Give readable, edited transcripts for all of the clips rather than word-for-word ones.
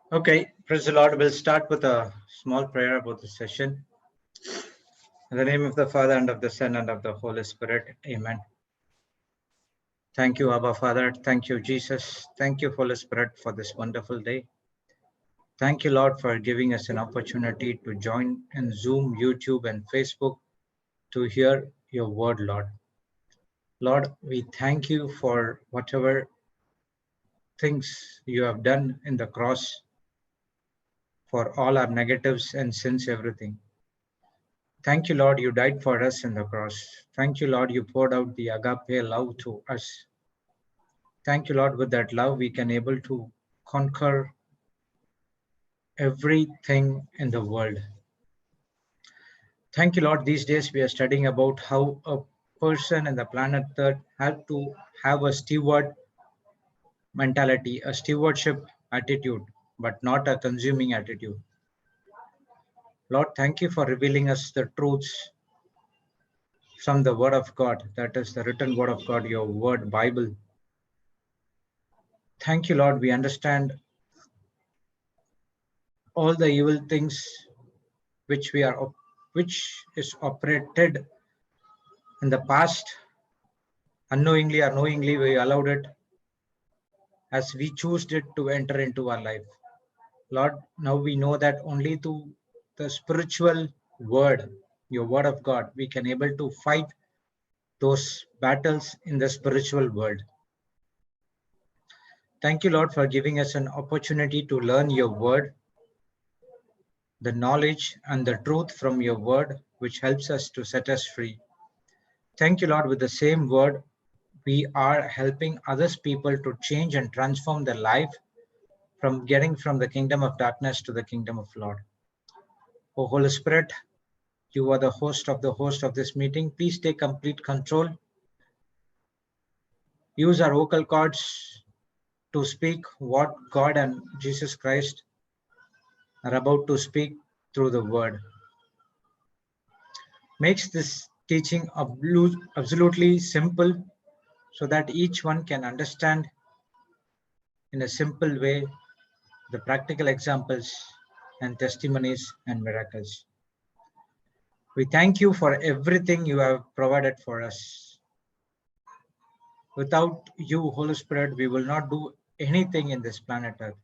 Okay, praise the Lord. We'll start with a small prayer about the session. In the name of the Father, and of the Son, and of the Holy Spirit. Amen. Thank you, Abba Father. Thank you, Jesus. Thank you, Holy Spirit, for this wonderful day. Thank you, Lord, for giving us an opportunity to join in Zoom, YouTube, and Facebook to hear your word, Lord. Lord, we thank you for whatever things you have done in the cross for all our negatives and sins, everything. Thank you, Lord, you died for us in the cross. Thank you, Lord, you poured out the agape love to us. Thank you, Lord, with that love we can able to conquer everything in the world. Thank you, Lord, these days we are studying about how a person in the planet Earth had to have a steward mentality, a stewardship attitude, but not a consuming attitude. Lord, thank you for revealing us the truths from the Word of God, that is the written Word of God, your Word, Bible. Thank you, Lord, we understand all the evil things which is operated in the past, unknowingly or knowingly we allowed it as we chose it to enter into our life. Lord, now we know that only through the spiritual word, your Word of God, we can able to fight those battles in the spiritual world. Thank you, Lord, for giving us an opportunity to learn your word, the knowledge and the truth from your word, which helps us to set us free. Thank you, Lord, with the same word, we are helping others people to change and transform their life from getting from the kingdom of darkness to the kingdom of Lord. O Holy Spirit, you are the host of this meeting. Please take complete control. Use our vocal cords to speak what God and Jesus Christ are about to speak through the word. Makes this teaching absolutely simple so that each one can understand in a simple way the practical examples and testimonies and miracles. We thank you for everything you have provided for us. Without you, Holy Spirit, we will not do anything in this planet Earth.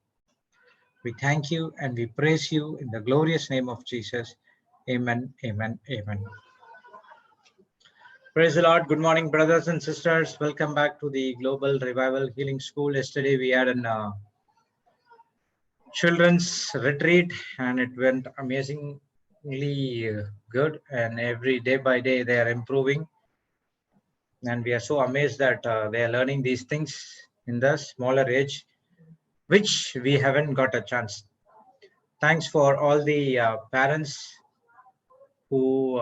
We thank you and we praise you in the glorious name of Jesus. Amen, amen, amen. Praise the Lord. Good morning, brothers and sisters. Welcome back to the Global Revival Healing School. Yesterday we had a children's retreat and it went amazingly good. And every day by day they are improving. And we are so amazed that they are learning these things in the smaller age, which we haven't got a chance. Thanks for all the parents who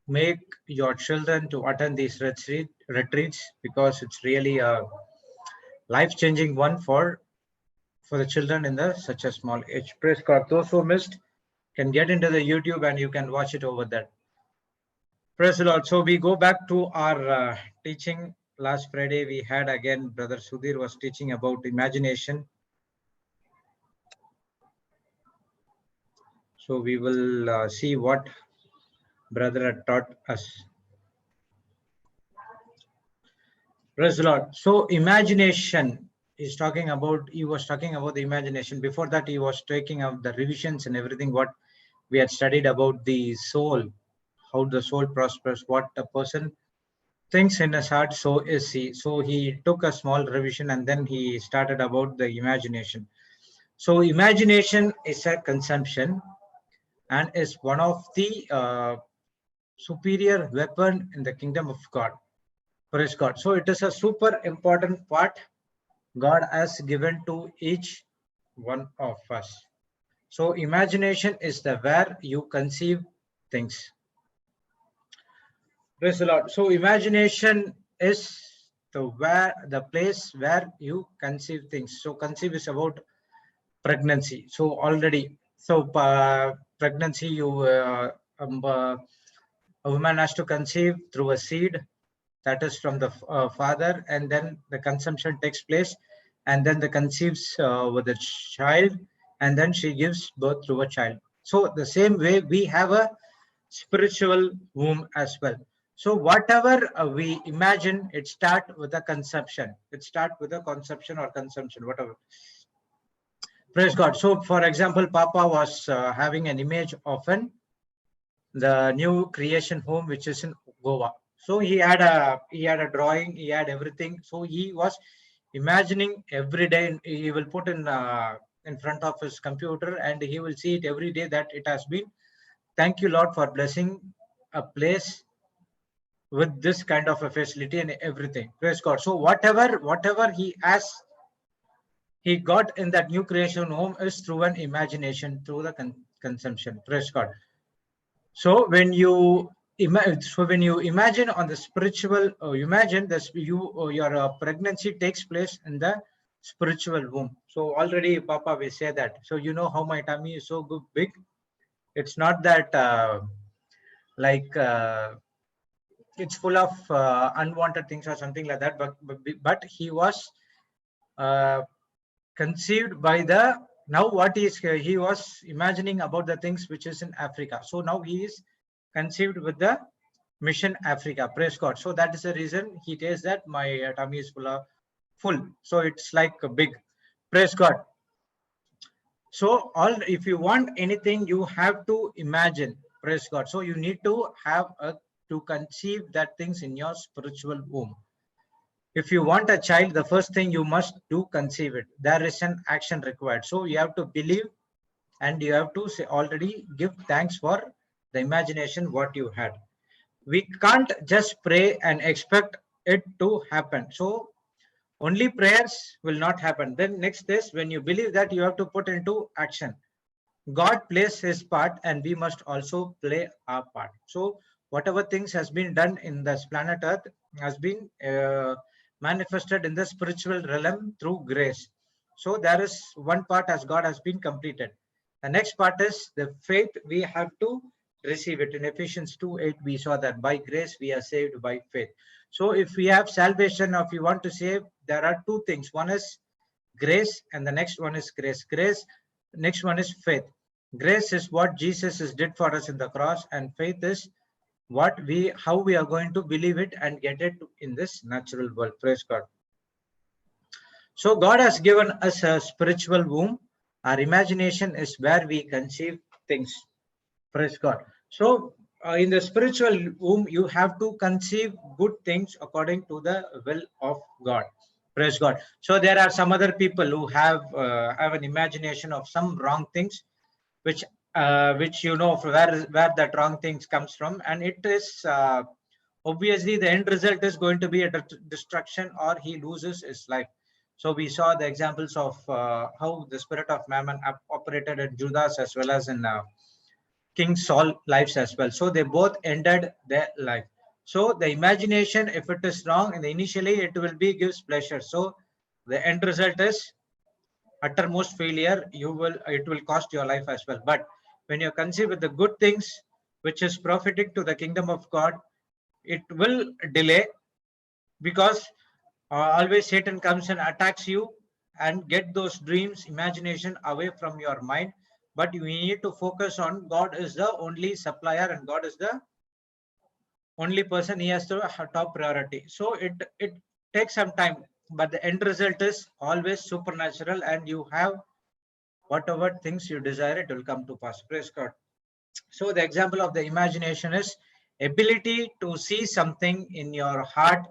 make your children to attend these retreats, because it's really a life-changing one for the children in the such a small age. Praise God. Those who missed can get into the YouTube and you can watch it over there. Praise the Lord. So we go back to our teaching. Last Friday we had again Brother Sudhir was teaching about imagination. So we will see what brother had taught us. Praise the Lord. So imagination is talking about, he was talking about the imagination. Before that, he was taking out the revisions and everything, what we had studied about the soul, how the soul prospers, what a person thinks in his heart, so is he. So he took a small revision and then he started about the imagination. So imagination is a consumption and is one of the superior weapon in the kingdom of God. Praise God. So it is a super important part God has given to each one of us. So imagination is the where you conceive things. Praise the Lord. So imagination is the place where you conceive things. So conceive is about pregnancy. So already, pregnancy, a woman has to conceive through a seed, that is from the father, and then the consumption takes place, and then the conceives with a child, and then she gives birth to a child. So the same way we have a spiritual womb as well. So whatever we imagine, it starts with a conception. It starts with a conception or consumption, whatever. Praise God. So for example, Papa was having an image of the new creation home, which is in Goa. So he had a drawing, he had everything. So he was imagining every day. He will put in front of his computer and he will see it every day that it has been. Thank you, Lord, for blessing a place with this kind of a facility and everything. Praise God. So whatever he has, he got in that new creation home is through an imagination, through the consumption. Praise God. So when you imagine on the spiritual, imagine this, your pregnancy takes place in the spiritual womb. So already, Papa, we say that. So you know how my tummy is so big. It's not that it's full of unwanted things or something like that. But he was conceived by the, now what is he was imagining about the things which is in Africa. So now he is conceived with the mission Africa. Praise God. So that is the reason he says that my tummy is full. So it's like a big. Praise God. So if you want anything, you have to imagine. Praise God. So you need to have to conceive that things in your spiritual womb. If you want a child, the first thing you must do, conceive it. There is an action required. So you have to believe and you have to already give thanks for the imagination what you had. We can't just pray and expect it to happen. So only prayers will not happen. Then next is when you believe that, you have to put into action. God plays his part and we must also play our part. So whatever things has been done in this planet Earth has been manifested in the spiritual realm through grace. So there is one part as God has been completed. The next part is the faith. We have to receive it. In Ephesians 2:8 we saw that by grace we are saved by faith. So if we have salvation, or if you want to save, there are two things. One is grace and the next one is grace. Next one is faith. Grace is what Jesus did for us in the cross, and faith is how we are going to believe it and get it in this natural world. Praise God. So God has given us a spiritual womb Our imagination is where we conceive things. Praise God. So, in the spiritual womb, you have to conceive good things according to the will of God. Praise God. So, there are some other people who have an imagination of some wrong things, which you know where that wrong things comes from, and it is obviously the end result is going to be a destruction, or he loses his life. So we saw the examples of how the spirit of Mammon operated in Judas as well as in King Saul lives as well. So they both ended their life. So the imagination, if it is wrong, and initially it will be gives pleasure. So the end result is uttermost failure. It will cost your life as well. But when you conceive with the good things, which is prophetic to the kingdom of God, it will delay, because always Satan comes and attacks you and get those dreams, imagination away from your mind. But you need to focus on God is the only supplier, and God is the only person. He has the top priority. So it takes some time, but the end result is always supernatural, and you have whatever things you desire, it will come to pass. Praise God. So the example of the imagination is ability to see something in your heart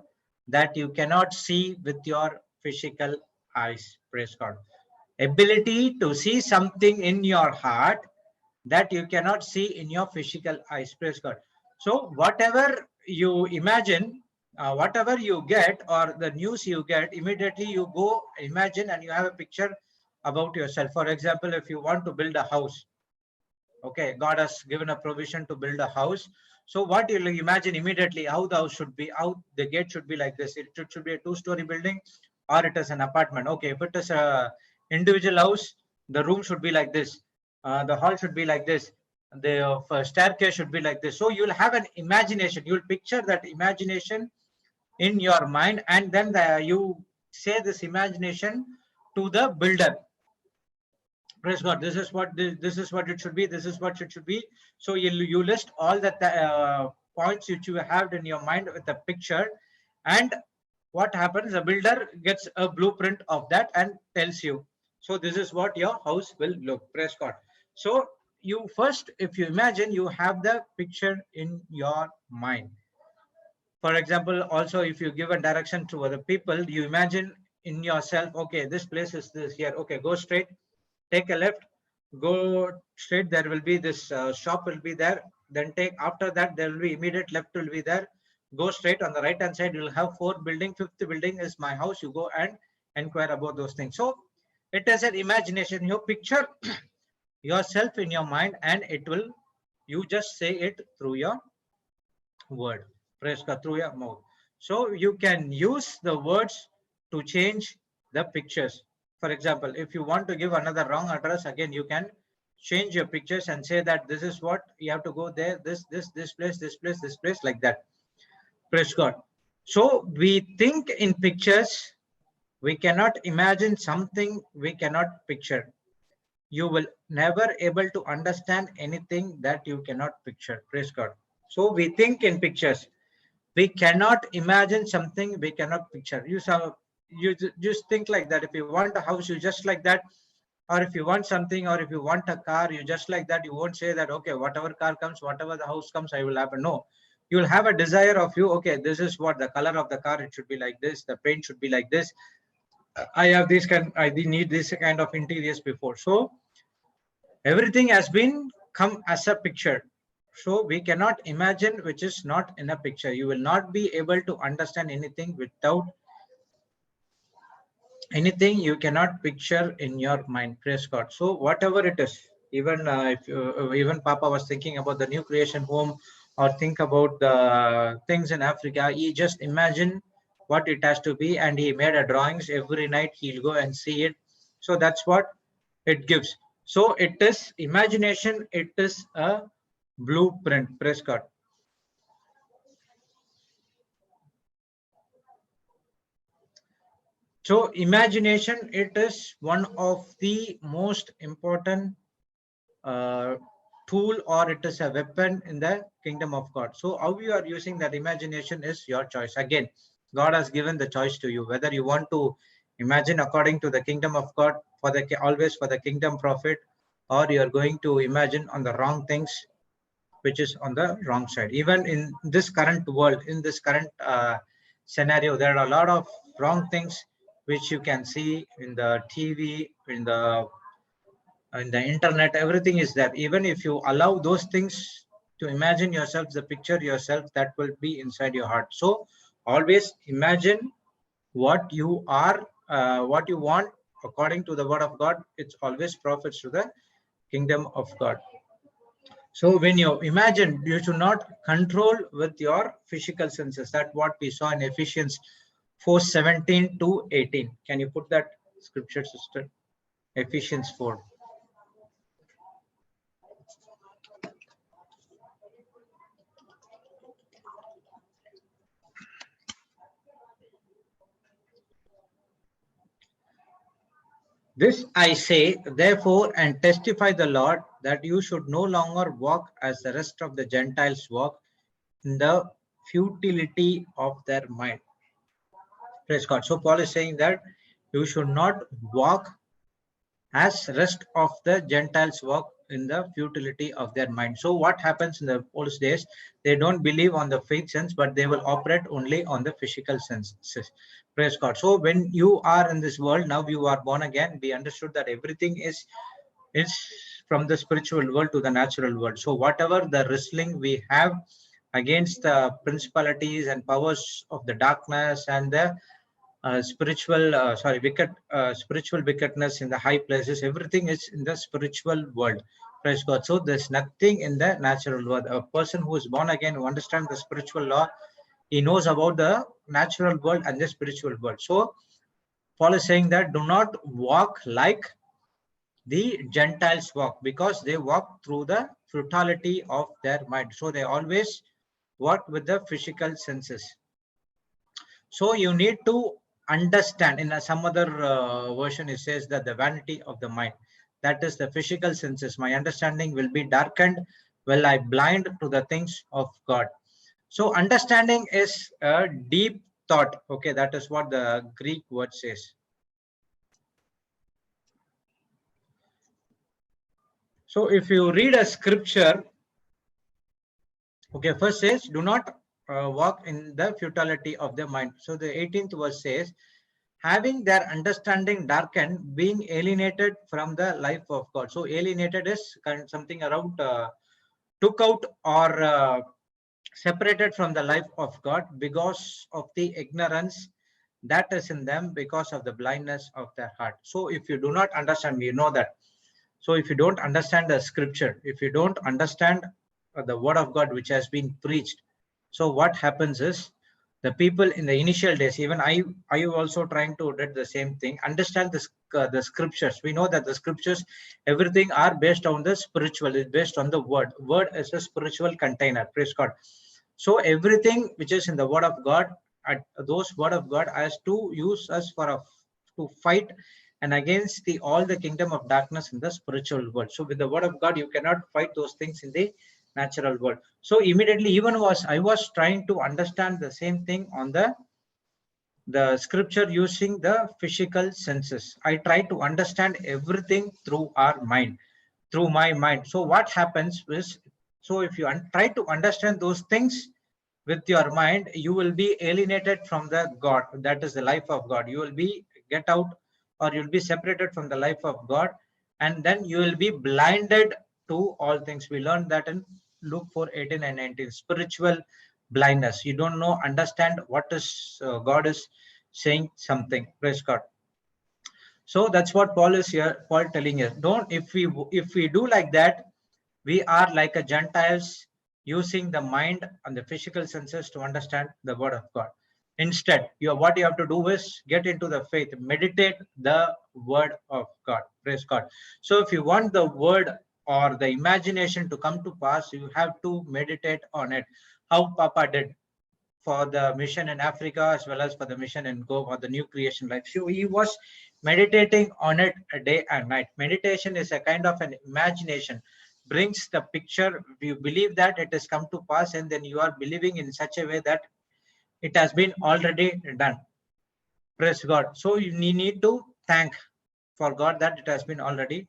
that you cannot see with your physical eyes. Praise God. Ability to see something in your heart that you cannot see in your physical eyes. Praise God. So whatever you imagine, whatever you get, or the news you get, immediately you go imagine and you have a picture about yourself. For example, if you want to build a house, okay, God has given a provision to build a house. So what you imagine immediately, how the house should be, how the gate should be like this. It should be a two-story building, or it is an apartment. Okay, if it is a individual house, the room should be like this, the hall should be like this, the staircase should be like this. So you'll have an imagination, you'll picture that imagination in your mind, and then you say this imagination to the builder. Praise God. This is what it should be. This is what it should be. So you list all the points which you have in your mind with a picture, and what happens? The builder gets a blueprint of that and tells you. So this is what your house will look. Praise God. So you first, if you imagine, you have the picture in your mind. For example, also if you give a direction to other people, you imagine in yourself, okay, this place is this here. Okay, go straight, take a left, go straight, there will be this shop will be there, then take after that there will be immediate left will be there, go straight, on the right hand side you will have 4th building, 5th building is my house. You go and inquire about those things. So it is an imagination. You picture yourself in your mind, and it will, you just say it through your word. Praise God, through your mouth. So you can use the words to change the pictures. For example, if you want to give another wrong address, again you can change your pictures and say that this is what you have to go there, this place, this place, this place, like that. Praise God. So we think in pictures. We cannot imagine something we cannot picture. You will never able to understand anything that you cannot picture. Praise God. So we think in pictures. We cannot imagine something we cannot picture. You just think like that. If you want a house, you just like that. Or if you want something, or if you want a car, you just like that. You won't say that, okay, whatever car comes, whatever the house comes, I will have a no. You will have a desire of you, okay, this is what the color of the car, it should be like this, the paint should be like this. I need this kind of interiors before. So everything has been come as a picture. So we cannot imagine which is not in a picture. You will not be able to understand anything without anything you cannot picture in your mind. Praise God. So whatever it is, even even Papa was thinking about the new creation home, or think about the things in Africa, he just imagine what it has to be, and he made a drawings every night. He'll go and see it. So that's what it gives. So it is imagination. It is a blueprint. Praise God. So imagination, it is one of the most important tool, or it is a weapon in the kingdom of God. So how you are using that imagination is your choice. Again, God has given the choice to you, whether you want to imagine according to the kingdom of God, for the always for the kingdom profit, or you are going to imagine on the wrong things, which is on the wrong side. Even in this current world, in this current scenario, there are a lot of wrong things which you can see in the TV, in the internet. Everything is there. Even if you allow those things to imagine yourself, the picture yourself, that will be inside your heart. So always imagine what you are, what you want according to the word of God. It's always profits to the kingdom of God. So when you imagine, you should not control with your physical senses. That's what we saw in Ephesians 4:17 to 18. Can you put that scripture, sister? Ephesians 4. This I say, therefore, and testify the Lord, that you should no longer walk as the rest of the Gentiles walk, in the futility of their mind. Praise God. So Paul is saying that you should not walk as rest of the Gentiles walk, in the futility of their mind. So what happens in the old days? They don't believe on the faith sense, but they will operate only on the physical senses. Praise God. So when you are in this world, now you are born again, we understood that everything is from the spiritual world to the natural world. So whatever the wrestling we have against the principalities and powers of the darkness and the spiritual wickedness in the high places, everything is in the spiritual world. Praise God. So there's nothing in the natural world. A person who is born again, who understands the spiritual law, he knows about the natural world and the spiritual world. So Paul is saying that do not walk like the Gentiles walk, because they walk through the futility of their mind. So they always work with the physical senses. So you need to understand. In some other version, it says that the vanity of the mind, that is the physical senses, my understanding will be darkened, will I blind to the things of God. So understanding is a deep thought. Okay, that is what the Greek word says. So if you read a scripture, okay, first says, do not walk in the futility of the mind. So the 18th verse says, having their understanding darkened, being alienated from the life of God. So alienated is something around took out or separated from the life of God because of the ignorance that is in them, because of the blindness of their heart. So if you do not understand, you know that. So if you don't understand the scripture, if you don't understand the word of God which has been preached, so what happens is, the people in the initial days, even I also trying to do the same thing, understand the scriptures. We know that the scriptures, everything are based on the spiritual, is based on the word. Word is a spiritual container. Praise God. So everything which is in the word of God, those word of God has to use us to fight and against all the kingdom of darkness in the spiritual world. So with the word of God, you cannot fight those things in the natural world. So immediately, even I was trying to understand the same thing on the scripture using the physical senses. I try to understand everything through our mind, through my mind. So what happens is, so if you try to understand those things with your mind, you will be alienated from the God, that is the life of God. You will be get out, or you'll be separated from the life of God, and then you will be blinded to all things. We learned that in Luke 4:18 and 19, spiritual blindness. You don't know, understand what is God is saying something. Praise God. So that's what Paul is here. Paul telling us, don't, if we do like that, we are like a Gentiles using the mind and the physical senses to understand the word of God. Instead, what you have to do is get into the faith, meditate the word of God. Praise God. So if you want the word or the imagination to come to pass, you have to meditate on it. How Papa did for the mission in Africa, as well as for the mission in Go, or the new creation life. So he was meditating on it day and night. Meditation is a kind of an imagination, brings the picture. You believe that it has come to pass, and then you are believing in such a way that it has been already done. Praise God. So you need to thank for God that it has been already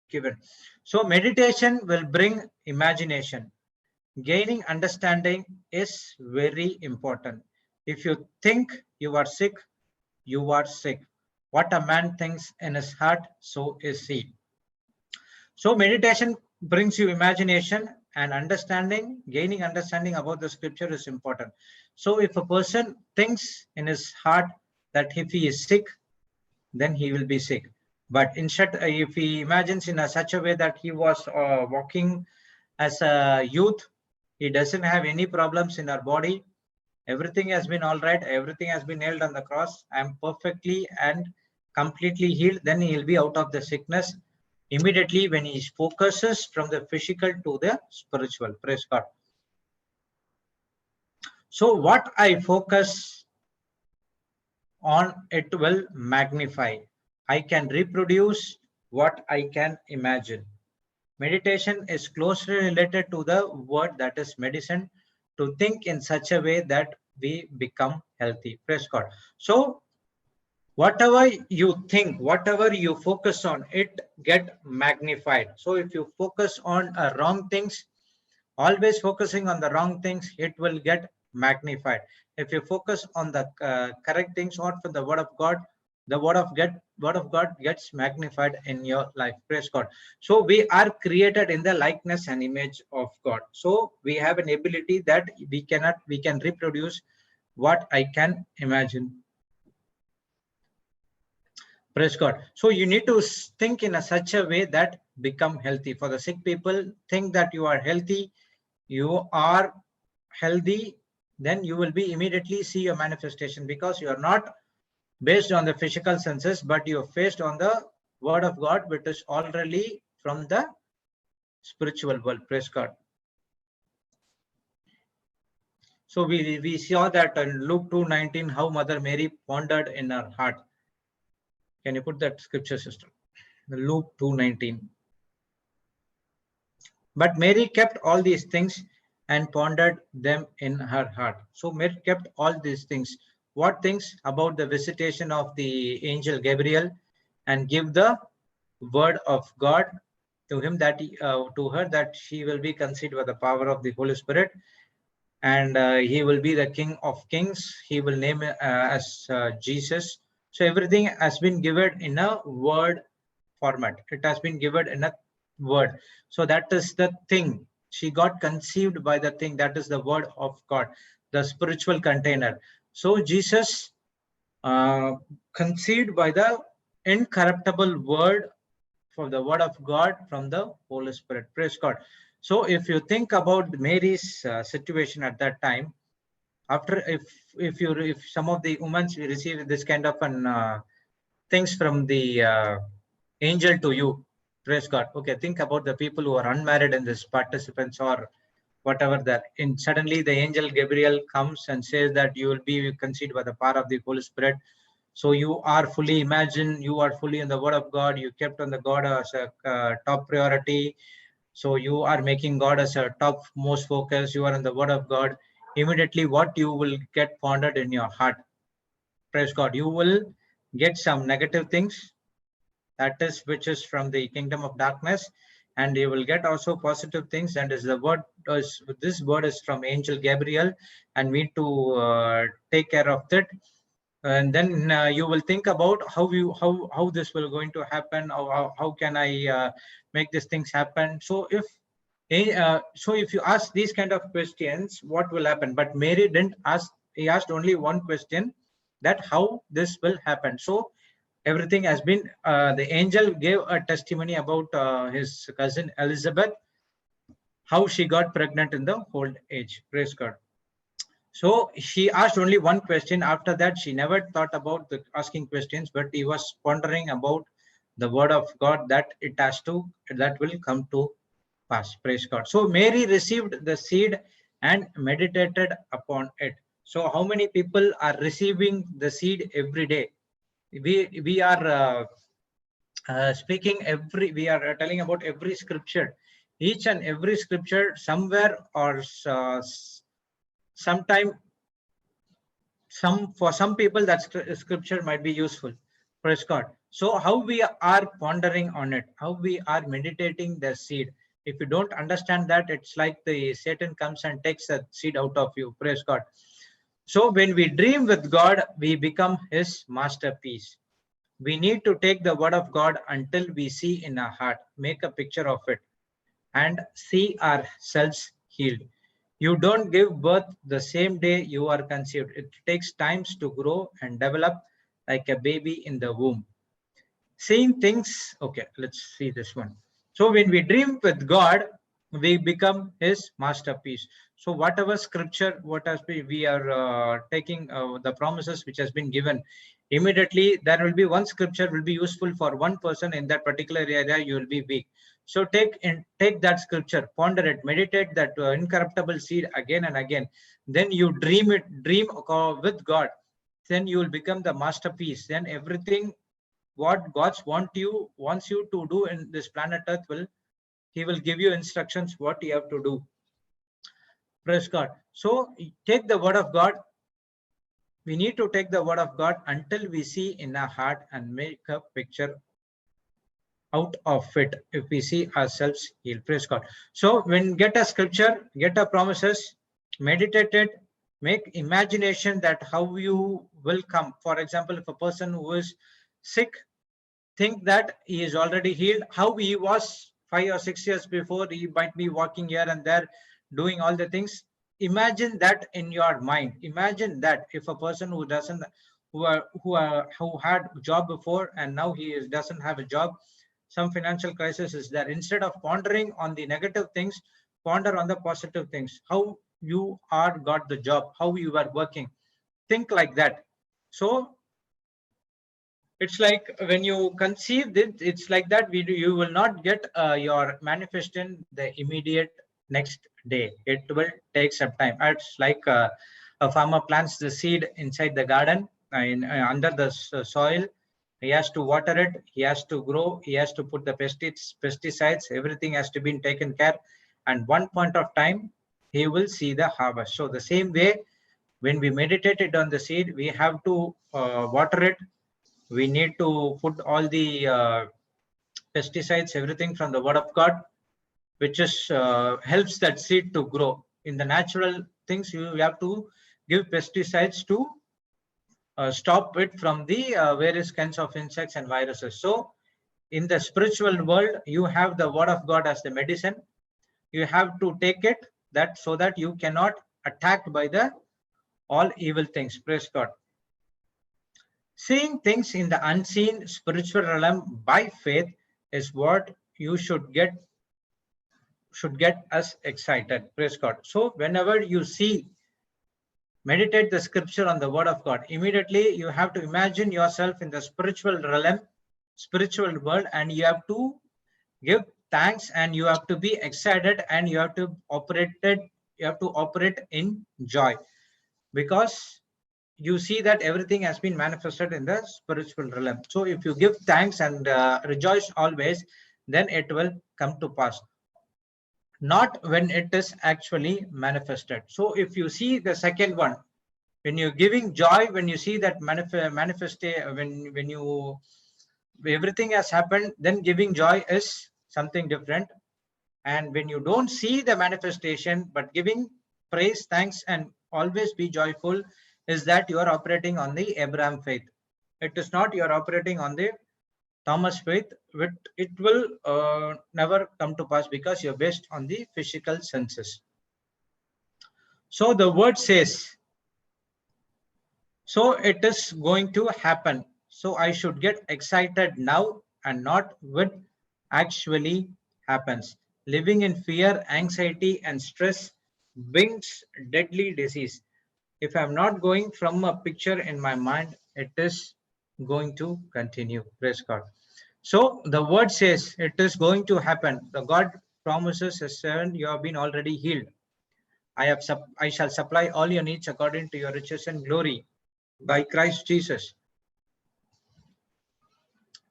given. So meditation will bring imagination. Gaining understanding is very important. If you think you are sick, you are sick. What a man thinks in his heart, so is he. So meditation brings you imagination and understanding. Gaining understanding about the scripture is important. So if a person thinks in his heart that if he is sick, then he will be sick. But instead, if he imagines in such a way that he was walking as a youth, he doesn't have any problems in our body. Everything has been all right. Everything has been nailed on the cross. I am perfectly and completely healed. Then he will be out of the sickness immediately when he focuses from the physical to the spiritual. Praise God. So what I focus on, it will magnify. I can reproduce what I can imagine. Meditation is closely related to the word that is medicine, to think in such a way that we become healthy. Praise God. So whatever you think, whatever you focus on, it get magnified. So if you focus on wrong things, always focusing on the wrong things, it will get magnified. If you focus on the correct things, or from the word of God, the word of God gets magnified in your life. Praise God. So we are created in the likeness and image of God. So we have an ability that we can reproduce what I can imagine. Praise God. So you need to think in such a way that become healthy. For the sick people, think that you are healthy, you are healthy, then you will be immediately see your manifestation, because you are not based on the physical senses, but you are based on the word of God, which is already from the spiritual world. Praise God. So we saw that in Luke 2:19, how Mother Mary pondered in her heart. Can you put that scripture, sister? Luke 2:19. But Mary kept all these things and pondered them in her heart. So Mary kept all these things. What things? About the visitation of the angel Gabriel, and give the word of God to him, that to her, that she will be conceived by the power of the Holy Spirit, and he will be the King of Kings. He will name it as Jesus. So everything has been given in a word format. It has been given in a word. So that is the thing. She got conceived by the thing, that is the word of God, the spiritual container. So Jesus conceived by the incorruptible word, from the word of God, from the Holy Spirit. Praise God. So if you think about Mary's situation at that time, after if some of the women receive this kind of an things from the angel to you, praise God. Okay, think about the people who are unmarried in this participants, or whatever that. In suddenly the angel Gabriel comes and says that you will be conceived by the power of the Holy Spirit. So you are fully imagined, you are fully in the word of God, you kept on the God as a top priority. So you are making God as a top most focus, you are in the word of God. Immediately what you will get pondered in your heart, praise God, you will get some negative things, that is which is from the kingdom of darkness, and you will get also positive things. And is the word is, this word is from angel Gabriel, and we need to take care of it. And then you will think about how this will going to happen, or how can I make these things happen. So if you ask these kind of questions, what will happen? But Mary didn't ask. He asked only one question, that how this will happen. So everything has been the angel gave a testimony about his cousin Elizabeth, how she got pregnant in the old age. Praise God. So she asked only one question. After that, she never thought about the asking questions, but he was pondering about the word of God, that that will come to pass. Praise God. So Mary received the seed and meditated upon it. So how many people are receiving the seed every day? We are speaking we are telling about every scripture, each and every scripture, somewhere or sometime For some people that scripture might be useful. Praise God. So how we are pondering on it, how we are meditating the seed. If you don't understand that, it's like the Satan comes and takes the seed out of you. Praise God. So when we dream with God, we become his masterpiece. We need to take the word of God until we see in our heart, make a picture of it, and see ourselves healed. You don't give birth the same day you are conceived. It takes times to grow and develop like a baby in the womb. Seeing things, okay, let's see this one. So when we dream with God, we become his masterpiece. So whatever scripture, what has been, we are taking the promises which has been given, immediately there will be one scripture will be useful for one person in that particular area. You will be weak. So take that scripture, ponder it, meditate that incorruptible seed again and again. Then you dream with God. Then you will become the masterpiece. Then everything what God's wants you to do in this planet Earth he will give you instructions what you have to do. Praise God. So take the word of God. We need to take the word of God until we see in our heart and make a picture out of it. If we see ourselves healed, praise God. So when get a scripture, get a promises, meditate it, make imagination that how you will come. For example, if a person who is sick, think that he is already healed, how he was 5 or 6 years before, he might be walking here and there, doing all the things. Imagine that in your mind. Imagine that if a person who doesn't, who had job before and now doesn't have a job, some financial crisis is there. Instead of pondering on the negative things, ponder on the positive things. How you are got the job, how you are working. Think like that. So it's like when you conceive it, it's like that you will not get your manifestation the immediate next day. It will take some time. It's like a farmer plants the seed inside the garden under the soil. He has to water it, he has to grow, he has to put the pesticides, everything has to be taken care, and one point of time he will see the harvest. So the same way, when we meditated on the seed, we have to water it. We need to put all the pesticides, everything from the word of God, which is helps that seed to grow. In the natural things, you have to give pesticides to stop it from the various kinds of insects and viruses. So in the spiritual world, you have the word of God as the medicine. You have to take it that so that you cannot attacked by the all evil things. Praise God. Seeing things in the unseen spiritual realm by faith is what you should get us excited. Praise God. So whenever you see, meditate the scripture on the word of God, immediately you have to imagine yourself in the spiritual realm, spiritual world, and you have to give thanks and you have to be excited and you have to operate in joy, because you see that everything has been manifested in the spiritual realm. So if you give thanks and rejoice always, then it will come to pass, not when it is actually manifested. So if you see the second one, when you're giving joy, when you see that manifest, when you everything has happened, then giving joy is something different. And when you don't see the manifestation but giving praise, thanks, and always be joyful, is that you are operating on the Abraham faith. It is not you are operating on the Thomas faith. It will never come to pass because you're based on the physical senses. So the word says, so it is going to happen. So I should get excited now and not when actually happens. Living in fear, anxiety, and stress brings deadly disease. If I'm not going from a picture in my mind, it is going to continue. Praise God. So the word says it is going to happen. The God promises us, you have been already healed. I shall supply all your needs according to your riches and glory by Christ Jesus.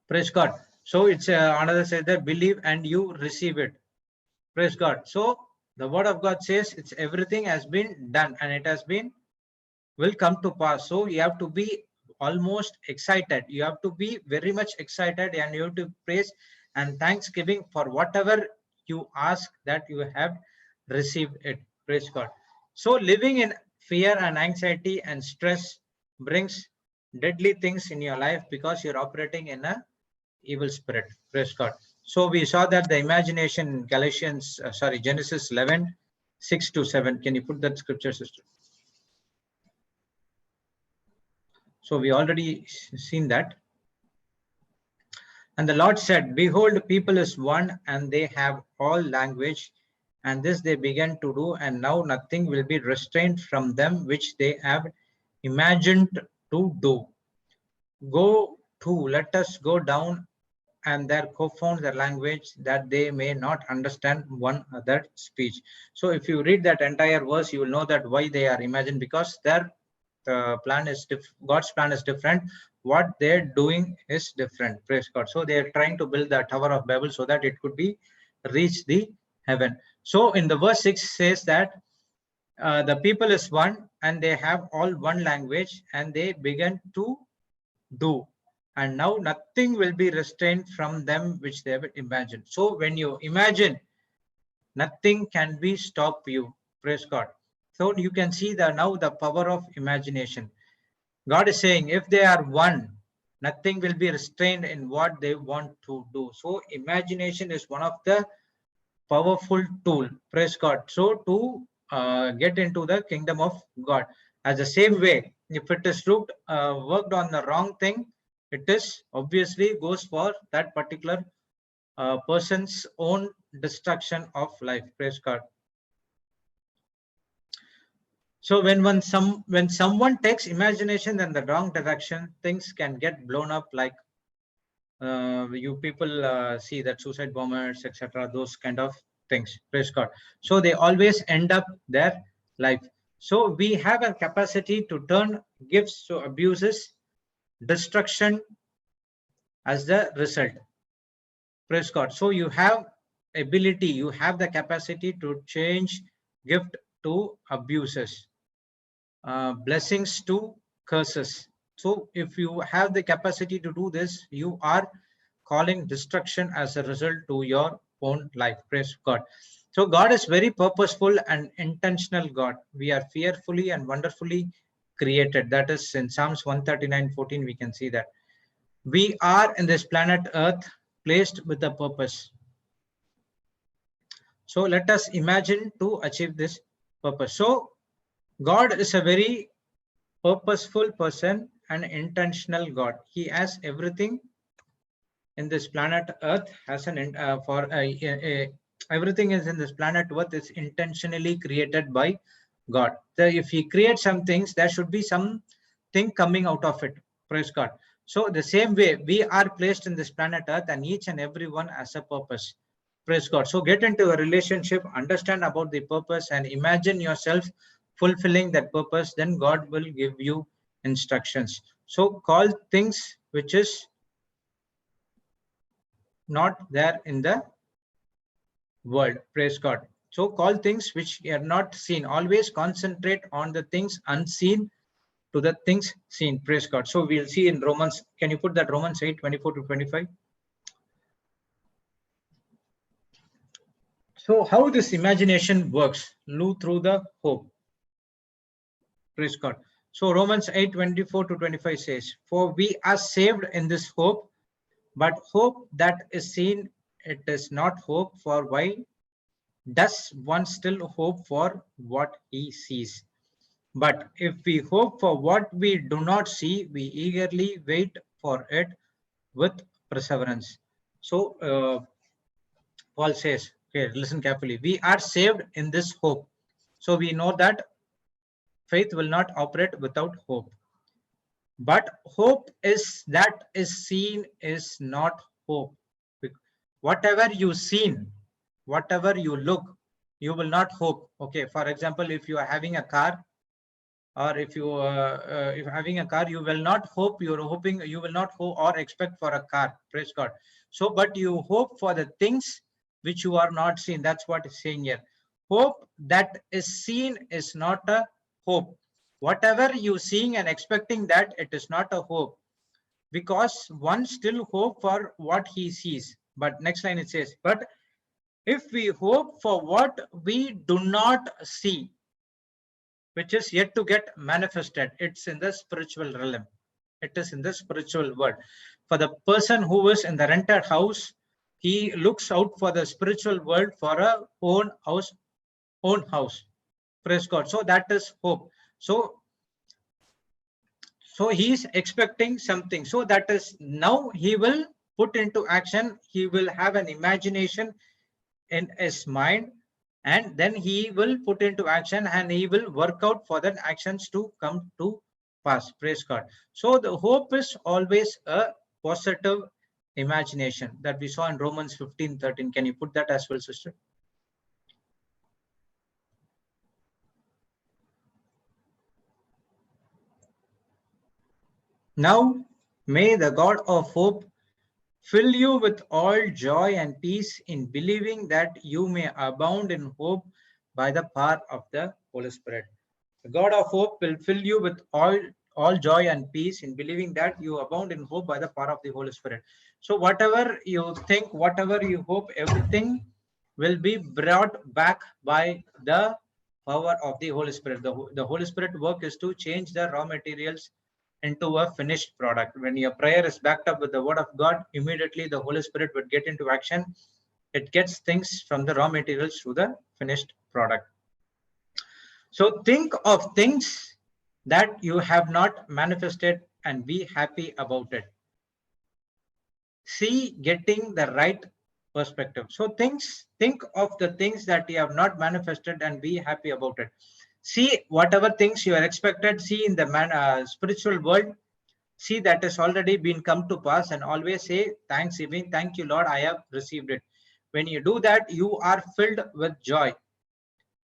Praise God. So it's another say that believe and you receive it. Praise God. So the word of God says it's everything has been done and it has been will come to pass. So you have to be almost excited. You have to be very much excited, and you have to praise and thanksgiving for whatever you ask, that you have received it. Praise God. So living in fear and anxiety and stress brings deadly things in your life, because you're operating in a evil spirit. Praise God. So we saw that the imagination in Genesis 11, 6 to 7. Can you put that scripture, sister? So we already seen that. And the Lord said, behold, people is one, and they have all language, and this they began to do, and now nothing will be restrained from them which they have imagined to do. Go to, let us go down, and there confound their language, that they may not understand one other speech. So if you read that entire verse, you will know that why they are imagined, because their plan is God's plan is different. What they're doing is different. Praise God. So they're trying to build the Tower of Babel so that it could be reach the heaven. So in the verse 6 says that the people is one, and they have all one language, and they began to do, and now nothing will be restrained from them which they have imagined. So when you imagine, nothing can be stop you. Praise God. So you can see that now the power of imagination. God is saying, if they are one, nothing will be restrained in what they want to do. So imagination is one of the powerful tool. Praise God. So to get into the kingdom of God. As the same way, if it is worked on the wrong thing, it is obviously goes for that particular person's own destruction of life. Praise God. So when someone takes imagination in the wrong direction, things can get blown up, like you people see that suicide bombers, etc., those kind of things. Praise God. So they always end up their life. So we have a capacity to turn gifts to abuses, destruction as the result. Praise God. So you have ability, you have the capacity to change gift to abuses, blessings to curses. So if you have the capacity to do this, you are calling destruction as a result to your own life. Praise God. So God is very purposeful and intentional God. We are fearfully and wonderfully created. That is in Psalms 139:14, we can see that. We are in this planet Earth placed with a purpose. So let us imagine to achieve this purpose. So God is a very purposeful person and intentional God. He has everything in this planet Earth has an everything is in this planet Earth is intentionally created by God. So if He creates some things, there should be something coming out of it. Praise God. So the same way we are placed in this planet Earth, and each and every one has a purpose. Praise God. So get into a relationship, understand about the purpose, and imagine yourself fulfilling that purpose. Then God will give you instructions. So call things which is not there in the world. Praise God. So call things which are not seen. Always concentrate on the things unseen to the things seen. Praise God. So we'll see in Romans. Can you put that Romans 8:24 to 25? So how this imagination works? Through the hope. Praise God. So Romans 8:24 to 25 says, for we are saved in this hope, but hope that is seen, it is not hope. For why does one still hope for what he sees? But if we hope for what we do not see, we eagerly wait for it with perseverance. So Paul says, okay, listen carefully. We are saved in this hope. So we know that faith will not operate without hope. But hope is that is seen is not hope. Whatever you seen, whatever you look, you will not hope. Okay, for example, if you are having a car, or if you're having a car, you will not hope, you're hoping, you will not hope or expect for a car. Praise God. So but you hope for the things which you are not seen. That's what it's saying here. Hope that is seen is not a hope. Whatever you seeing and expecting, that it is not a hope, because one still hope for what he sees. But next line it says, but if we hope for what we do not see, which is yet to get manifested, it's in the spiritual realm. It is in the spiritual world. For the person who is in the rented house, he looks out for the spiritual world for a own house, own house. Praise God. So that is hope. So he is expecting something. So that is, now he will put into action. He will have an imagination in his mind, and then he will put into action, and he will work out for the actions to come to pass. Praise God. So the hope is always a positive imagination that we saw in Romans 15:13. Can you put that as well, sister? Now may the God of hope fill you with all joy and peace in believing, that you may abound in hope by the power of the Holy Spirit. The God of hope will fill you with all joy and peace in believing that you abound in hope by the power of the Holy Spirit. So whatever you think, whatever you hope, everything will be brought back by the power of the Holy Spirit. The Holy Spirit work is to change the raw materials into a finished product. When your prayer is backed up with the word of God, immediately the Holy Spirit would get into action. It gets things from the raw materials to the finished product. So think of things that you have not manifested and be happy about it. See, getting the right perspective. So think of the things that you have not manifested and be happy about it. See, whatever things you are expected, see in the spiritual world, see that has already been come to pass, and always say thanks, even thank you Lord, I have received it. When you do that, you are filled with joy.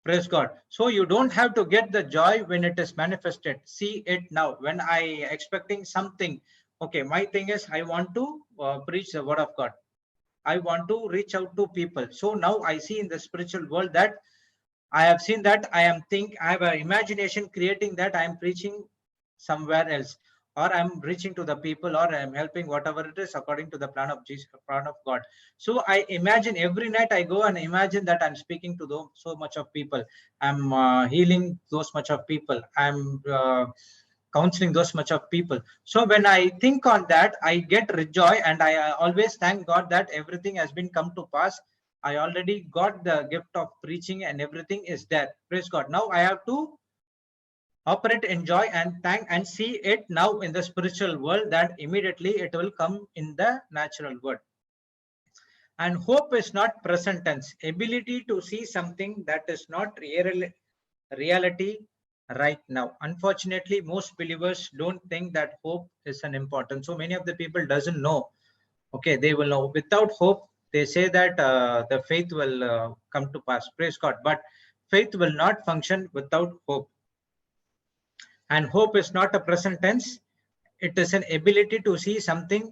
Praise God. So you don't have to get the joy when it is manifested. See it now. When I expecting something, okay, my thing is I want to preach the word of God. I want to reach out to people. So now I see in the spiritual world that I have seen that I have an imagination creating that I am preaching somewhere else, or I'm reaching to the people, or I'm helping whatever it is according to the plan of Jesus, plan of God. So I imagine every night I go and imagine that I'm speaking to so much of people. I'm healing those much of people. I'm counseling those much of people. So when I think on that, I get joy, and I always thank God that everything has been come to pass. I already got the gift of preaching and everything is there. Praise God. Now I have to operate, enjoy, and thank and see it now in the spiritual world, that immediately it will come in the natural world. And hope is not present tense, ability to see something that is not reality right now. Unfortunately, most believers don't think that hope is an important. So many of the people doesn't know. Okay, they will know. Without hope, they say that the faith will come to pass. Praise God. But faith will not function without hope. And hope is not a present tense. It is an ability to see something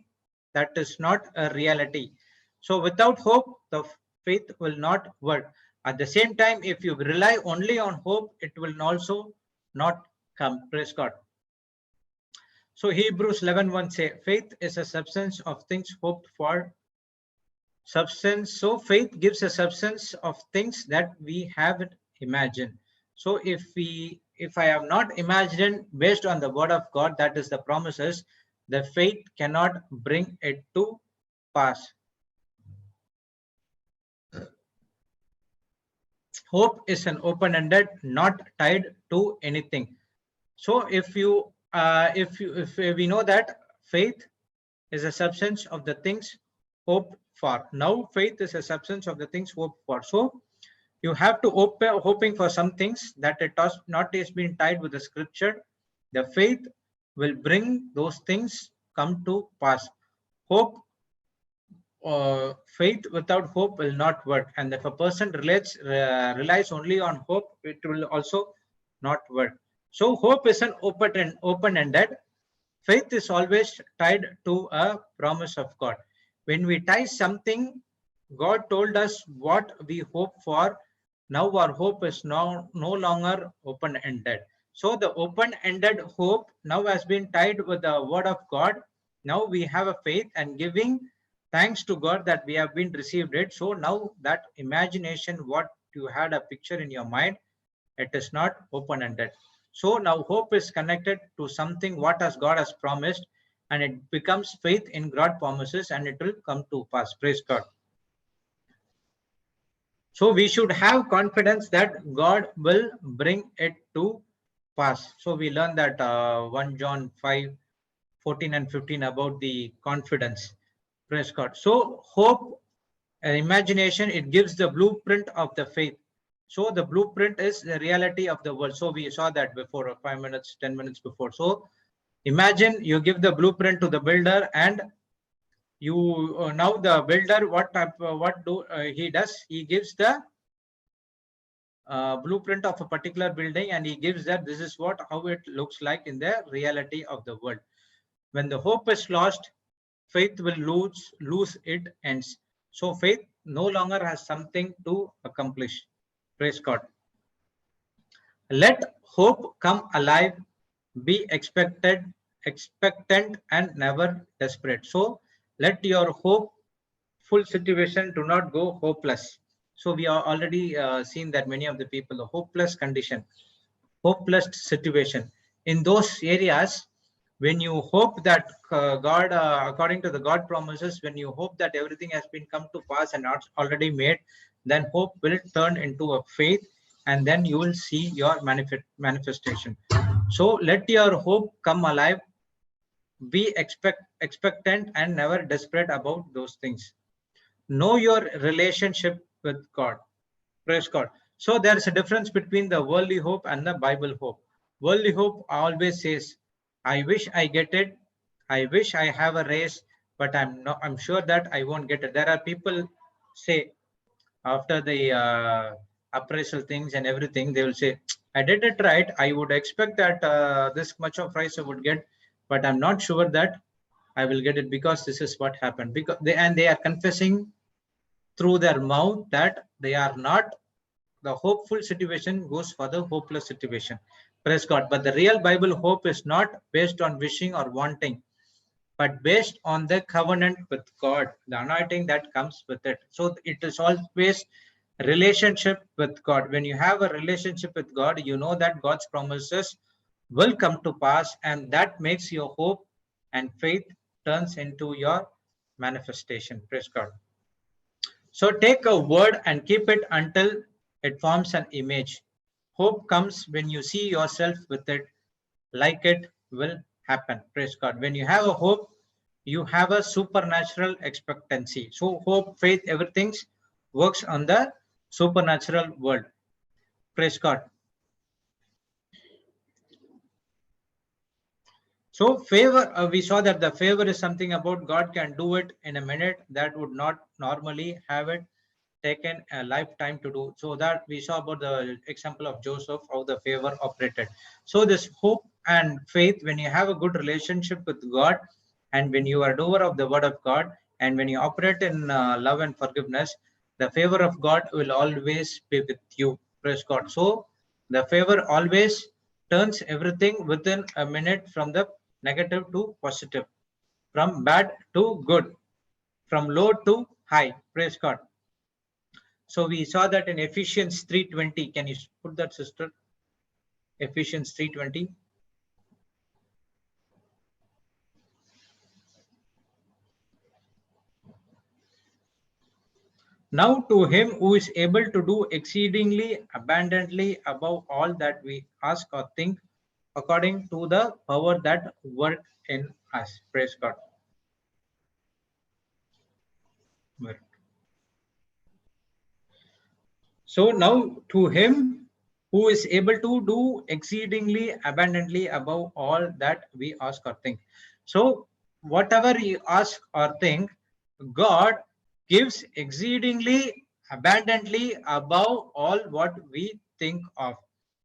that is not a reality. So without hope, the faith will not work. At the same time, if you rely only on hope, it will also not come. Praise God. So Hebrews 11:1 say, faith is a substance of things hoped for. Substance. So faith gives a substance of things that we haven't imagined. So if I have not imagined based on the word of God, that is the promises, the faith cannot bring it to pass. Hope is an open-ended, not tied to anything. So if we know that faith is a substance of the things hoped for. Now faith is a substance of the things hoped for. So you have to hoping for some things that it has not is been tied with the scripture. The faith will bring those things come to pass. Hope, faith without hope will not work. And if a person relies only on hope, it will also not work. So hope is an open-ended. Faith is always tied to a promise of God. When we tie something, God told us what we hope for. Now our hope is no longer open-ended. So the open-ended hope now has been tied with the word of God. Now we have a faith and giving thanks to God that we have been received it. So now that imagination, what you had a picture in your mind, it is not open-ended. So now hope is connected to something what as God has promised, and it becomes faith in God promises, and it will come to pass. Praise God. So we should have confidence that God will bring it to pass. So we learned that 1 John 5:14 and 15 about the confidence. Praise God. So hope, imagination, it gives the blueprint of the faith. So the blueprint is the reality of the world. So we saw that before, 5 minutes, 10 minutes before. So imagine you give the blueprint to the builder, and you now the builder, what do he does? He gives the blueprint of a particular building, and he gives that this is what how it looks like in the reality of the world. When the hope is lost, faith will lose its ends. So faith no longer has something to accomplish. Praise God. Let hope come alive, be expectant, and never desperate. So let your hopeful situation do not go hopeless. So we are already seen that many of the people, the hopeless condition, hopeless situation. In those areas, when you hope that God, according to the God promises, when you hope that everything has been come to pass and not already made, then hope will turn into a faith, and then you will see your manifestation. So let your hope come alive, be expectant, and never desperate about those things. Know your relationship with God. Praise God. So there is a difference between the worldly hope and the Bible hope. Worldly hope always says, I wish I get it. I wish I have a race, but I'm sure that I won't get it. There are people say after the appraisal things and everything, they will say, I did it right. I would expect that this much of price I would get, but I'm not sure that I will get it because this is what happened. Because they are confessing through their mouth that they are not. The hopeful situation goes for the hopeless situation. Praise God. But the real Bible hope is not based on wishing or wanting, but based on the covenant with God, the anointing that comes with it. So it is always relationship with God. When you have a relationship with God, you know that God's promises will come to pass, and that makes your hope and faith turns into your manifestation. Praise God. So take a word and keep it until it forms an image. Hope comes when you see yourself with it, like it will happen. Praise God. When you have a hope, you have a supernatural expectancy. So hope, faith, everything works on the supernatural world. Praise God. So favor, we saw that the favor is something about God can do it in a minute that would not normally have it taken a lifetime to do. So that we saw about the example of Joseph, how the favor operated. So this hope and faith, when you have a good relationship with God, and when you are a doer of the word of God, and when you operate in love and forgiveness, the favor of God will always be with you. Praise God. So the favor always turns everything within a minute, from the negative to positive, from bad to good, from low to high. Praise God. So we saw that in Ephesians 3:20. Can you put that, sister? Ephesians 3:20. Now to him who is able to do exceedingly abundantly above all that we ask or think, according to the power that works in us. Praise God. So now to him who is able to do exceedingly abundantly above all that we ask or think. So whatever you ask or think, God gives exceedingly abundantly above all what we think of,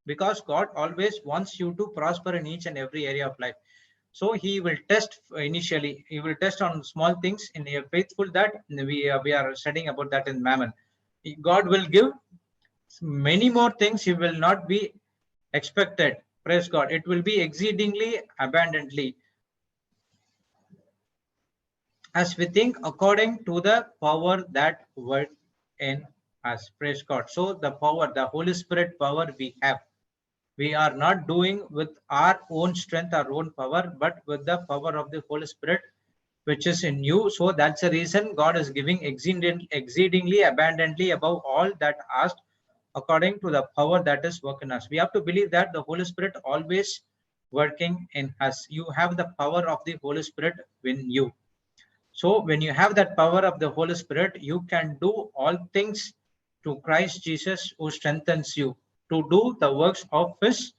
because God always wants you to prosper in each and every area of life. So he will test initially, he will test on small things in a faithful, that we are studying about that in Mammon. God will give many more things you will not be expected. Praise God. It will be exceedingly abundantly as we think according to the power that works in us. Praise God. So the power, the Holy Spirit power we have, we are not doing with our own strength, our own power, but with the power of the Holy Spirit which is in you. So that's the reason God is giving exceedingly abundantly above all that asked according to the power that is working in us. We have to believe that the Holy Spirit always working in us. You have the power of the Holy Spirit in you. So when you have that power of the Holy Spirit, you can do all things to Christ Jesus who strengthens you to do the works of his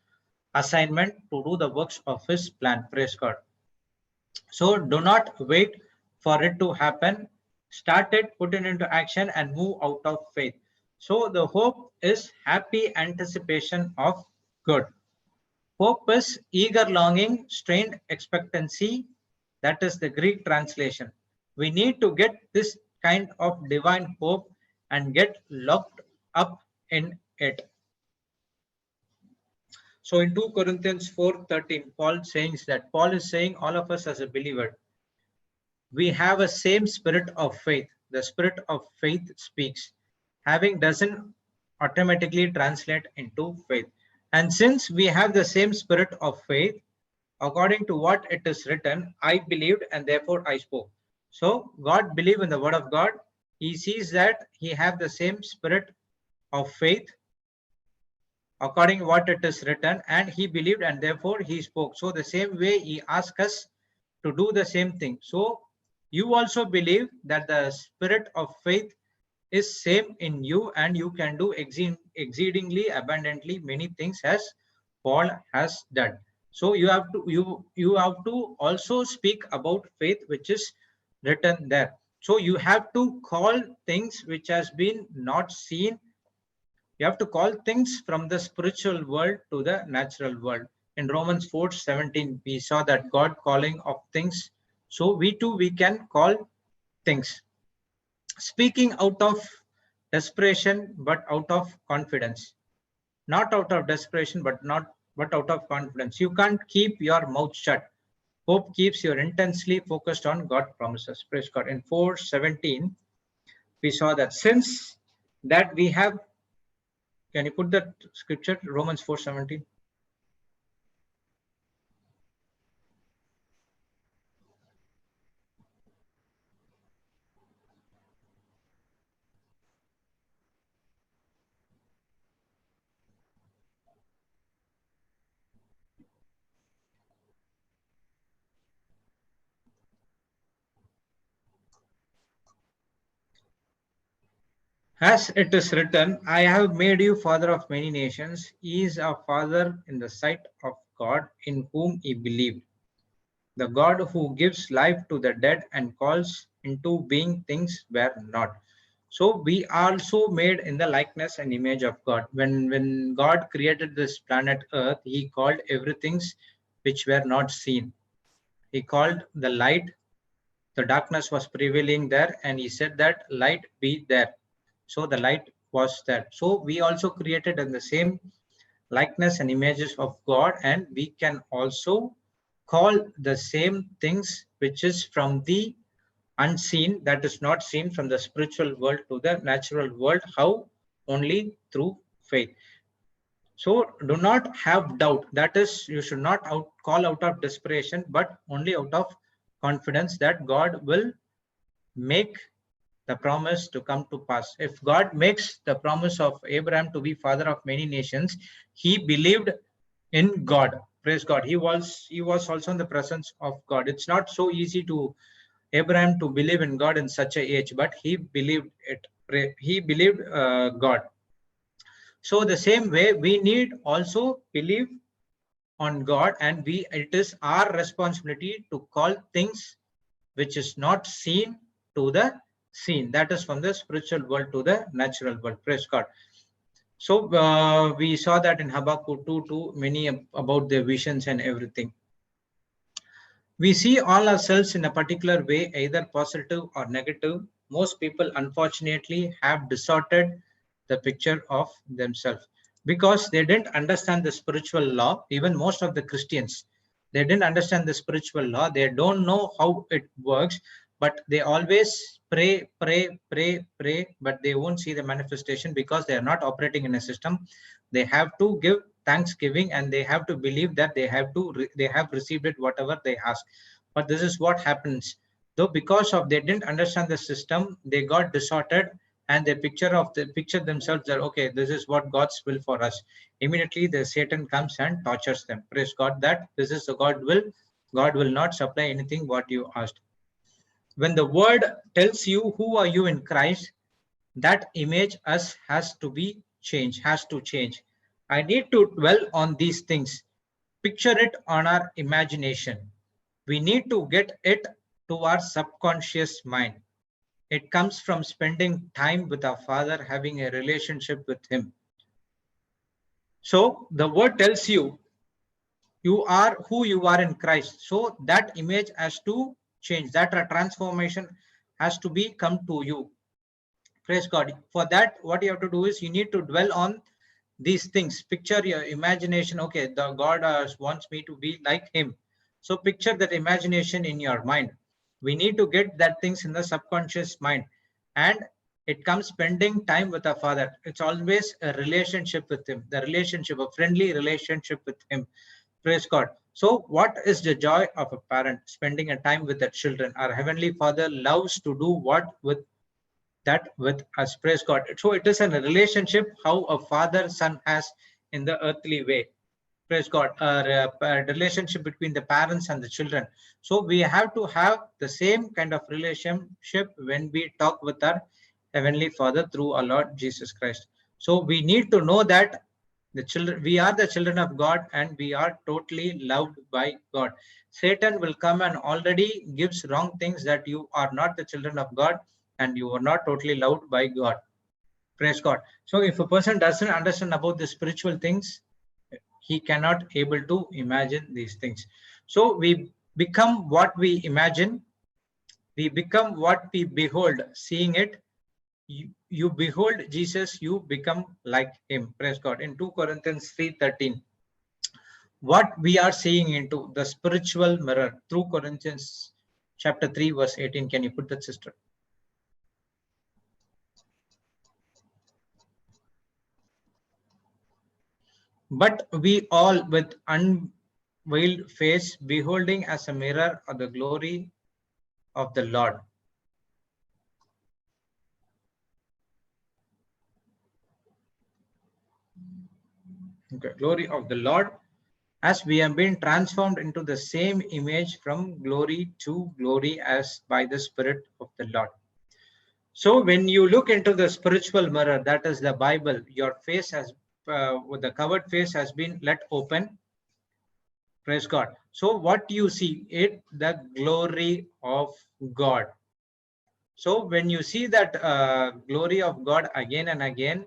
assignment, to do the works of his plan. Praise God. So do not wait for it to happen. Start it, put it into action, and move out of faith. So the hope is happy anticipation of good. Hope is eager longing, strained expectancy. That is the Greek translation. We need to get this kind of divine hope and get locked up in it. So in 2 Corinthians 4:13, Paul is saying all of us as a believer, we have a same spirit of faith. The spirit of faith speaks. Having doesn't automatically translate into faith. And since we have the same spirit of faith, according to what it is written, I believed and therefore I spoke. So God believed in the word of God. He sees that he have the same spirit of faith according to what it is written, and he believed and therefore he spoke. So the same way he asked us to do the same thing. So you also believe that the spirit of faith is same in you, and you can do exceedingly abundantly many things as Paul has done. So you have to also speak about faith which is written there. So you have to call things which has been not seen. You have to call things from the spiritual world to the natural world. In Romans 4:17, we saw that God calling of things. So we too, we can call things. Speaking out of desperation, but out of confidence. Not out of desperation, but out of confidence. You can't keep your mouth shut. Hope keeps you intensely focused on God's promises. Praise God. In 4:17, we saw that since that we have. Can you put that scripture, Romans 4:17? As it is written, I have made you father of many nations. He is a father in the sight of God in whom he believed. The God who gives life to the dead and calls into being things were not. So we are also made in the likeness and image of God. When God created this planet Earth, he called everything which were not seen. He called the light. The darkness was prevailing there, and he said that light be there. So the light was there. So we also created in the same likeness and images of God, and we can also call the same things which is from the unseen, that is not seen, from the spiritual world to the natural world. How? Only through faith. So do not have doubt. That is, you should not call out of desperation, but only out of confidence that God will make the promise to come to pass. If God makes the promise of Abraham to be father of many nations, he believed in God. Praise God. He was also in the presence of God. It's not so easy to Abraham to believe in God in such a age, but he believed it. He believed God. So the same way we need also believe on God, and it is our responsibility to call things which is not seen to the seen. That is from the spiritual world to the natural world. Praise God. So we saw that in Habakkuk 2, many about their visions and everything. We see all ourselves in a particular way, either positive or negative. Most people, unfortunately, have distorted the picture of themselves. because they didn't understand the spiritual law. Even most of the Christians, they didn't understand the spiritual law. They don't know how it works, but they always pray, pray, pray, pray, but they won't see the manifestation because they are not operating in a system. They have to give thanksgiving and they have to believe that they have received it whatever they ask. But this is what happens. Though because of they didn't understand the system, they got distorted and they picture themselves that okay, this is what God's will for us. Immediately the Satan comes and tortures them. Praise God that this is the God will. God will not supply anything what you asked. When the word tells you who are you in Christ, that image us has to change. I need to dwell on these things, picture it on our imagination. We need to get it to our subconscious mind. It comes from spending time with our Father, having a relationship with Him. So the word tells you, you are who you are in Christ. So that image has to change. That transformation has to be come to you. Praise God. For that, what you have to do is you need to dwell on these things. Picture your imagination. Okay, the God wants me to be like Him. So picture that imagination in your mind. We need to get that things in the subconscious mind, and it comes spending time with our Father. It's always a relationship with Him, the relationship, a friendly relationship with Him. Praise God. So what is the joy of a parent? Spending a time with their children. Our Heavenly Father loves to do what with that with us. Praise God. So it is a relationship how a father son has in the earthly way. Praise God. A relationship between the parents and the children. So we have to have the same kind of relationship when we talk with our Heavenly Father through our Lord Jesus Christ. So we need to know that we are the children of God and we are totally loved by God. Satan will come and already gives wrong things that you are not the children of God and you are not totally loved by God. Praise God. So if a person doesn't understand about the spiritual things, he cannot able to imagine these things. So we become what we imagine, we become what we behold. Seeing it, you behold Jesus, you become like Him. Praise God. In 2 Corinthians 3:13, what we are seeing into the spiritual mirror through Corinthians chapter 3 verse 18. Can you put that, sister? But we all with unveiled face, beholding as a mirror of the glory of the Lord. Okay, glory of the Lord, as we have been transformed into the same image from glory to glory as by the Spirit of the Lord. So when you look into the spiritual mirror, that is the Bible, your face has, the covered face has been let open. Praise God. So what you see, the glory of God. So when you see that glory of God again and again,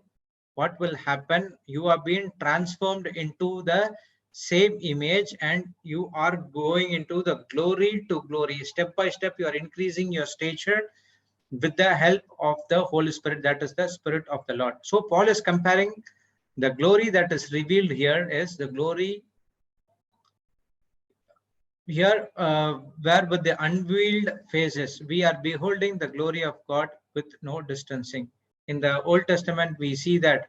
what will happen? You are being transformed into the same image and you are going into the glory to glory. Step by step, you are increasing your stature with the help of the Holy Spirit, that is the Spirit of the Lord. So Paul is comparing the glory that is revealed here is the glory here where with the unveiled faces, we are beholding the glory of God with no distancing. In the Old Testament, we see that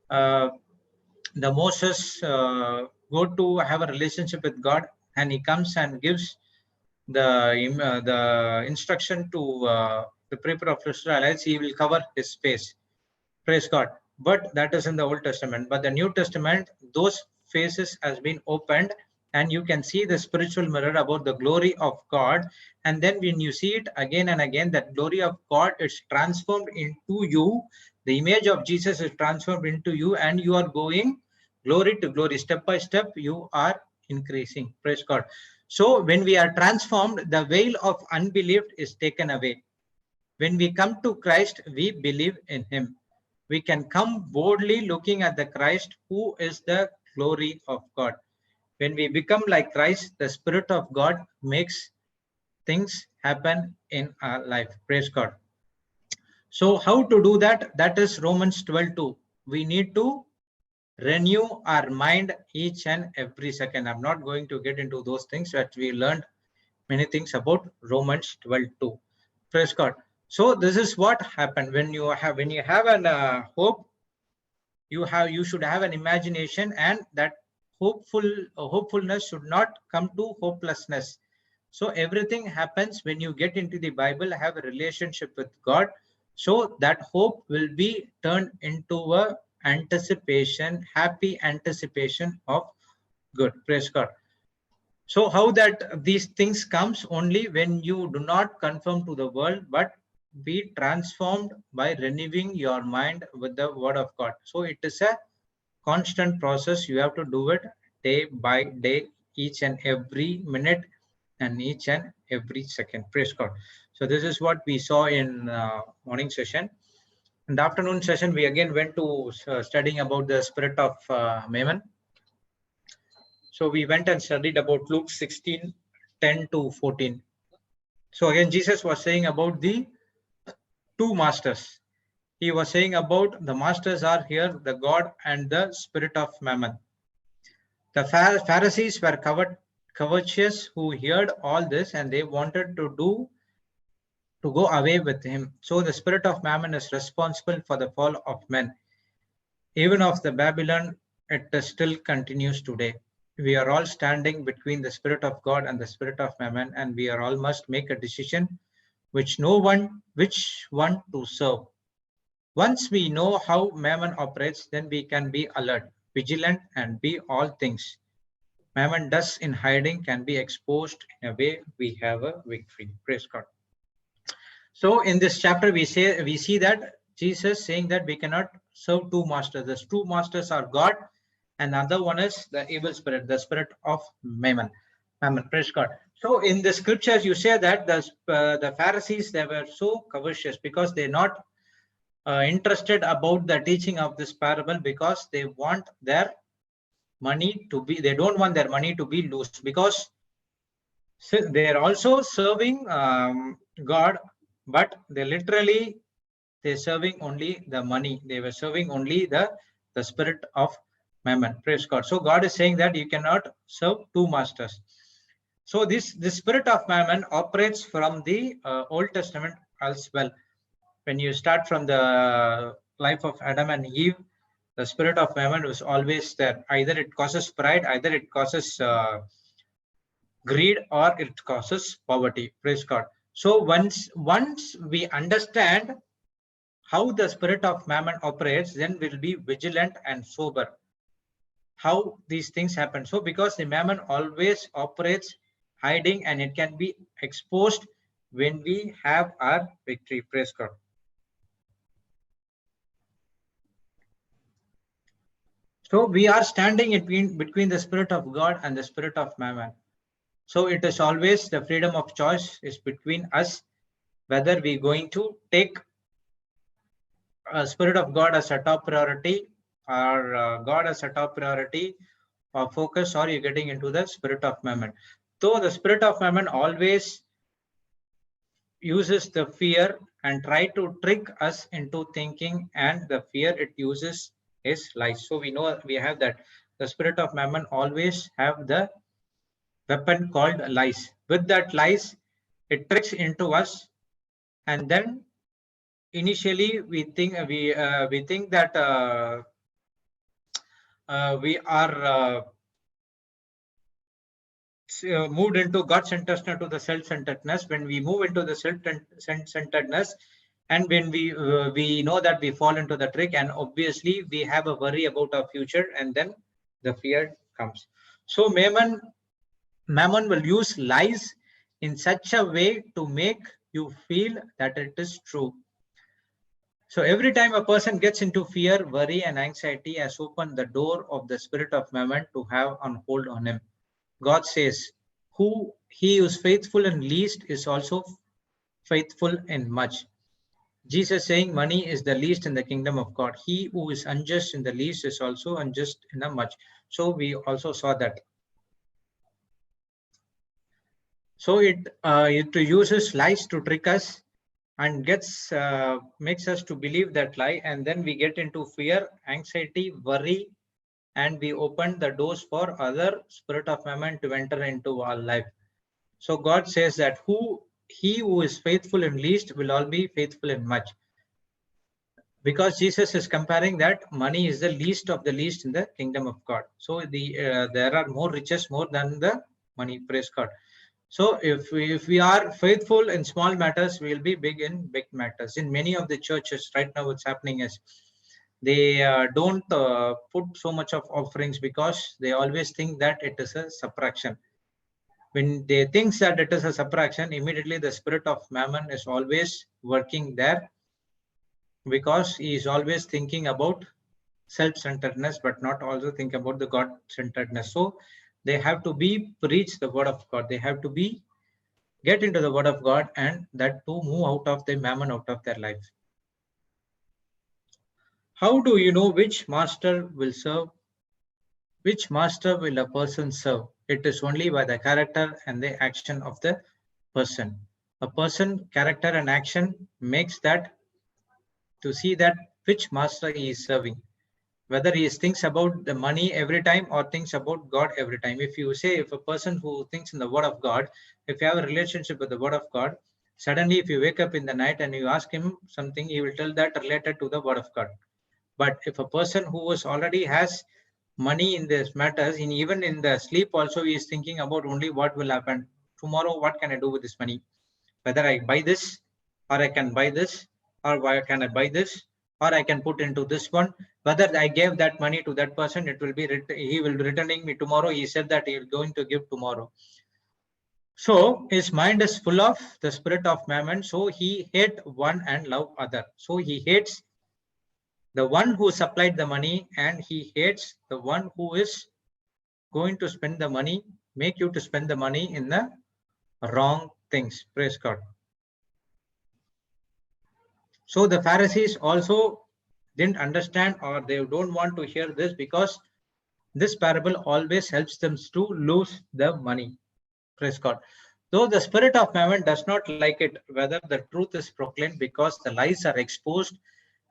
the Moses go to have a relationship with God and he comes and gives the instruction to the people of Israelites, he will cover his face. Praise God. But that is in the Old Testament. But the New Testament, those faces has been opened and you can see the spiritual mirror about the glory of God. And then when you see it again and again, that glory of God is transformed into you. The image of Jesus is transformed into you and you are going glory to glory. Step by step, you are increasing. Praise God. So when we are transformed, the veil of unbelief is taken away. When we come to Christ, we believe in Him. We can come boldly looking at the Christ who is the glory of God. When we become like Christ, the Spirit of God makes things happen in our life. Praise God. So how to do that? That is Romans 12:2. We need to renew our mind each and every second. I'm not going to get into those things that we learned many things about Romans 12:2. Praise God. So this is what happened when you have an hope. You should have an imagination, and that hopefulness should not come to hopelessness. So everything happens when you get into the Bible, have a relationship with God. So that hope will be turned into a anticipation, happy anticipation of good. Praise God. So how that these things comes only when you do not conform to the world, but be transformed by renewing your mind with the word of God. So it is a constant process. You have to do it day by day, each and every minute and each and every second. Praise God. So this is what we saw in morning session. In the afternoon session, we again went to studying about the spirit of Mammon. So we went and studied about Luke 16:10 to 14. So again, Jesus was saying about the two masters. He was saying about the masters are here, the God and the spirit of Mammon. The Pharisees were covetous who heard all this, and they wanted to go away with him. So the spirit of Mammon is responsible for the fall of men. Even of the Babylon, it still continues today. We are all standing between the spirit of God and the spirit of Mammon, and we are all must make a decision which one to serve. Once we know how Mammon operates, then we can be alert, vigilant, and be all things. Mammon does in hiding can be exposed in a way we have a victory. Praise God. So in this chapter, we see that Jesus saying that we cannot serve two masters. The two masters are God, and another one is the evil spirit, the spirit of Mammon. Mammon, praise God. So in the scriptures, you say that the Pharisees, they were so covetous because they're not interested about the teaching of this parable, because they want their money to be, they don't want their money to be loose, because they're also serving God, but they're serving only the money. They were serving only the spirit of Mammon. Praise God. So God is saying that you cannot serve two masters. So this spirit of Mammon operates from the Old Testament as well. When you start from the life of Adam and Eve, the spirit of Mammon was always there. Either it causes pride, either it causes greed, or it causes poverty. Praise God. So once we understand how the spirit of Mammon operates, then we'll be vigilant and sober. How these things happen. So because the Mammon always operates hiding, and it can be exposed when we have our victory. Praise God. So we are standing between the spirit of God and the spirit of Mammon. So it is always the freedom of choice is between us, whether we're going to take spirit of God as a top priority, or God as a top priority or focus, or you're getting into the spirit of Mammon. So the spirit of Mammon always uses the fear and try to trick us into thinking, and the fear it uses is lies. So we know we have that the spirit of Mammon always have the weapon called lies. With that lies, it tricks into us, and then initially we think that we are moved into God-centeredness to the self-centeredness. When we move into the self-centeredness, and when we know that we fall into the trick, and obviously we have a worry about our future, and then the fear comes. So Mammon will use lies in such a way to make you feel that it is true. So every time a person gets into fear, worry, and anxiety, has opened the door of the spirit of Mammon to have on hold on him. God says, he who is faithful in least is also faithful in much. Jesus saying money is the least in the kingdom of God. He who is unjust in the least is also unjust in a much. So we also saw that. So it uses lies to trick us, and makes us to believe that lie, and then we get into fear, anxiety, worry, and we opened the doors for other spirit of mammon to enter into our life. So God says that he who is faithful in least will all be faithful in much. Because Jesus is comparing that money is the least of the least in the kingdom of God. So there are more riches more than the money. Praise God. So if we are faithful in small matters, we will be big in big matters. In many of the churches right now, what's happening is they don't put so much of offerings because they always think that it is a subtraction. When they think that it is a subtraction, immediately the spirit of mammon is always working there, because he is always thinking about self-centeredness, but not also think about the God-centeredness. So they have to be preach the word of God. They have to be get into the word of God, and that to move out of the mammon out of their life. How do you know which master will serve? Which master will a person serve? It is only by the character and the action of the person. A person, character and action makes that to see that which master he is serving. Whether he thinks about the money every time or thinks about God every time. If you say, if a person who thinks in the word of God, if you have a relationship with the word of God, suddenly if you wake up in the night and you ask him something, he will tell that related to the word of God. But if a person who is already has money in this matters, in even in the sleep also, he is thinking about only what will happen tomorrow. What can I do with this money? Whether I buy this, or I can buy this, or why can I buy this, or I can put into this one. Whether I gave that money to that person, it will be he will be returning me tomorrow. He said that he is going to give tomorrow. So his mind is full of the spirit of mammon. So he hate one and love other. So he hates the one who supplied the money, and he hates the one who is going to spend the money, make you to spend the money in the wrong things. Praise God. So the Pharisees also didn't understand, or they don't want to hear this, because this parable always helps them to lose the money. Praise God. Though the spirit of mammon does not like it, whether the truth is proclaimed, because the lies are exposed,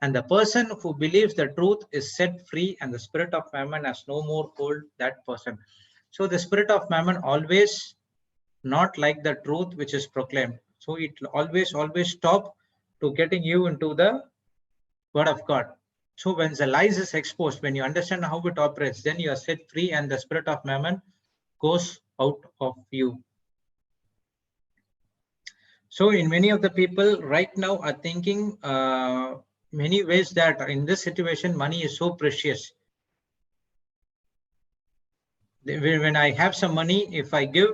and the person who believes the truth is set free, and the spirit of mammon has no more hold that person. So the spirit of mammon always not like the truth which is proclaimed. So it always stop to getting you into the word of God. So when the lies is exposed, when you understand how it operates, then you are set free, and the spirit of mammon goes out of you. So in many of the people right now are thinking many ways that in this situation money is so precious. When I have some money, if I give,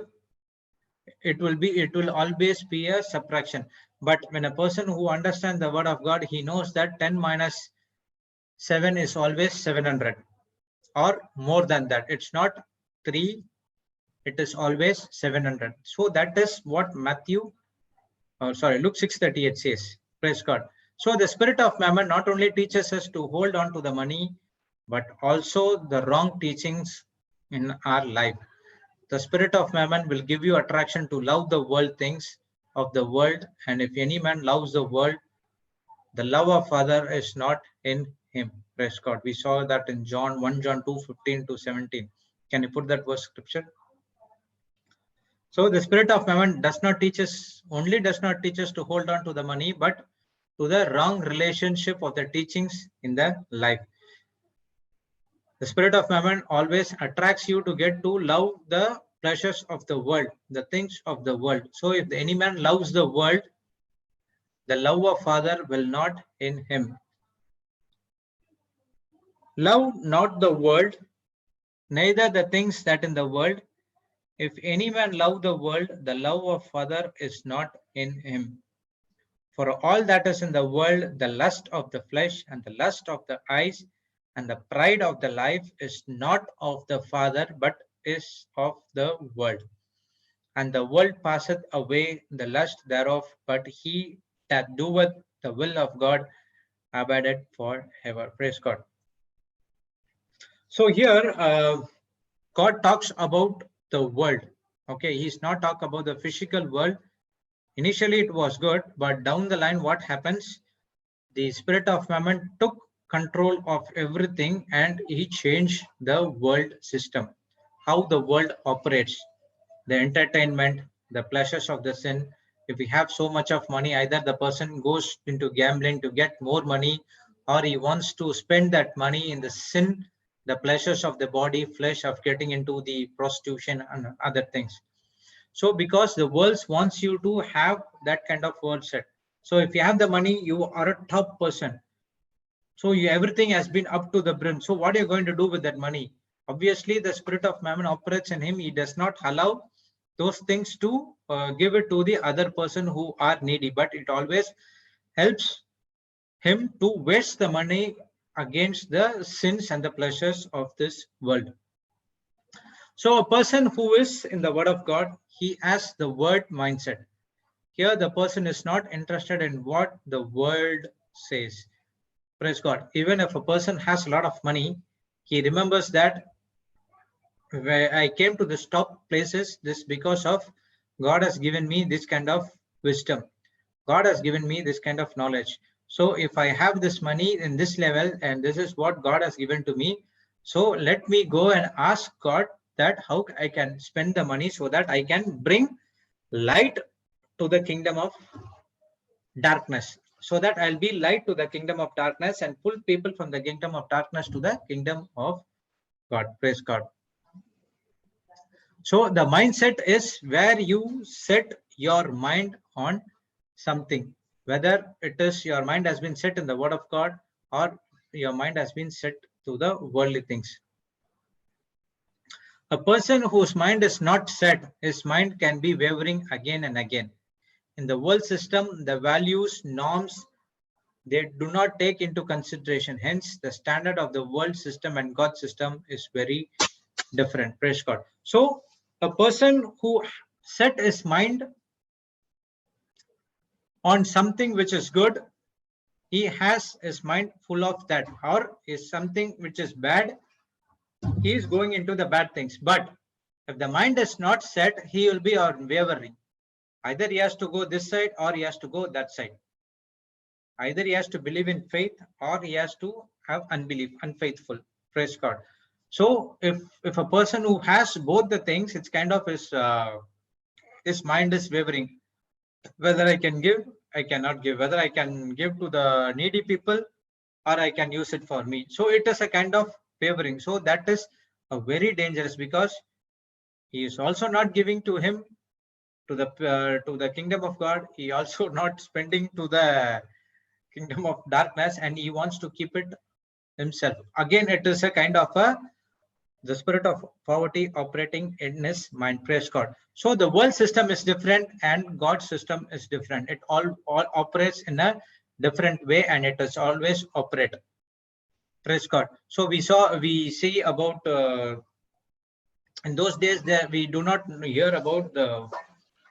it will always be a subtraction. But when a person who understands the word of God, he knows that 10 minus 7 is always 700 or more than that. It's not 3, it is always 700. So that is what Luke 6:38 says. Praise God. So the spirit of mammon not only teaches us to hold on to the money, but also the wrong teachings in our life. The spirit of mammon will give you attraction to love the world things of the world, and if any man loves the world, the love of Father is not in him. Praise God. We saw that in John 1 John 2:15 to 17. Can you put that verse scripture? So the spirit of mammon does not teach us to hold on to the money, but to the wrong relationship of the teachings in the life. The spirit of mammon always attracts you to get to love the pleasures of the world, the things of the world. So if any man loves the world, the love of Father will not in him. Love not the world, neither the things that in the world. If any man love the world, the love of Father is not in him. For all that is in the world, the lust of the flesh and the lust of the eyes and the pride of the life is not of the Father, but is of the world. And the world passeth away, the lust thereof, but he that doeth the will of God abideth forever. Praise God. So here, God talks about the world. Okay, he's not talking about the physical world. Initially, it was good, but down the line, what happens? The spirit of mammon took control of everything, and he changed the world system, how the world operates, the entertainment, the pleasures of the sin. If we have so much of money, either the person goes into gambling to get more money, or he wants to spend that money in the sin, the pleasures of the body, flesh, of getting into the prostitution and other things. So because the world wants you to have that kind of world set. So if you have the money, you are a top person. So everything has been up to the brim. So what are you going to do with that money? Obviously, the spirit of Mammon operates in him. He does not allow those things to give it to the other person who are needy, but it always helps him to waste the money against the sins and the pleasures of this world. So a person who is in the word of God, he has the word mindset. Here the person is not interested in what the world says. Praise God. Even if a person has a lot of money, he remembers that where I came to this top places, this because of God has given me this kind of wisdom. God has given me this kind of knowledge. So if I have this money in this level, and this is what God has given to me, so let me go and ask God that how I can spend the money so that I can bring light to the kingdom of darkness, so that I'll be light to the kingdom of darkness and pull people from the kingdom of darkness to the kingdom of God. Praise God. So the mindset is where you set your mind on something, whether it is your mind has been set in the word of God or your mind has been set to the worldly things. A person whose mind is not set, his mind can be wavering again and again. In the world system, the values, norms, they do not take into consideration. Hence, the standard of the world system and God system is very different. Praise God. So, a person who set his mind on something which is good, he has his mind full of that, or is something which is bad, he is going into the bad things. But if the mind is not set, he will be on wavering. Either he has to go this side or he has to go that side. Either he has to believe in faith or he has to have unbelief, unfaithful. Praise God. So if a person who has both the things, it's kind of his mind is wavering. Whether I can give, I cannot give. Whether I can give to the needy people or I can use it for me. So it is a kind of wavering. So that is a very dangerous, because he is also not giving to him to the kingdom of God. He also not spending to the kingdom of darkness, and he wants to keep it himself. Again, it is a kind of the spirit of poverty operating in his mind. Praise God. So the world system is different and God's system is different. It all operates in a different way, and it is always operate. Praise God. So we see about in those days that we do not hear about the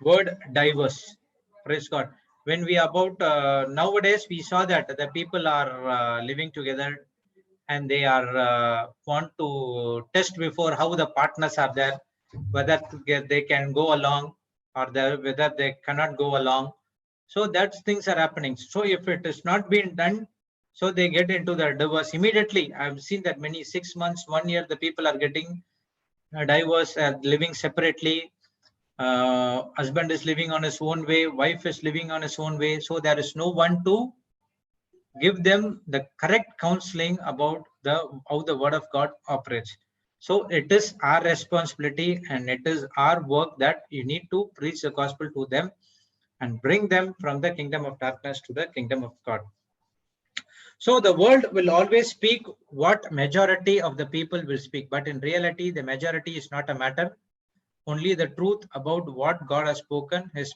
word diverse. Praise God. When we about nowadays, we saw that the people are living together, and they are want to test before how the partners are there, whether they can go along or whether they cannot go along. So that things are happening. So if it is not being done, so they get into the divorce immediately. I've seen that many 6 months, 1 year, the people are getting divorce, living separately. Husband is living on his own way, wife is living on his own way. So there is no one to give them the correct counseling about how the word of God operates. So it is our responsibility and it is our work that you need to preach the gospel to them and bring them from the kingdom of darkness to the kingdom of God. So the world will always speak what majority of the people will speak, but in reality, the majority is not a matter. Only the truth about what God has spoken, his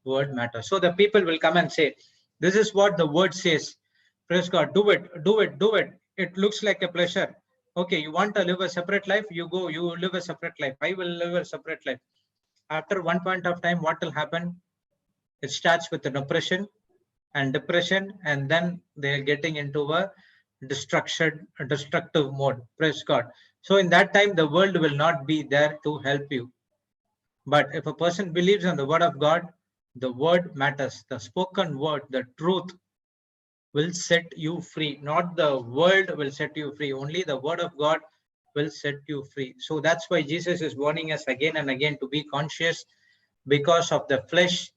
word matters. So the people will come and say, this is what the word says. Praise God, do it, do it, do it. It looks like a pleasure. Okay, you want to live a separate life, you go, you live a separate life. I will live a separate life. After one point of time, what will happen? It starts with an oppression and depression, and then they're getting into a destructive mode. Praise God. So in that time, the world will not be there to help you. But if a person believes in the word of God, the word matters. The spoken word, the truth will set you free. Not the world will set you free. Only the word of God will set you free. So that's why Jesus is warning us again and again to be conscious, because of the flesh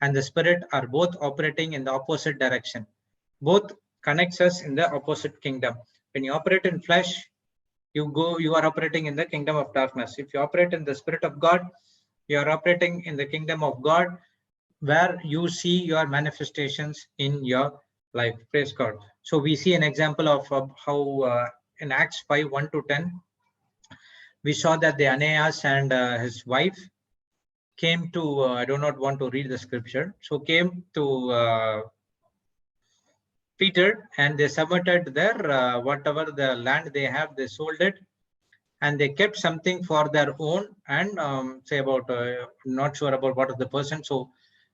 and the spirit are both operating in the opposite direction. Both connects us in the opposite kingdom. When you operate in flesh, you are operating in the kingdom of darkness. If you operate in the spirit of God, you are operating in the kingdom of God, where you see your manifestations in your life. Praise God. So we see an example of how in Acts 5, 1 to 10, we saw that the Aeneas and his wife came to, I do not want to read the scripture, so came to Peter, and they submitted their whatever the land they have, they sold it, and they kept something for their own, and say about, not sure about what is the person. So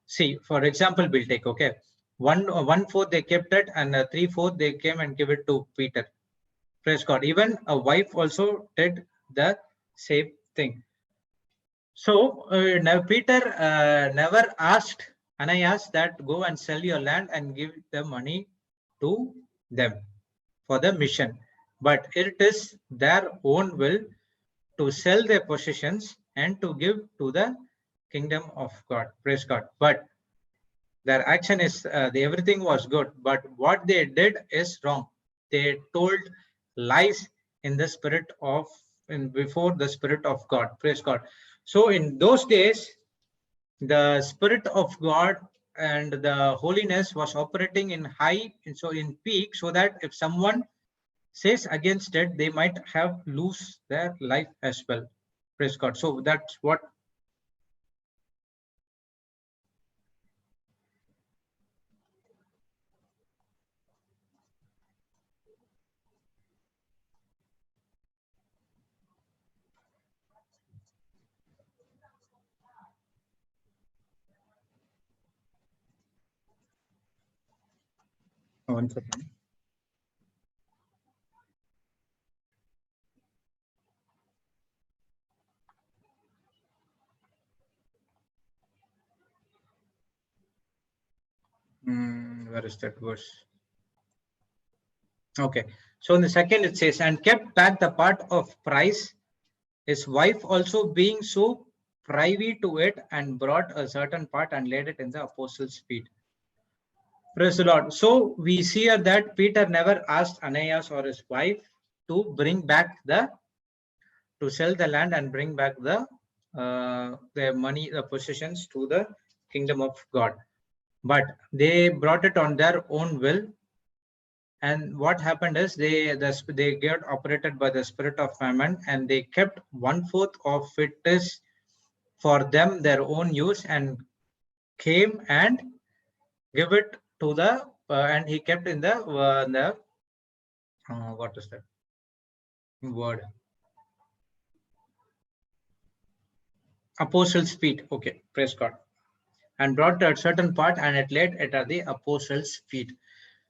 see, for example, we'll take, okay, one fourth they kept it, and 3/4 they came and give it to Peter. Praise God. Even a wife also did the same thing. So now Peter never asked Ananias that go and sell your land and give the money to them for the mission, but it is their own will to sell their possessions and to give to the kingdom of God. Praise God. But their action is everything was good, but what they did is wrong. They told lies in the spirit of, in before the spirit of God. Praise God. So in those days, the spirit of God and the holiness was operating in high, and so in peak, so that if someone says against it, they might have lose their life as well. Praise God. So that's what. One second. Where is that verse? Okay. So in the second it says, and kept back the part of price, his wife also being so privy to it, and brought a certain part and laid it in the apostles' feet. Praise the Lord. So we see here that Peter never asked Aeneas or his wife to bring back to sell the land and bring back the money, the possessions to the kingdom of God. But they brought it on their own will. And what happened is they get operated by the spirit of Mammon, and they kept 1/4 of it is for them their own use, and came and give it to the and he kept in the what is that word, apostles' feet. Okay, praise God. And brought a certain part, and it laid it at the apostles' feet.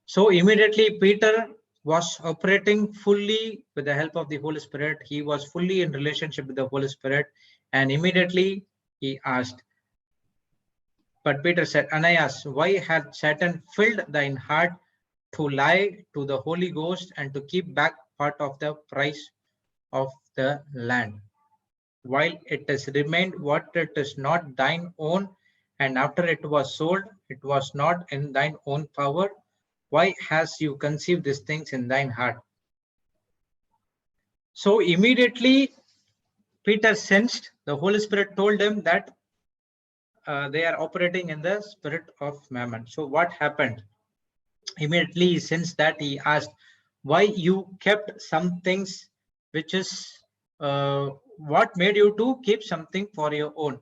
So immediately Peter was operating fully with the help of the Holy Spirit. He was fully in relationship with the Holy Spirit, and immediately he asked. But Peter said, Ananias, why hath Satan filled thine heart to lie to the Holy Ghost and to keep back part of the price of the land, while it has remained what it is not thine own, and after it was sold, it was not in thine own power? Why has you conceived these things in thine heart? So immediately Peter sensed, the Holy Spirit told him that they are operating in the spirit of Mammon. So what happened? Immediately, since that, he asked, why you kept some things, which is what made you to keep something for your own?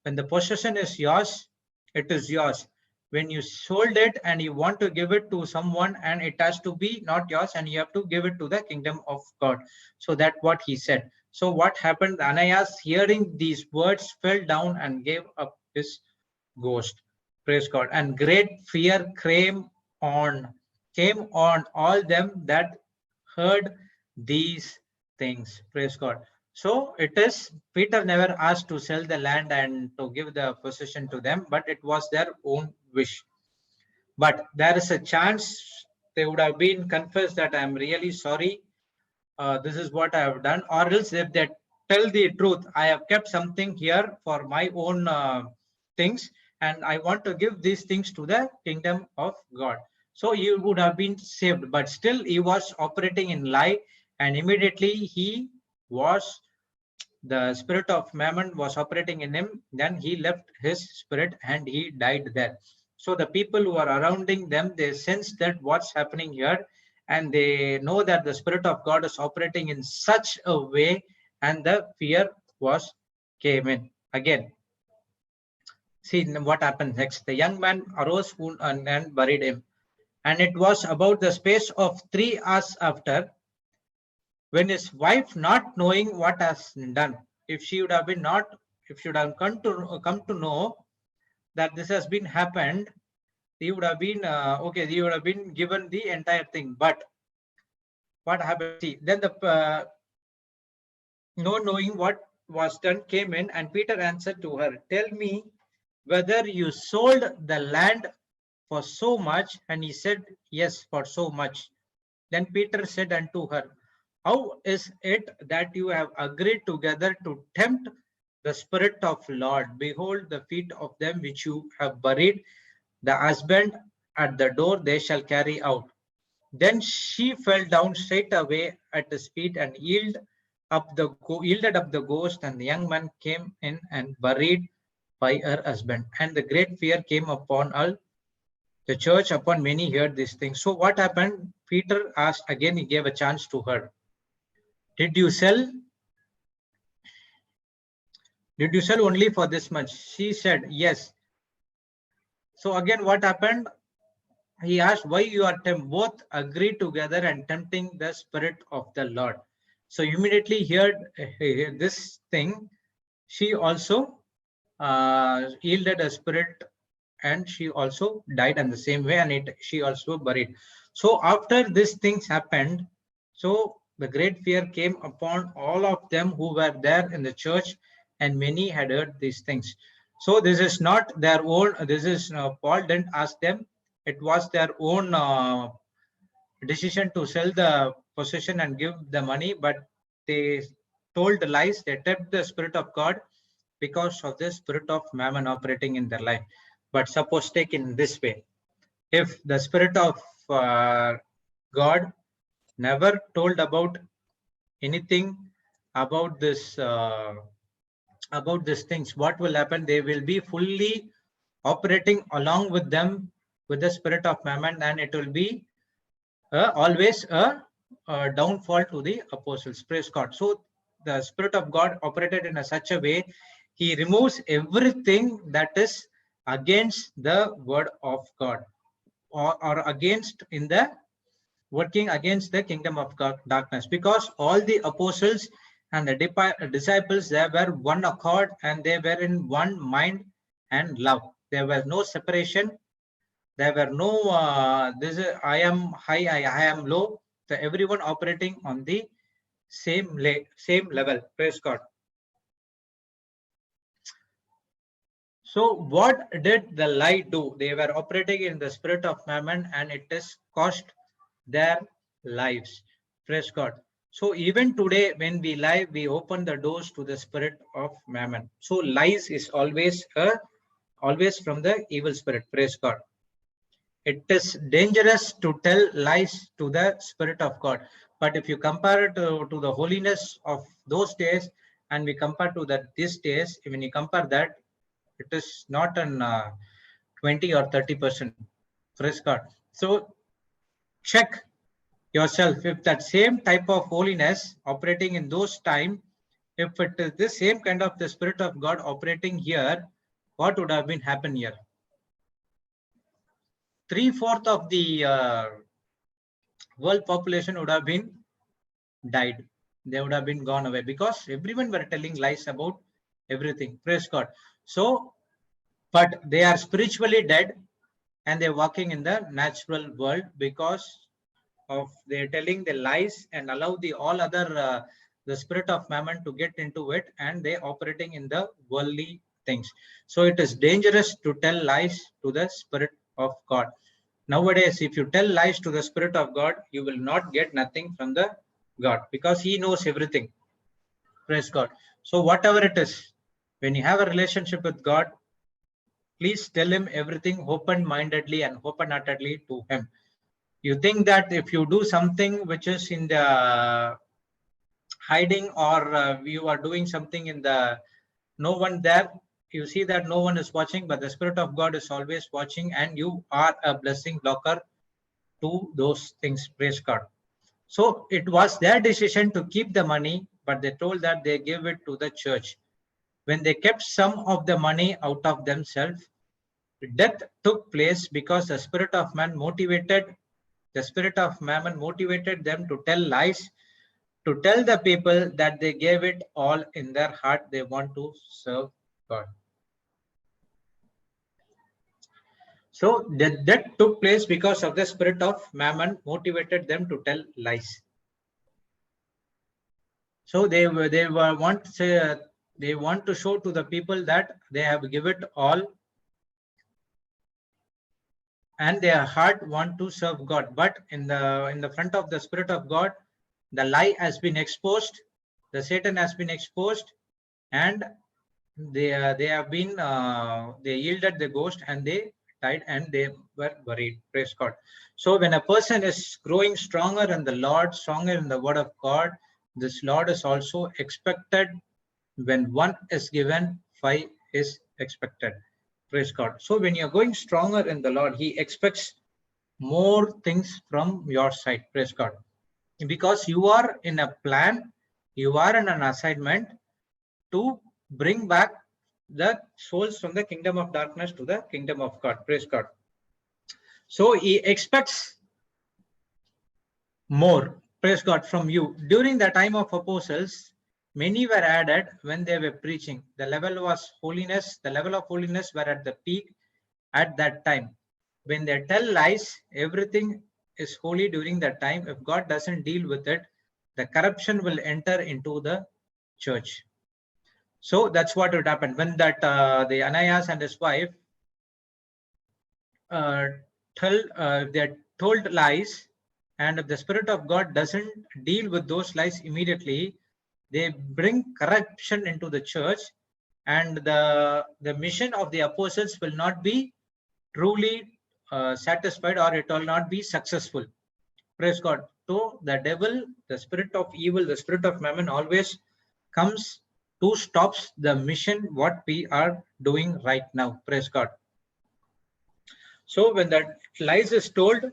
When the possession is yours, it is yours. When you sold it and you want to give it to someone, and it has to be not yours, and you have to give it to the kingdom of God. So that's what he said. So what happened? Ananias, hearing these words, fell down and gave up his ghost. Praise God. And great fear came on all them that heard these things. Praise God. So it is, Peter never asked to sell the land and to give the possession to them, but it was their own wish. But there is a chance they would have been confessed that I'm really sorry. This is what I have done. Or else if they tell the truth, I have kept something here for my own things, and I want to give these things to the kingdom of God. So he would have been saved, but still he was operating in lie, and immediately the spirit of Mammon was operating in him. Then he left his spirit and he died there. So the people who are surrounding them, they sense that what's happening here, and they know that the spirit of God is operating in such a way, and the fear came in again. See what happened next. The young man arose and buried him. And it was about the space of 3 hours after, when his wife, not knowing what has done, if she would have been not, if she would have come to know that this has been happened, he would have been okay. He would have been given the entire thing. But what happened? See, then the no knowing what was done came in, and Peter answered to her, "Tell me whether you sold the land for so much." And he said, "Yes, for so much." Then Peter said unto her, "How is it that you have agreed together to tempt the Spirit of Lord? Behold, the feet of them which you have buried, the husband at the door, they shall carry out." Then she fell down straight away at his feet and yielded up the ghost, and the young man came in and buried by her husband. And the great fear came upon all the church, upon many heard these things. So what happened? Peter asked again, he gave a chance to her. Did you sell only for this much? She said, yes. So again, what happened? He asked, why you are both agreed together and tempting the Spirit of the Lord. So immediately heard this thing, she also yielded a spirit, and she also died in the same way, and she also buried. So after these things happened, so the great fear came upon all of them who were there in the church, and many had heard these things. So this is not their own, this is Paul didn't ask them, it was their own decision to sell the possession and give the money, but they told lies, they tempted the Spirit of God because of the spirit of Mammon operating in their life. But suppose take in this way, if the Spirit of God never told about anything about this about these things, what will happen? They will be fully operating along with them with the spirit of Mammon, and it will be always a downfall to the apostles. Praise God. So the Spirit of God operated in such a way, he removes everything that is against the word of God, or against in the working against the kingdom of God, darkness, because all the apostles and the disciples, they were one accord, and they were in one mind and love. There was no separation. There were no this is I am high, I am low. So everyone operating on the same level. Praise God. So what did the lie do? They were operating in the spirit of Mammon, and it has cost their lives. Praise God. So even today, when we lie, we open the doors to the spirit of Mammon. So lies is always from the evil spirit. Praise God. It is dangerous to tell lies to the Spirit of God. But if you compare it to the holiness of those days, and we compare to that these days, when you compare that, it is not an 20 or 30%. Praise God. So check yourself if that same type of holiness operating in those time, if it is the same kind of the Spirit of God operating here, what would have been happen here? 3/4 of the world population would have been died. They would have been gone away, because everyone were telling lies about everything. Praise God. So, but they are spiritually dead, and they're walking in the natural world because of they're telling the lies, and allow the all other the spirit of Mammon to get into it, and they operating in the worldly things. So it is dangerous to tell lies to the Spirit of God. Nowadays, if you tell lies to the Spirit of God, you will not get nothing from the God, because He knows everything. Praise God. So whatever it is, when you have a relationship with God, please tell Him everything open-mindedly and open-heartedly to Him. You think that if you do something which is in the hiding, or you are doing something in the no one there, you see that no one is watching, but the Spirit of God is always watching, and you are a blessing blocker to those things. Praise God. So it was their decision to keep the money, but they told that they gave it to the church. When they kept some of the money out of themselves, death took place, because the spirit of Mammon motivated them to tell lies, to tell the people that they gave it all in their heart, they want to serve God. So that took place because of the spirit of Mammon motivated them to tell lies. So they want to show to the people that they have given it all, and their heart want to serve God. But in the front of the Spirit of God, the lie has been exposed, the Satan has been exposed, and they have been they yielded the ghost, and they died, and they were buried. Praise God. So when a person is growing stronger in the Lord, stronger in the Word of God, this Lord is also expected. When one is given, 5 is expected. Praise God. So when you're going stronger in the Lord, He expects more things from your side. Praise God. Because you are in a plan, you are in an assignment to bring back the souls from the kingdom of darkness to the kingdom of God. Praise God. So He expects more, praise God, from you. During the time of apostles, many were added when they were preaching. The level was holiness. The level of holiness were at the peak at that time. When they tell lies, everything is holy during that time. If God doesn't deal with it, the corruption will enter into the church. So that's what would happen. When that the Ananias and his wife they told lies, and if the Spirit of God doesn't deal with those lies immediately, they bring corruption into the church, and the mission of the apostles will not be truly satisfied, or it will not be successful. Praise God. So the devil, the spirit of evil, the spirit of Mammon always comes to stops the mission what we are doing right now. Praise God. So when that lies is told,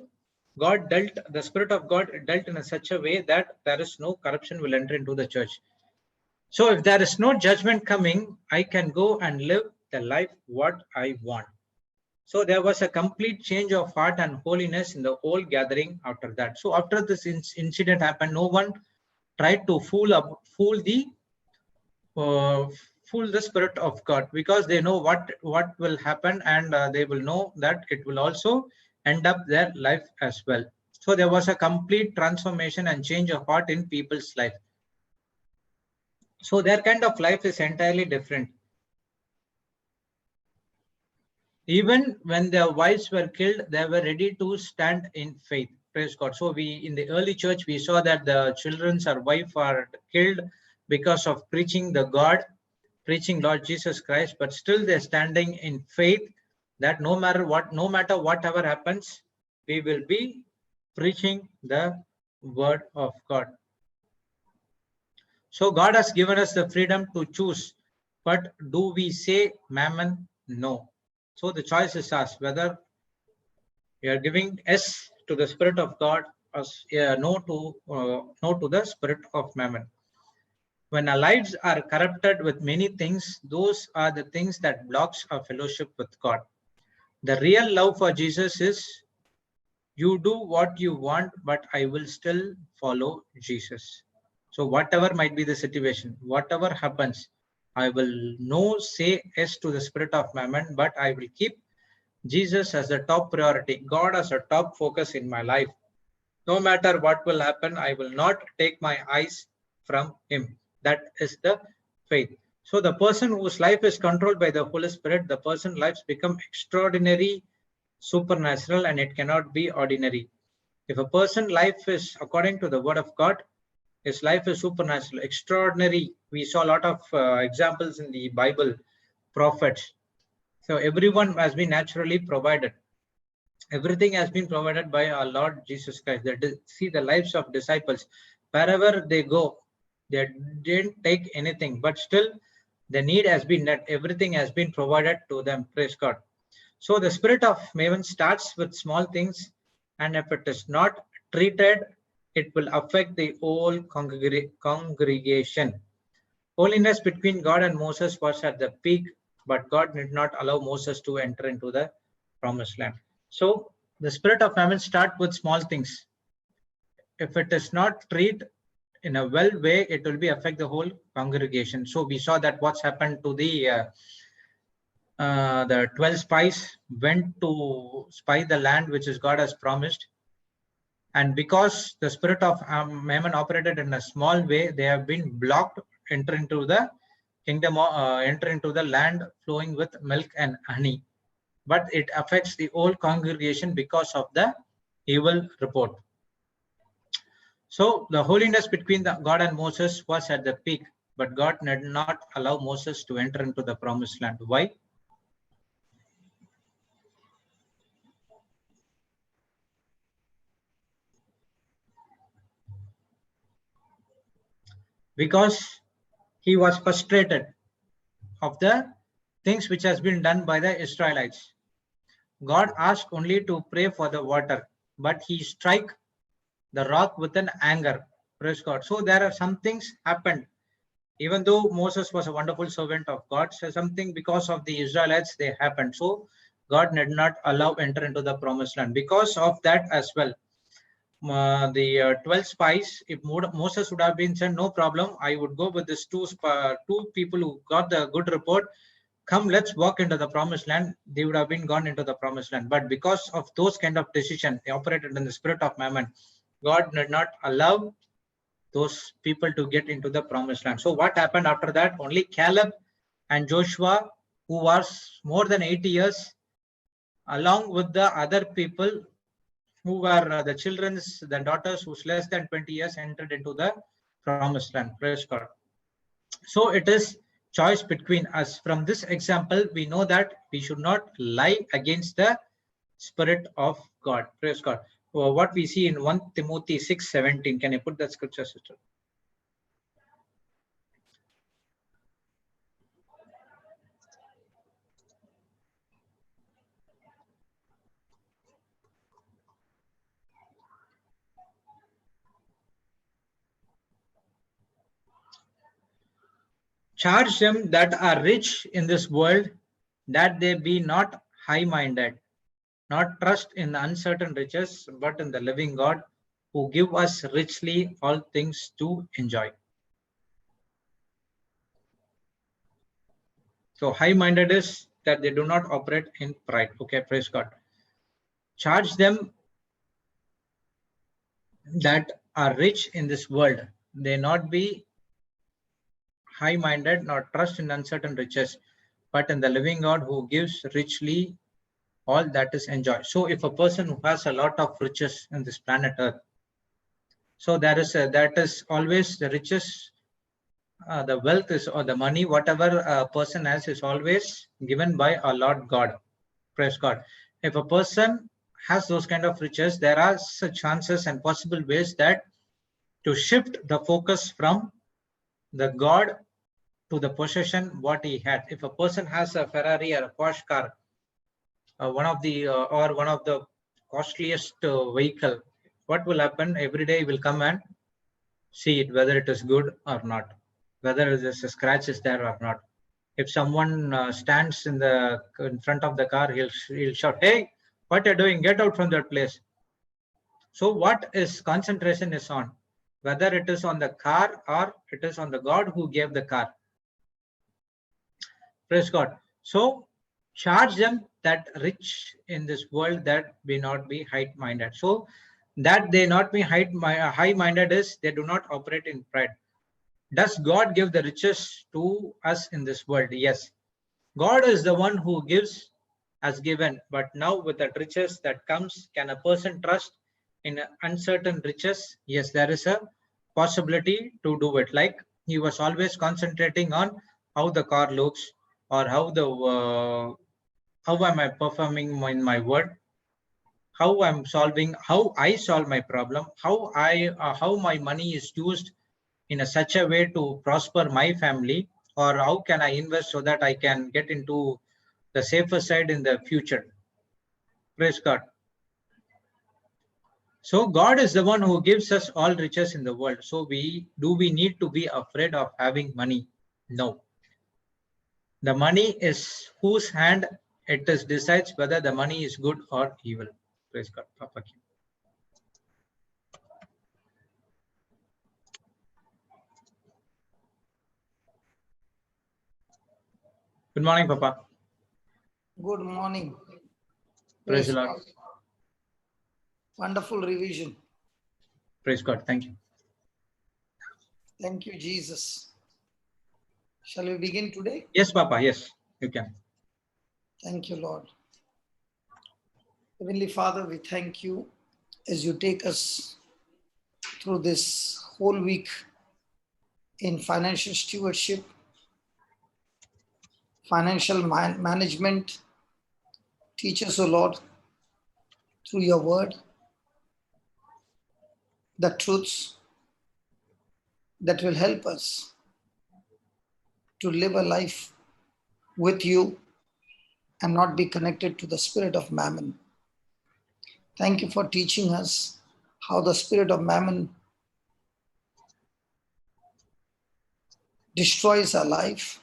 God dealt, the Spirit of God dealt in such a way that there is no corruption will enter into the church. So if there is no judgment coming, I can go and live the life what I want. So there was a complete change of heart and holiness in the whole gathering after that. So after this incident happened, no one tried to fool the Spirit of God, because they know what will happen, and they will know that it will also end up their life as well. So there was a complete transformation and change of heart in people's life. So their kind of life is entirely different. Even when their wives were killed, they were ready to stand in faith. Praise God. So in the early church, we saw that the children's or wife are killed because of preaching the God, preaching Lord Jesus Christ, but still they're standing in faith that no matter whatever happens, we will be preaching the word of God. So God has given us the freedom to choose, but do we say Mammon? No. So the choice is ours, whether we are giving yes to the Spirit of God or no to the Spirit of Mammon. When our lives are corrupted with many things, those are the things that blocks our fellowship with God. The real love for Jesus is, you do what you want, but I will still follow Jesus. So whatever might be the situation, whatever happens, I will no say yes to the Spirit of Mammon, but I will keep Jesus as the top priority, God as a top focus in my life. No matter what will happen, I will not take my eyes from Him. That is the faith. So the person whose life is controlled by the Holy Spirit, the person's lives become extraordinary, supernatural and it cannot be ordinary. If a person's life is according to the word of God, his life is supernatural, extraordinary. We saw a lot of examples in the Bible, prophets. So everyone has been naturally provided. Everything has been provided by our Lord Jesus Christ. See the lives of disciples. Wherever they go, they didn't take anything, but still the need has been met. Everything has been provided to them. Praise God. So the spirit of Mammon starts with small things, and if it is not treated, it will affect the whole congregation. Holiness between God and Moses was at the peak, but God did not allow Moses to enter into the promised land. So the spirit of Mammon starts with small things. If it is not treated in a well way, it will be affect the whole congregation. So we saw that what's happened to the 12 spies went to spy the land which is God has promised. And because the spirit of Mammon operated in a small way, they have been blocked enter into the kingdom, enter into the land flowing with milk and honey. But it affects the whole congregation because of the evil report. So the holiness between God and Moses was at the peak, but God did not allow Moses to enter into the promised land. Why? Because he was frustrated of the things which has been done by the Israelites. God asked only to pray for the water, but he strike the rock with an anger. Praise God. So there are some things happened. Even though Moses was a wonderful servant of God, so something because of the Israelites, they happened. So God did not allow enter into the promised land. Because of that as well, the 12 spies, if Moses would have been said, no problem, I would go with these two people who got the good report. Come, let's walk into the promised land. They would have been gone into the promised land. But because of those kind of decision, they operated in the spirit of Mammon. God did not allow those people to get into the promised land. So what happened after that? Only Caleb and Joshua, who was more than 80 years, along with the other people who were the children's, the daughters who's less than 20 years, entered into the promised land. Praise God. So it is choice between us. From this example, we know that we should not lie against the Spirit of God. Praise God. What we see in 1 Timothy 6:17. Can you put that scripture, sister? Charge them that are rich in this world, that they be not high-minded, not trust in the uncertain riches, but in the living God, who give us richly all things to enjoy. So high-minded is that they do not operate in pride. Okay, praise God. Charge them that are rich in this world. They not be high-minded, not trust in uncertain riches, but in the living God who gives richly all that is enjoyed. So if a person who has a lot of riches in this planet Earth, so that is always the riches, the wealth is, or the money, whatever a person has is always given by our Lord God. Praise God. If a person has those kind of riches, there are such chances and possible ways that to shift the focus from the God to the possession what he had. If a person has a Ferrari or a Porsche car, one of the costliest vehicle, what will happen? Every day he will come and see it, whether it is good or not, whether there's a scratch is there or not. If someone stands in front of the car, he'll shout, "Hey, what you're doing? Get out from that place." So what is concentration is on? Whether it is on the car or it is on the God who gave the car. Praise God. So charge them that rich in this world that may not be high-minded. So that they not be high-minded is they do not operate in pride. Does God give the riches to us in this world? Yes. God is the one who gives has given. But now with that riches that comes, can a person trust in uncertain riches? Yes, there is a possibility to do it. Like he was always concentrating on how the car looks, or how am I performing in my work, how I'm solving, how I solve my problem, how my money is used in such a way to prosper my family, or how can I invest so that I can get into the safer side in the future. Praise God. So God is the one who gives us all riches in the world. So we need to be afraid of having money? No. The money is whose hand it is decides whether the money is good or evil. Praise God. Papa. Good morning, Papa. Good morning. Praise the Lord. God. Wonderful revision. Praise God. Thank you. Thank you, Jesus. Shall we begin today? Yes, Papa. Yes, you can. Thank you, Lord. Heavenly Father, we thank you as you take us through this whole week in financial stewardship, financial management. Teach us, O Lord, through your word, the truths that will help us to live a life with you and not be connected to the spirit of Mammon. Thank you for teaching us how the spirit of Mammon destroys our life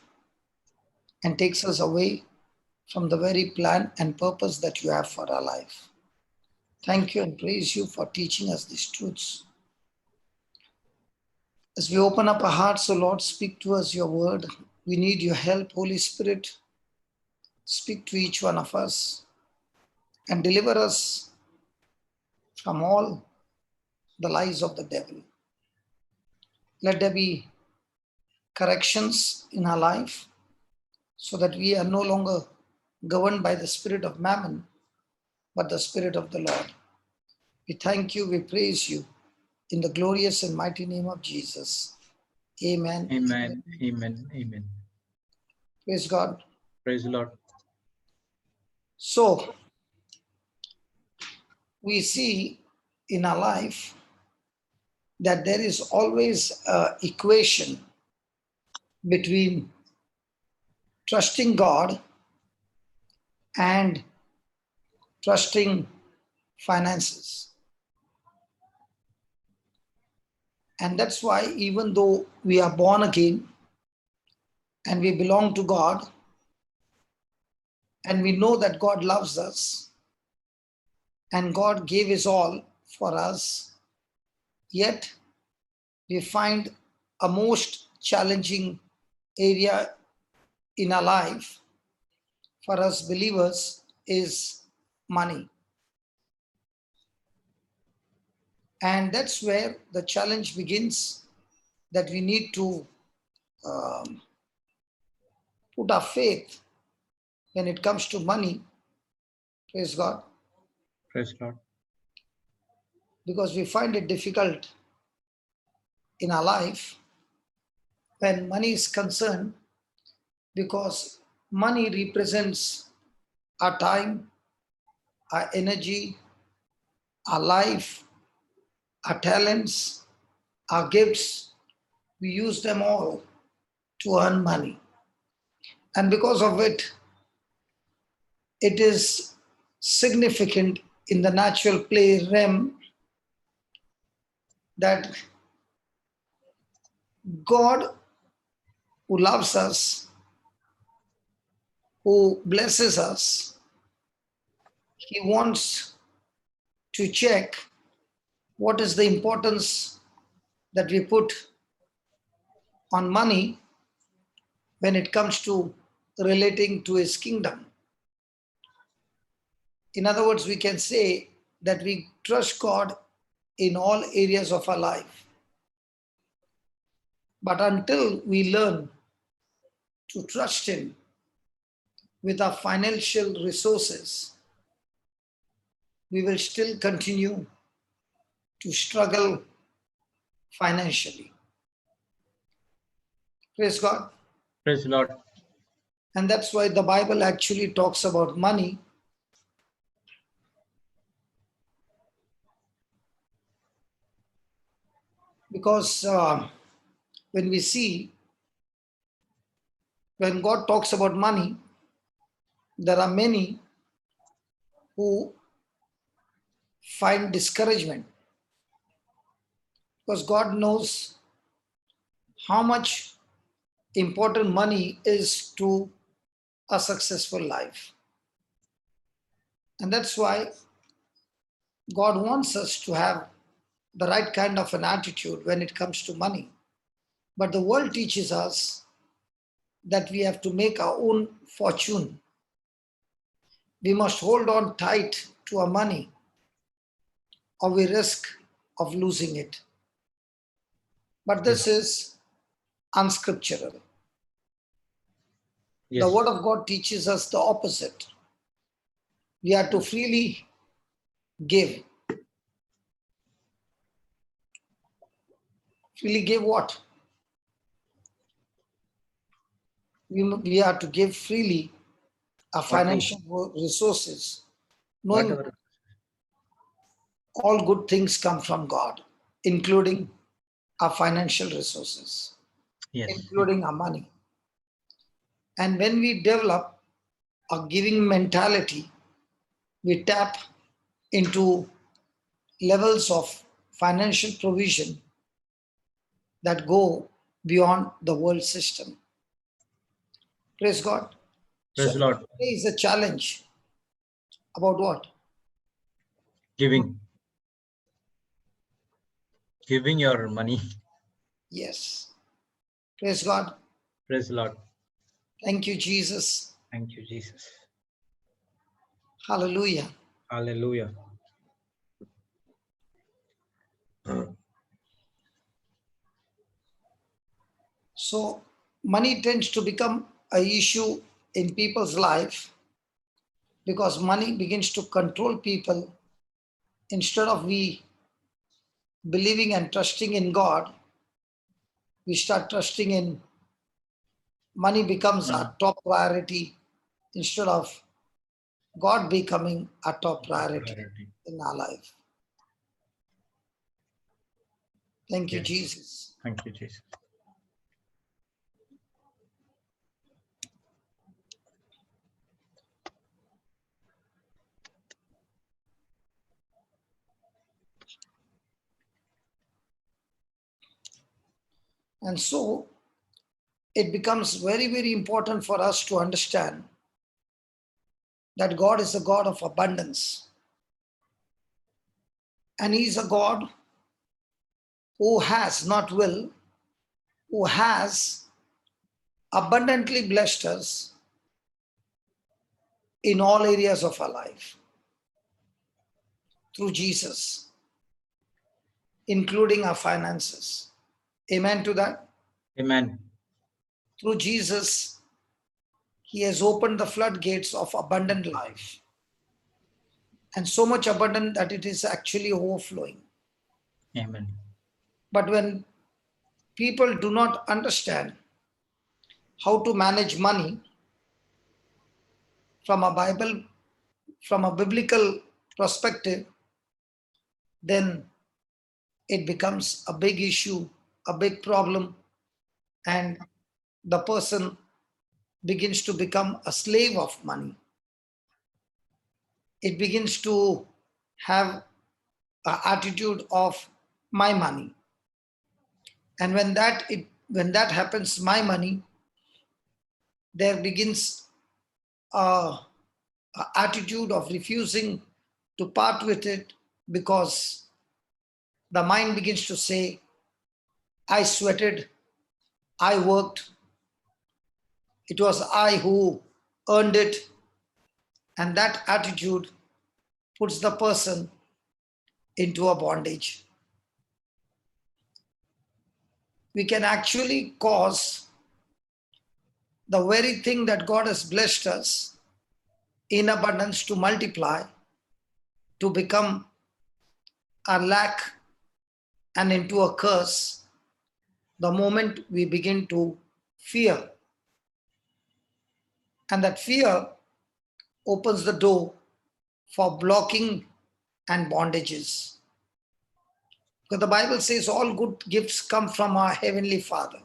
and takes us away from the very plan and purpose that you have for our life. Thank you and praise you for teaching us these truths. As we open up our hearts, O Lord, speak to us your word. We need your help, Holy Spirit. Speak to each one of us and deliver us from all the lies of the devil. Let there be corrections in our life so that we are no longer governed by the spirit of Mammon, but the spirit of the Lord. We thank you, we praise you in the glorious and mighty name of Jesus. Amen. Amen. Amen. Amen. Praise God. Praise the Lord. So, we see in our life that there is always an equation between trusting God and trusting finances. And that's why even though we are born again and we belong to God and we know that God loves us and God gave his all for us, yet we find a most challenging area in our life for us believers is money. And that's where the challenge begins, that we need to put our faith when it comes to money. Praise God. Praise God. Because we find it difficult in our life when money is concerned, because money represents our time, our energy, our life, our talents, our gifts. We use them all to earn money. And because of it, it is significant in the natural play realm that God, who loves us, who blesses us, he wants to check what is the importance that we put on money when it comes to relating to his kingdom. In other words, we can say that we trust God in all areas of our life. But until we learn to trust him with our financial resources, we will still continue to struggle financially. Praise God. Praise the Lord. And that's why the Bible actually talks about money. Because when we see, when God talks about money, there are many who find discouragement, because God knows how much important money is to a successful life. And that's why God wants us to have the right kind of an attitude when it comes to money. But the world teaches us that we have to make our own fortune. We must hold on tight to our money, or we risk of losing it. But this is unscriptural. Yes. The Word of God teaches us the opposite. We are to freely give. Freely give what? We are to give freely our financial resources, knowing Whatever. all good things come from God, including our financial resources, Yes. including our money. And when we develop a giving mentality, we tap into levels of financial provision that go beyond the world system. Praise God. Praise So the Lord. today is a challenge about what? Giving. Giving your money. Yes. Praise God. Praise the Lord. Thank you, Jesus. Thank you, Jesus. Hallelujah. Hallelujah. So money tends to become an issue in people's life because money begins to control people. Instead of we believing and trusting in God, we start trusting in money becomes our top priority instead of God becoming our top priority in our life. Thank you, Yes. Jesus. Thank you, Jesus. And so it becomes very, very important for us to understand that God is a God of abundance. And He is a God who has, not will, who has abundantly blessed us in all areas of our life through Jesus, including our finances. Amen to that? Amen. Through Jesus, He has opened the floodgates of abundant life. And so much abundant that it is actually overflowing. Amen. But when people do not understand how to manage money from a biblical perspective, then it becomes a big issue, a big problem, and the person begins to become a slave of money. It begins to have an attitude of my money. And when that happens, my money, there begins a attitude of refusing to part with it, because the mind begins to say, I sweated, I worked, it was I who earned it. And that attitude puts the person into a bondage. We can actually cause the very thing that God has blessed us in abundance to multiply, to become a lack and into a curse, the moment we begin to fear. And that fear opens the door for blocking and bondages. Because the Bible says all good gifts come from our Heavenly Father.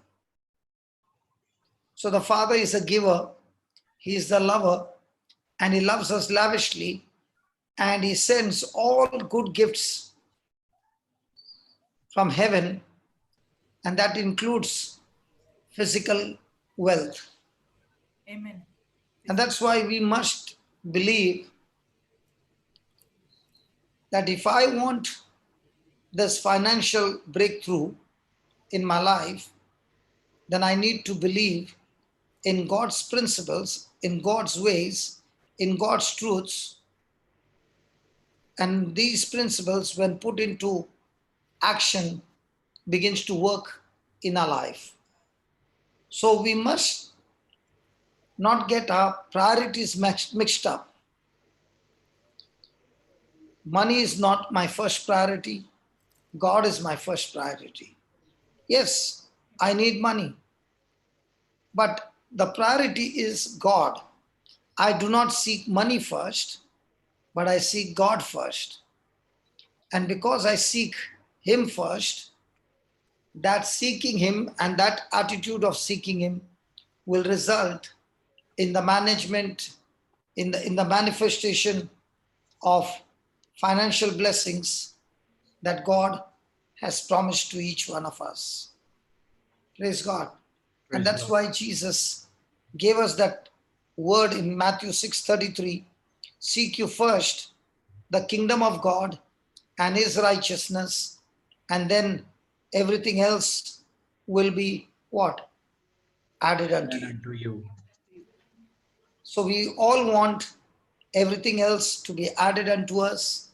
So the Father is a giver, He is the lover, and He loves us lavishly, and He sends all good gifts from heaven, and that includes physical wealth. Amen. And that's why we must believe that if I want this financial breakthrough in my life, then I need to believe in God's principles, in God's ways, in God's truths. And these principles, when put into action, begins to work in our life. So we must not get our priorities mixed up. Money is not my first priority. God is my first priority. Yes, I need money, but the priority is God. I do not seek money first, but I seek God first. And because I seek Him first, that seeking Him and that attitude of seeking Him will result in the management, in the manifestation of financial blessings that God has promised to each one of us. Praise God. And Praise that's the Lord. why Jesus gave us that word in Matthew 6:33. Seek you first the kingdom of God and His righteousness, and then everything else will be what? Added unto And you. unto you. So we all want everything else to be added unto us.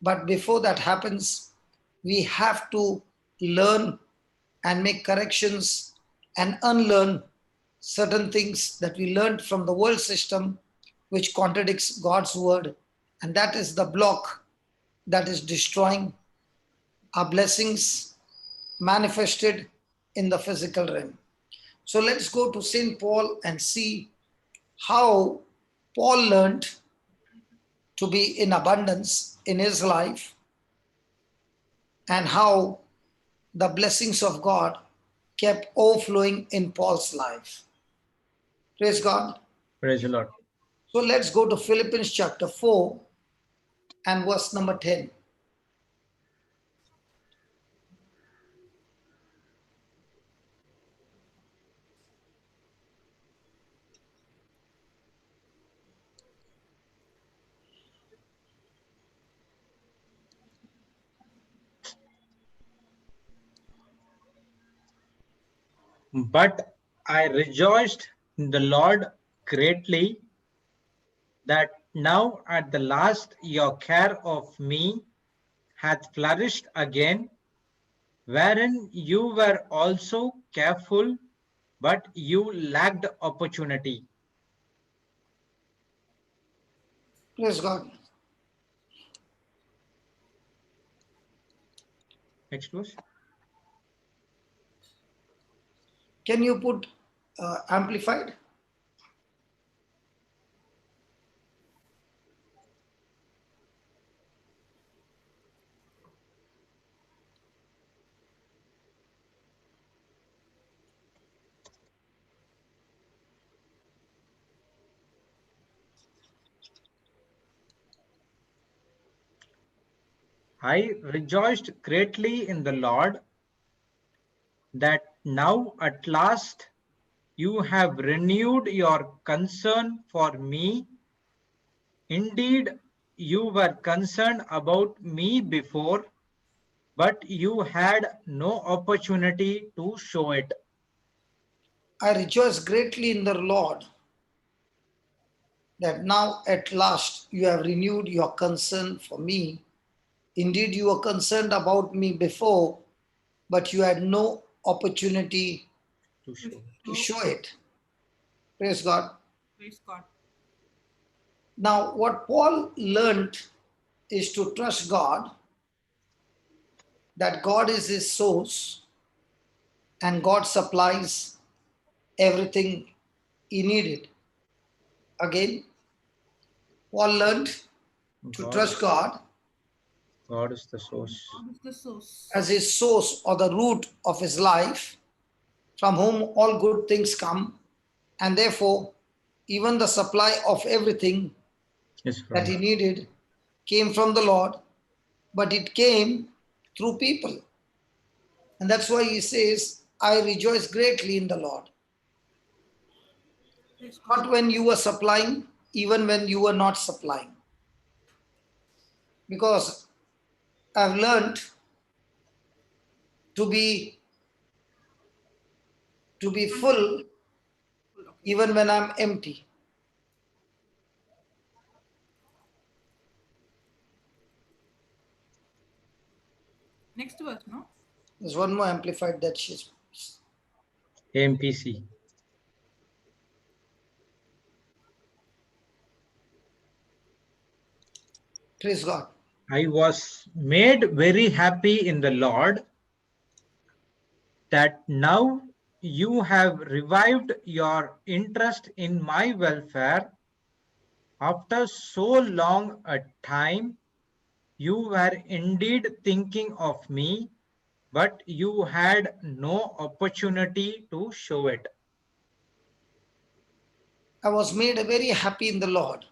But before that happens, we have to learn and make corrections and unlearn certain things that we learned from the world system, which contradicts God's word. And that is the block that is destroying our blessings manifested in the physical realm. So let's go to St. Paul and see how Paul learned to be in abundance in his life and how the blessings of God kept overflowing in Paul's life. Praise God. Praise the Lord. So let's go to Philippians chapter 4 and verse number 10. But I rejoiced in the Lord greatly that now at the last your care of me hath flourished again, wherein you were also careful, but you lacked opportunity. Praise God. Next verse. Can you put amplified? I rejoiced greatly in the Lord that now at last you have renewed your concern for me. Indeed, you were concerned about me before, but you had no opportunity to show it. I rejoice greatly in the Lord that now at last you have renewed your concern for me. Indeed, you were concerned about me before, but you had no opportunity To show it. to show it. Praise God. Praise God. Now, what Paul learned is to trust God, that God is his source and God supplies everything he needed. Again, Paul learned to trust God God is the source. God is the source. as his source or the root of his life, from whom all good things come, and therefore, even the supply of everything Is that from he needed came from the Lord, but it came through people. And that's why he says, I rejoice greatly in the Lord. Praise God. Not when you were supplying, even when you were not supplying. Because I've learned to be full Okay. even when I'm empty. Next verse, no? There's one more amplified that she's. AMPC. Praise God. I was made very happy in the Lord that now you have revived your interest in my welfare. After so long a time, you were indeed thinking of me, but you had no opportunity to show it. I was made very happy in the Lord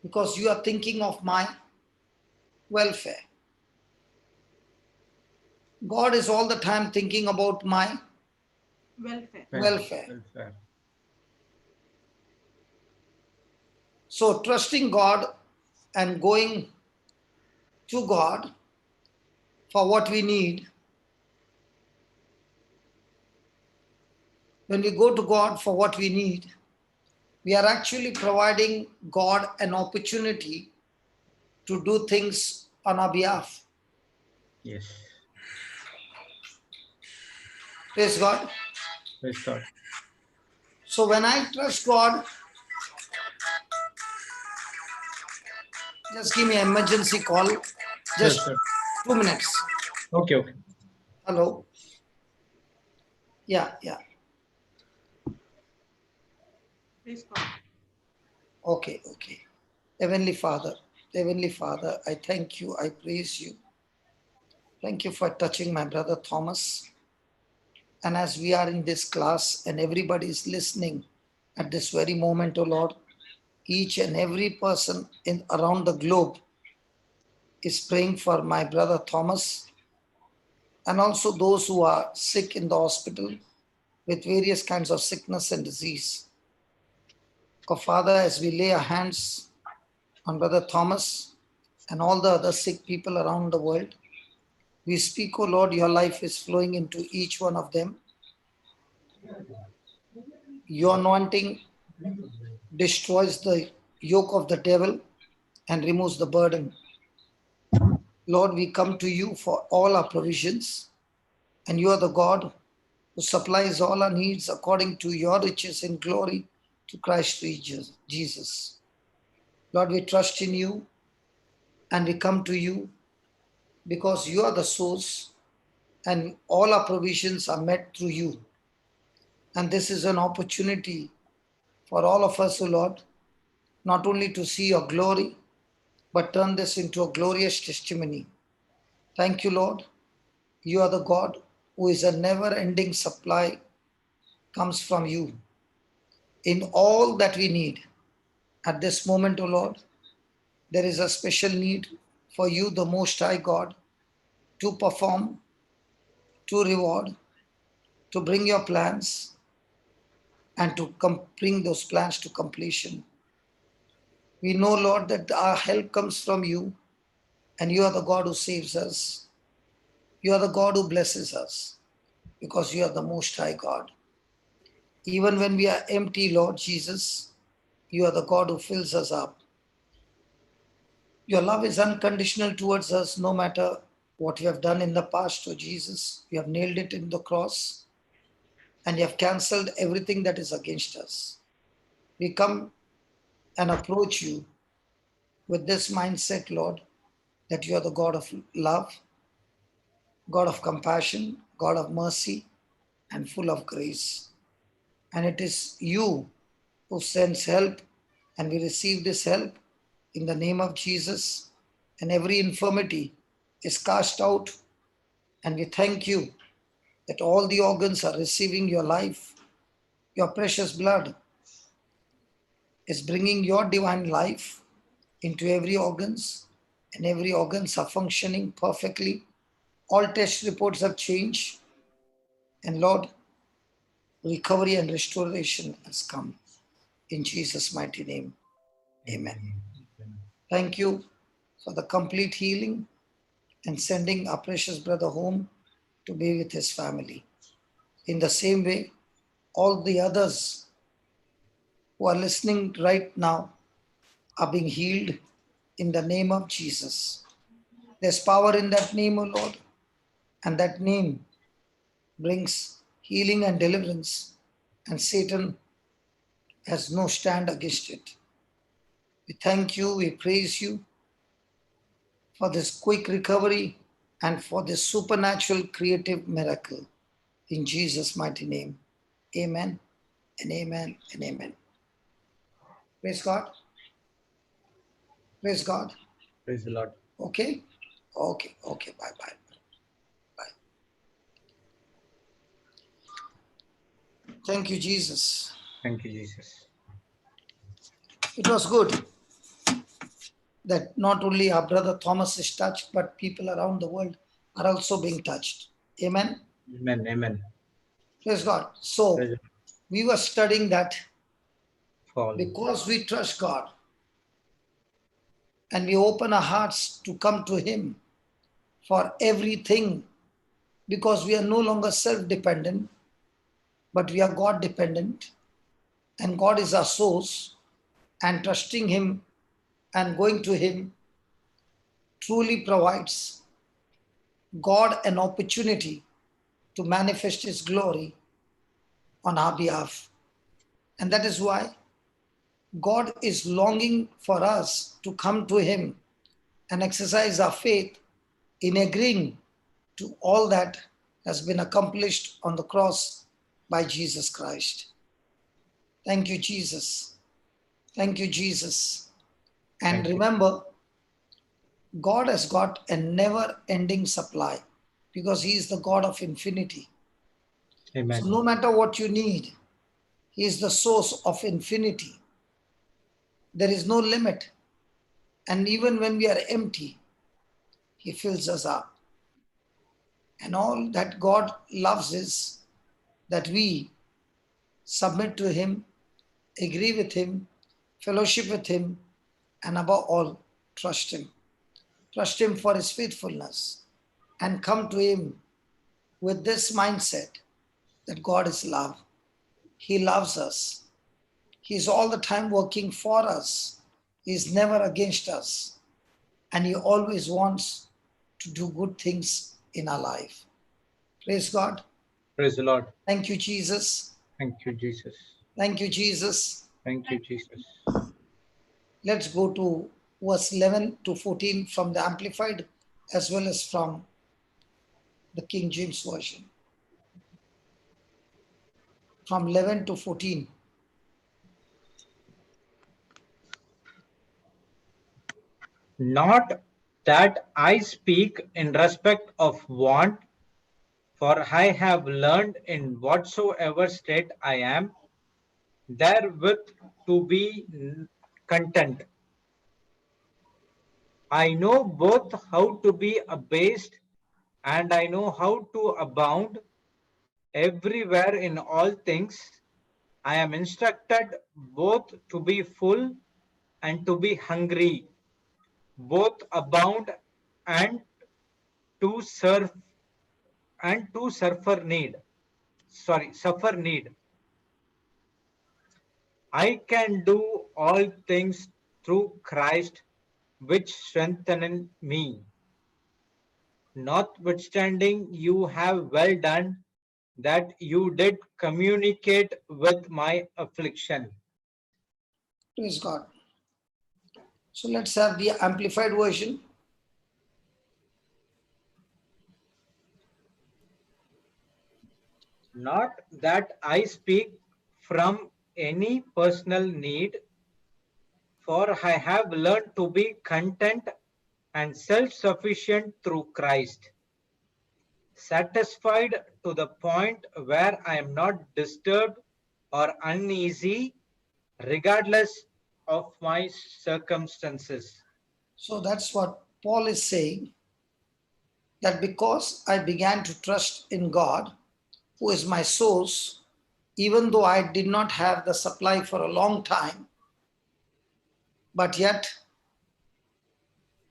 because you are thinking of my welfare. God is all the time thinking about my Welfare. welfare. Welfare. So, trusting God and going to God for what we need. When we go to God for what we need, we are actually providing God an opportunity to do things on our behalf. Yes. Praise God. Praise God. So when I trust God, just give me an emergency call. Just Sure. 2 minutes. Okay. Hello. Yeah. Praise God. Okay. Heavenly Father, I thank you. I praise you. Thank you for touching my brother Thomas. And as we are in this class and everybody is listening at this very moment, oh Lord, each and every person around the globe is praying for my brother Thomas and also those who are sick in the hospital with various kinds of sickness and disease. Oh Father, as we lay our hands on brother Thomas and all the other sick people around the world, we speak, oh Lord, your life is flowing into each one of them. Your anointing destroys the yoke of the devil and removes the burden. Lord, we come to you for all our provisions, and you are the God who supplies all our needs according to your riches in glory to Christ Jesus. Lord, we trust in you and we come to you because you are the source and all our provisions are met through you. And this is an opportunity for all of us, O Lord, not only to see your glory, but turn this into a glorious testimony. Thank you, Lord. You are the God who is a never-ending supply, comes from you in all that we need. At this moment, O Lord, there is a special need for you, the Most High God, to perform, to reward, to bring your plans, and to bring those plans to completion. We know, Lord, that our help comes from you, and you are the God who saves us. You are the God who blesses us, because you are the Most High God. Even when we are empty, Lord Jesus, you are the God who fills us up. Your love is unconditional towards us, no matter what we have done in the past, oh Jesus. You have nailed it in the cross, and you have cancelled everything that is against us. We come and approach you with this mindset, Lord, that you are the God of love, God of compassion, God of mercy, and full of grace. And it is you who sends help, and we receive this help in the name of Jesus, and every infirmity is cast out, and we thank you that all the organs are receiving your life. Your precious blood is bringing your divine life into every organs, and every organs are functioning perfectly. All test reports have changed, and Lord, recovery and restoration has come in Jesus' mighty name. Amen. Thank you for the complete healing and sending our precious brother home to be with his family. In the same way, all the others who are listening right now are being healed in the name of Jesus. There's power in that name, O Lord, and that name brings healing and deliverance, and Satan has no stand against it. We thank you, we praise you for this quick recovery and for this supernatural creative miracle. In Jesus' mighty name, amen and amen and amen. Praise God. Praise God. Praise the Lord. Okay? Okay. Bye. Thank you, Jesus. Thank you, Jesus. It was good that not only our brother Thomas is touched, but people around the world are also being touched. Amen. Amen. Amen. Praise God. So Praise we were studying that fall. because we trust God and we open our hearts to come to Him for everything, because we are no longer self-dependent, but we are God-dependent, and God is our source, and trusting Him and going to Him truly provides God an opportunity to manifest His glory on our behalf. And that is why God is longing for us to come to Him and exercise our faith in agreeing to all that has been accomplished on the cross by Jesus Christ. Thank you, Jesus. Thank you, Jesus. And Thank you. remember, God has got a never ending supply because He is the God of infinity. Amen. So, no matter what you need, He is the source of infinity. There is no limit. And even when we are empty, He fills us up. And all that God loves is that we submit to Him, agree with Him, fellowship with Him, and above all, trust Him. Trust Him for His faithfulness and come to Him with this mindset that God is love. He loves us. He's all the time working for us. He's never against us. And He always wants to do good things in our life. Praise God. Praise the Lord. Thank you, Jesus. Thank you, Jesus. Thank you, Jesus. Thank you, Jesus. Let's go to verse 11 to 14 from the Amplified as well as from the King James Version. From 11 to 14. Not that I speak in respect of want, for I have learned in whatsoever state I am, therewith to be content. I know both how to be abased and I know how to abound. Everywhere in all things, I am instructed both to be full and to be hungry, both abound and to serve and to suffer need. Suffer need. I can do all things through Christ, which strengtheneth me. Notwithstanding, you have well done that you did communicate with my affliction. Praise God. So let's have the amplified version. Not that I speak from any personal need, for I have learned to be content and self-sufficient through Christ, satisfied to the point where I am not disturbed or uneasy, regardless of my circumstances. So that's what Paul is saying, that because I began to trust in God, who is my source, even though I did not have the supply for a long time, but yet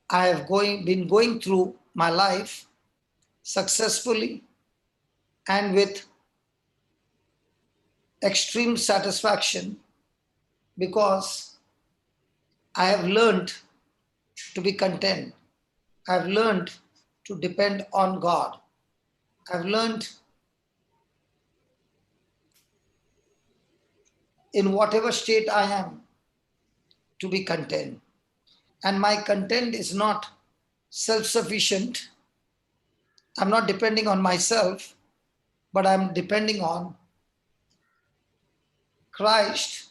I have been going through my life successfully and with extreme satisfaction, because I have learned to be content. I've learned to depend on God. I've learned in whatever state I am to be content. And my content is not self sufficient. I'm not depending on myself, but I'm depending on Christ,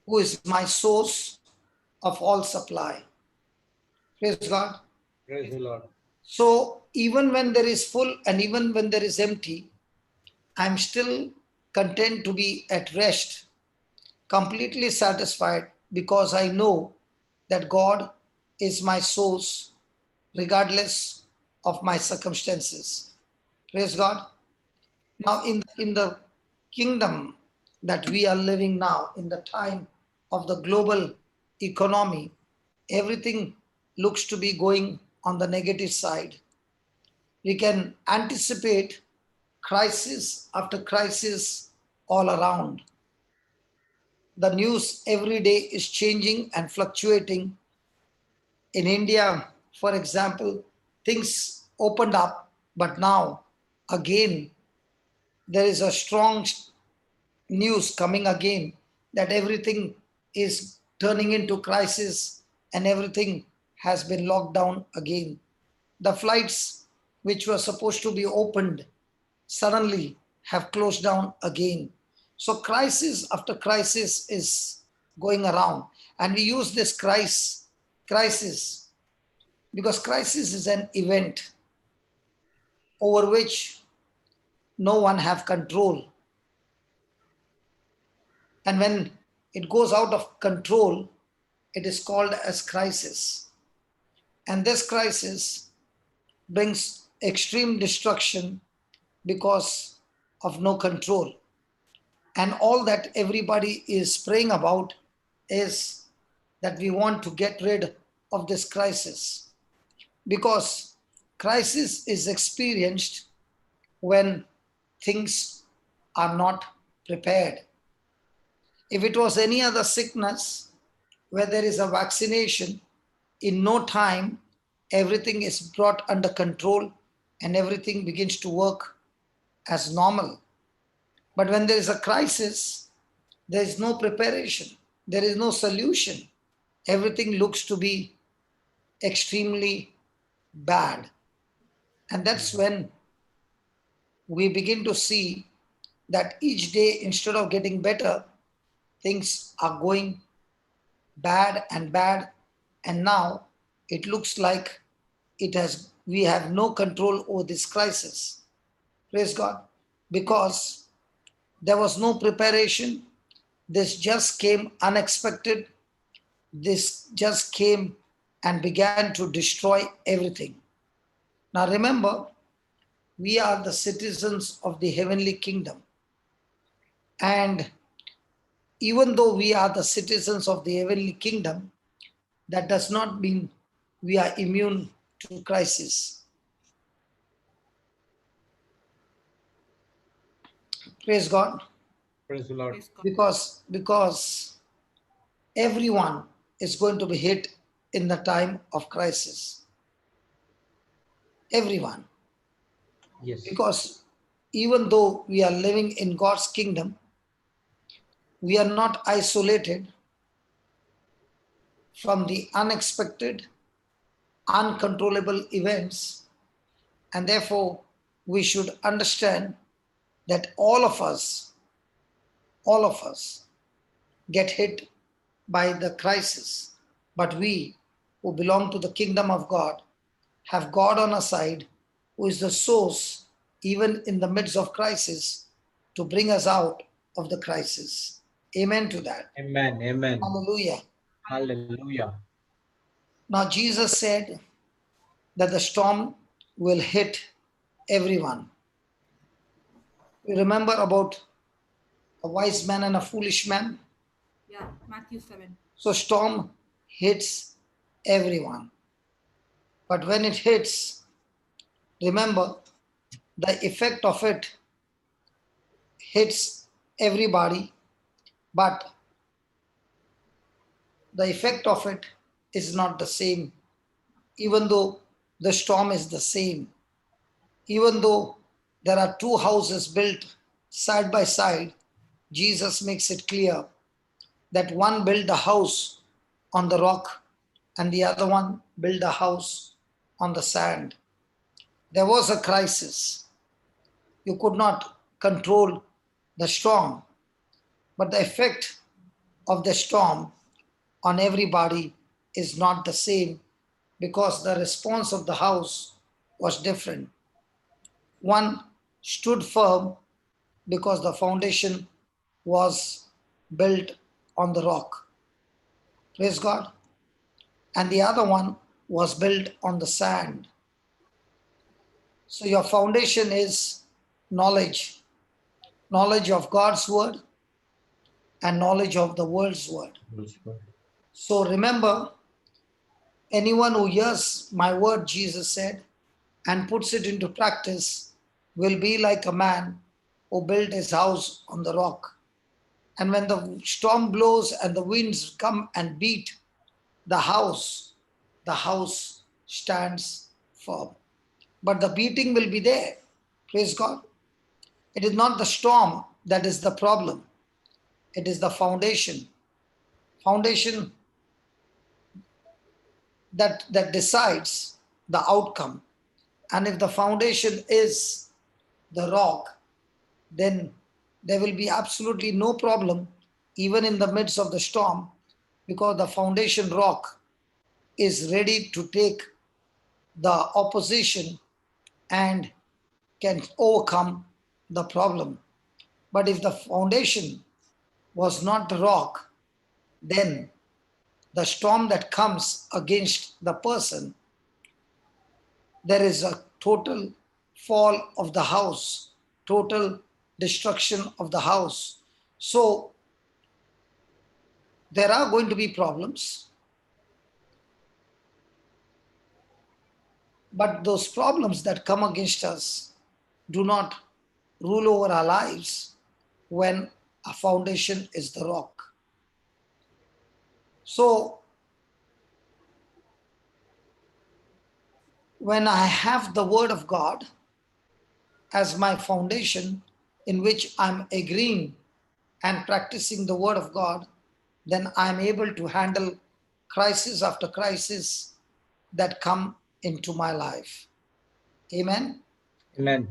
who is my source of all supply. Praise God. Praise the Lord. So even when there is full and even when there is empty, I'm still content to be at rest, completely satisfied, because I know that God is my source regardless of my circumstances. Praise God. Now, in the kingdom that we are living now, in the time of the global economy, everything looks to be going on the negative side. We can anticipate crisis after crisis all around. The news every day is changing and fluctuating. In India, for example, things opened up, but now again there is a strong news coming again that everything is turning into crisis and everything has been locked down again. The flights which were supposed to be opened suddenly have closed down again. So crisis after crisis is going around, and we use this crisis because crisis is an event over which no one have control. And when it goes out of control, it is called as crisis. And this crisis brings extreme destruction because of no control. And all that everybody is praying about is that we want to get rid of this crisis, because crisis is experienced when things are not prepared. If it was any other sickness where there is a vaccination, in no time everything is brought under control and everything begins to work as normal. But when there is a crisis, there is no preparation, there is no solution. Everything looks to be extremely bad. And that's when we begin to see that each day, instead of getting better, things are going bad and bad. And now it looks like we have no control over this crisis. Praise God. Because there was no preparation. This just came unexpected. This just came and began to destroy everything. Now remember, we are the citizens of the heavenly kingdom. And even though we are the citizens of the heavenly kingdom, that does not mean we are immune to crisis. Praise God. Praise the Lord. Praise God. Because everyone is going to be hit in the time of crisis. Everyone. Yes. Because even though we are living in God's kingdom, we are not isolated from the unexpected, uncontrollable events, and therefore we should understand that all of us get hit by the crisis. But we who belong to the kingdom of God have God on our side, who is the source, even in the midst of crisis, to bring us out of the crisis. Amen to that. Amen. Amen. Hallelujah. Hallelujah. Now, Jesus said that the storm will hit everyone. We remember about a wise man and a foolish man. Yeah, Matthew 7. So, storm hits everyone. But when it hits, remember the effect of it hits everybody, but the effect of it is not the same, even though the storm is the same. Even though there are two houses built side by side, Jesus makes it clear that one built a house on the rock and the other one built a house on the sand. There was a crisis. You could not control the storm, but the effect of the storm on everybody is not the same because the response of the house was different. One stood firm because the foundation was built on the rock. Praise God. And the other one was built on the sand. So your foundation is knowledge, knowledge of God's word and knowledge of the world's word. So remember, anyone who hears my word, Jesus said, and puts it into practice will be like a man who built his house on the rock. And when the storm blows and the winds come and beat the house stands firm. But the beating will be there. Praise God. It is not the storm that is the problem. It is the foundation. Foundation that decides the outcome. And if the foundation is the rock, then there will be absolutely no problem even in the midst of the storm, because the foundation rock is ready to take the opposition and can overcome the problem. But if the foundation was not the rock, then the storm that comes against the person, there is a total fall of the house, total destruction of the house. So there are going to be problems, but those problems that come against us do not rule over our lives when our foundation is the rock. So when I have the word of God as my foundation, in which I'm agreeing and practicing the word of God, then I'm able to handle crisis after crisis that come into my life. Amen. Amen.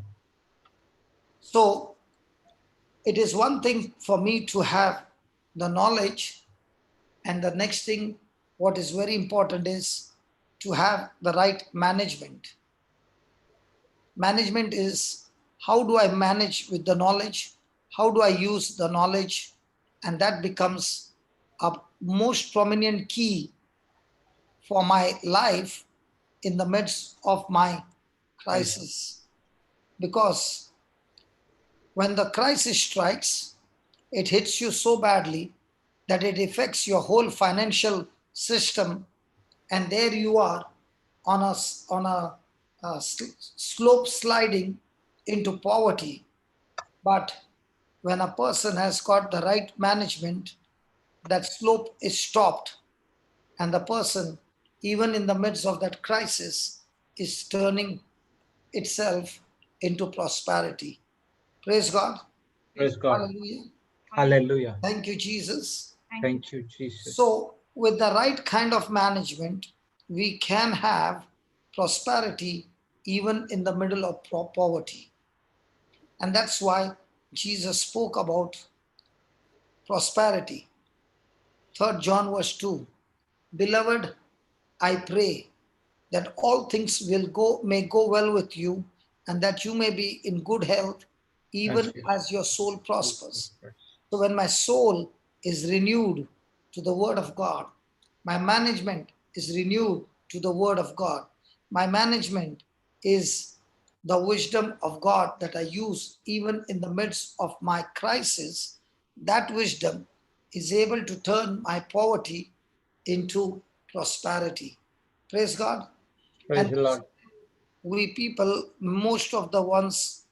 So it is one thing for me to have the knowledge, and the next thing, what is very important, is to have the right management. Management is, how do I manage with the knowledge? How do I use the knowledge? And that becomes a most prominent key for my life in the midst of my crisis. Because when the crisis strikes, it hits you so badly that it affects your whole financial system, and there you are on a slope sliding into poverty. But when a person has got the right management, that slope is stopped, and the person, even in the midst of that crisis, is turning itself into prosperity. Praise God. Praise God. Hallelujah. Hallelujah. Thank you, Jesus. Thank you, Jesus. So, with the right kind of management, we can have prosperity even in the middle of poverty. And that's why Jesus spoke about prosperity. 3 John verse 2. Beloved, I pray that all things may go well with you, and that you may be in good health, even as your soul prospers. So when my soul is renewed to the word of God, my management is renewed to the word of God. My management is the wisdom of God that I use even in the midst of my crisis. That wisdom is able to turn my poverty into prosperity. Praise God. Praise And the Lord. we people, most of the ones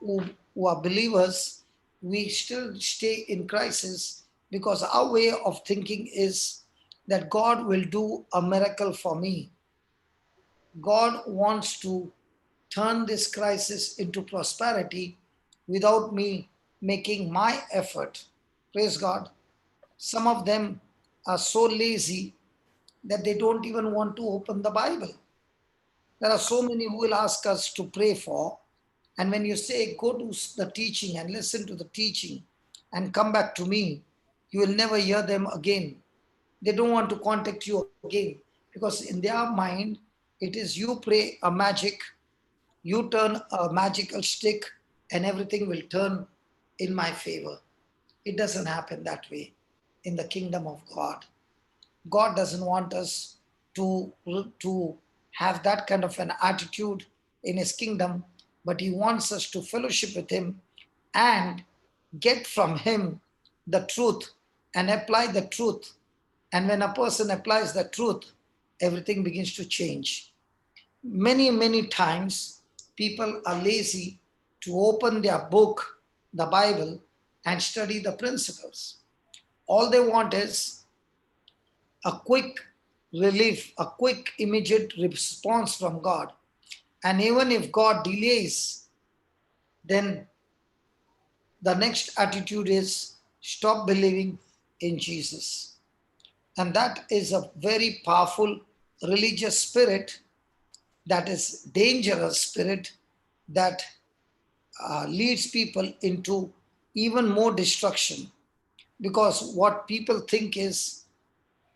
who are believers, we still stay in crisis because our way of thinking is that God will do a miracle for me. God wants to turn this crisis into prosperity without me making my effort. Praise God. Some of them are so lazy that they don't even want to open the Bible. There are so many who will ask us to pray for. And when you say, go to the teaching and listen to the teaching and come back to me, you will never hear them again. They don't want to contact you again because in their mind, it is you pray a magic, you turn a magical stick, and everything will turn in my favor. It doesn't happen that way in the kingdom of God. God doesn't want us to have that kind of an attitude in his kingdom, but he wants us to fellowship with him and get from him the truth and apply the truth. And when a person applies the truth, everything begins to change. Many times people are lazy to open their book, the Bible, and study the principles. All they want is a quick relief, a quick, immediate response from God. And even if God delays, then the next attitude is stop believing in Jesus. And that is a very powerful religious spirit, that is dangerous spirit that leads people into even more destruction. Because what people think is,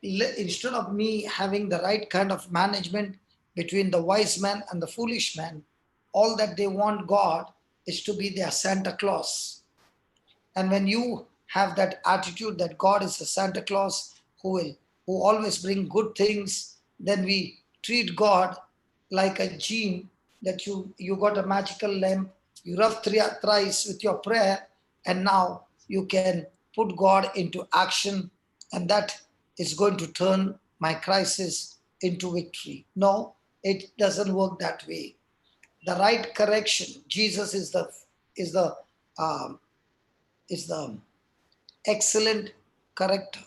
instead of me having the right kind of management between the wise man and the foolish man, all that they want God is to be their Santa Claus. And when you have that attitude that God is a Santa Claus who always bring good things, then we treat God like a gene that you got a magical lamp, you rub thrice with your prayer, and now you can put God into action, and that is going to turn my crisis into victory. No, it doesn't work that way. The right correction, Jesus is the um, is the excellent corrector.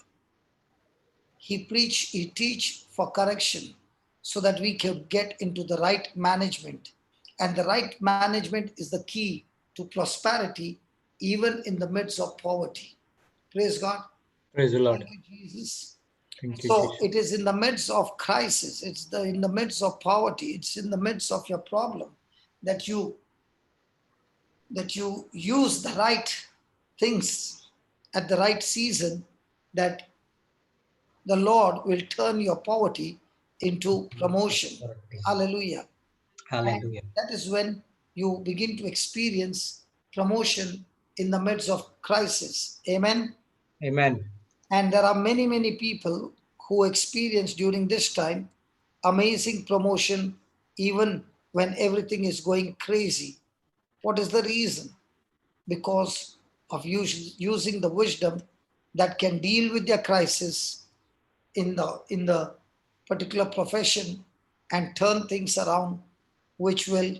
He teach for correction so that we can get into the right management. And the right management is the key to prosperity, even in the midst of poverty. Praise God. Praise the Lord. Thank you, Jesus. Thank you, So Jesus. it is in the midst of crisis, in the midst of poverty, it's in the midst of your problem that you use the right things at the right season, that the Lord will turn your poverty into promotion. Hallelujah. And Hallelujah. that is when you begin to experience promotion in the midst of crisis. Amen. Amen. And there are many people who experience during this time amazing promotion, even when everything is going crazy. What is the reason? Because of using the wisdom that can deal with their crisis in the particular profession and turn things around, which will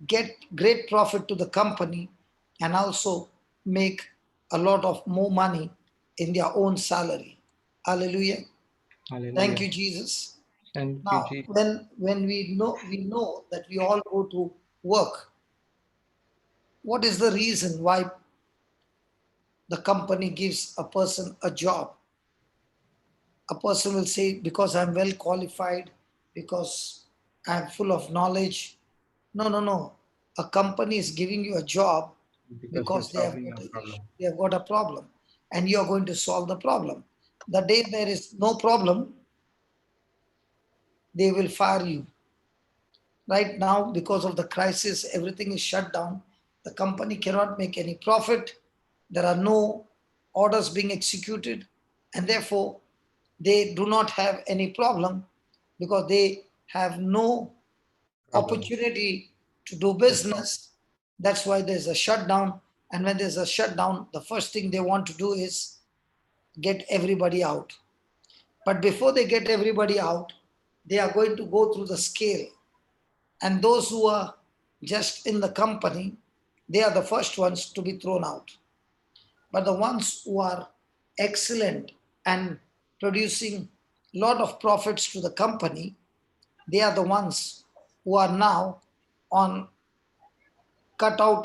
get great profit to the company and also make a lot of more money in their own salary. Hallelujah. Thank Hallelujah. you, Jesus. Thank you, Now, Jesus. when we know that we all go to work, What is the reason why the company gives a person a job? A person will say, because I'm well qualified, because I'm full of knowledge. No, no, no. A company is giving you a job Because you're because solving a problem. they have got a problem, and you are going to solve the problem. The day there is no problem, they will fire you. Right now, because of the crisis, everything is shut down. The company cannot make any profit. There are no orders being executed, and therefore they do not have any problem because they have no Problem. opportunity to do To solve. business. That's why there's a shutdown. And when there's a shutdown, the first thing they want to do is get everybody out. But before they get everybody out, they are going to go through the scale. And those who are just in the company, they are the first ones to be thrown out. But the ones who are excellent and producing a lot of profits to the company, they are the ones who are now on cutout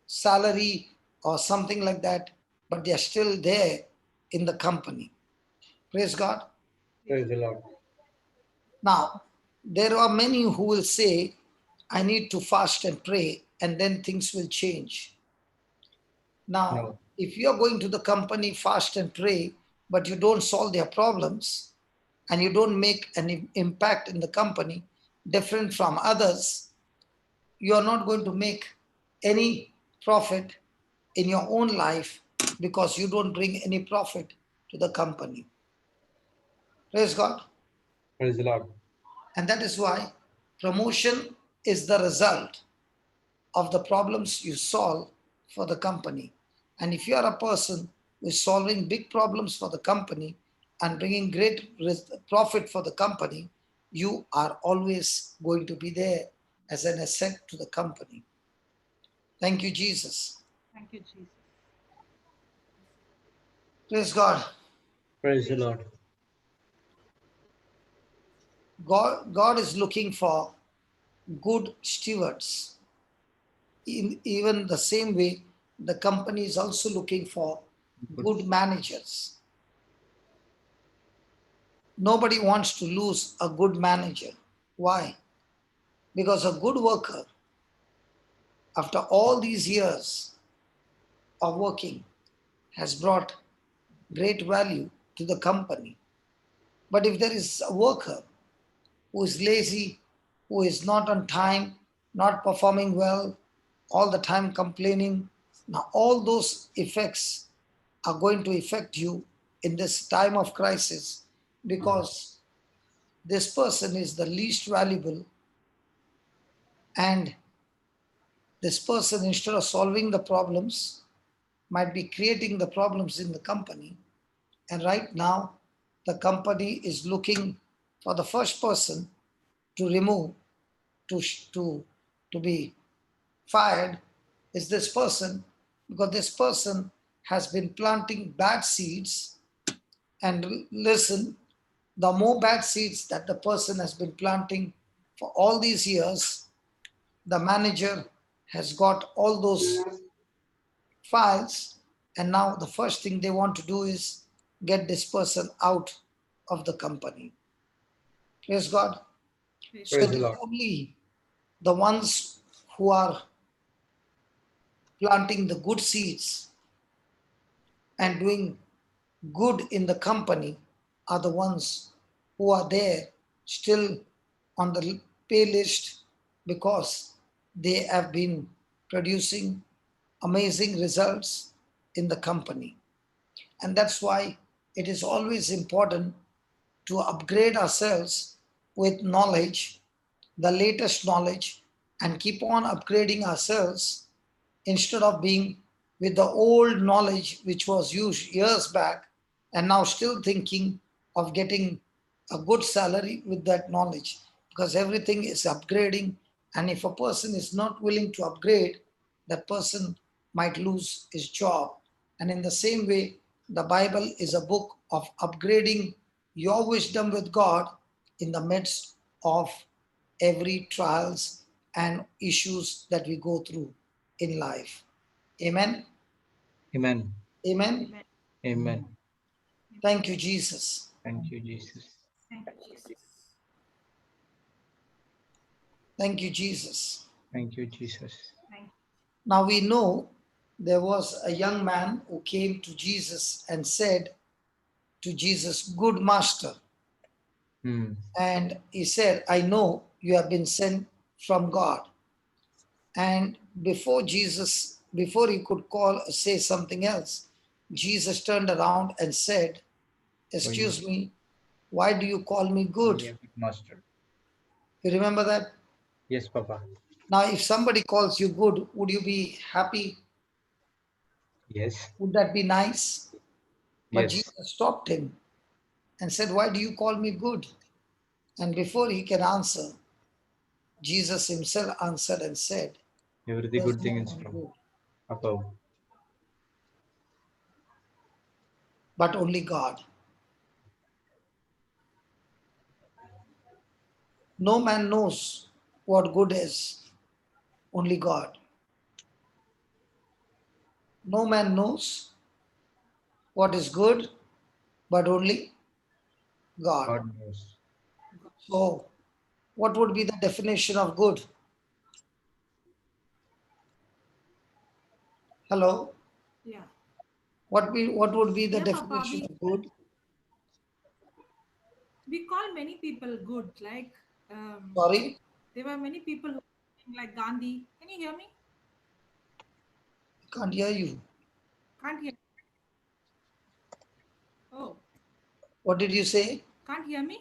salary or something like that, but they are still there in the company. Praise God. Praise the Lord. Now, there are many who will say, I need to fast and pray, and then things will change. Now, No. if you are going to the company, fast and pray, but you don't solve their problems and you don't make an impact in the company different from others, you are not going to make any profit in your own life because you don't bring any profit to the company. Praise God. Praise the Lord. And that is why promotion is the result of the problems you solve for the company. And if you are a person who is solving big problems for the company and bringing great profit for the company, you are always going to be there as an asset to the company. Thank you, Jesus. Thank you, Jesus. Praise God. Praise the Lord. God is looking for good stewards. In even the same way, the company is also looking for good managers. Nobody wants to lose a good manager. Why? Because a good worker, after all these years of working, has brought great value to the company. But if there is a worker who is lazy, who is not on time, not performing well, all the time complaining, now all those effects are going to affect you in this time of crisis because this person is the least valuable, and this person, instead of solving the problems, might be creating the problems in the company. And right now, the company is looking for the first person to remove, to, to, to be fired, is this person, because this person has been planting bad seeds. And listen, the more bad seeds that the person has been planting for all these years, the manager has got all those files, and now the first thing they want to do is get this person out of the company. Praise God. Praise So Praise it the God. is Lord. only the ones who are planting the good seeds and doing good in the company are the ones who are there still on the pay list because they have been producing amazing results in the company. And that's why it is always important to upgrade ourselves with knowledge, the latest knowledge, and keep on upgrading ourselves instead of being with the old knowledge which was used years back and now still thinking of getting a good salary with that knowledge, because everything is upgrading. And if a person is not willing to upgrade, that person might lose his job. And in the same way, the Bible is a book of upgrading your wisdom with God in the midst of every trials and issues that we go through in life. Amen. Amen. Amen. Amen. Amen. Thank you, Jesus. Thank you, Jesus. Thank you, Jesus. Thank you, Jesus. Thank you, Jesus. Thank you. Now we know there was a young man who came to Jesus and said to Jesus, "Good master." Hmm. And he said, "I know you have been sent from God." And before he could say something else, Jesus turned around and said, "Excuse me, why do you call me good?" Yeah, good master. You remember that? Yes, Papa. Now, if somebody calls you good, would you be happy? Yes. Would that be nice? But Yes. Jesus stopped him and said, "Why do you call me good?" And before he can answer, Jesus himself answered and said, Every "There's good no thing is one from good, above. but only God. No man knows what good is, only God. No man knows what is good, but only God. God knows. So, what would be the definition of good? Hello? Yeah. What would be the Yeah, Papa. definition of good? We call many people good. Like Sorry, there were many people who like Gandhi. Can you hear me? can't hear you. Can't hear. Oh, What did you say? can't hear me?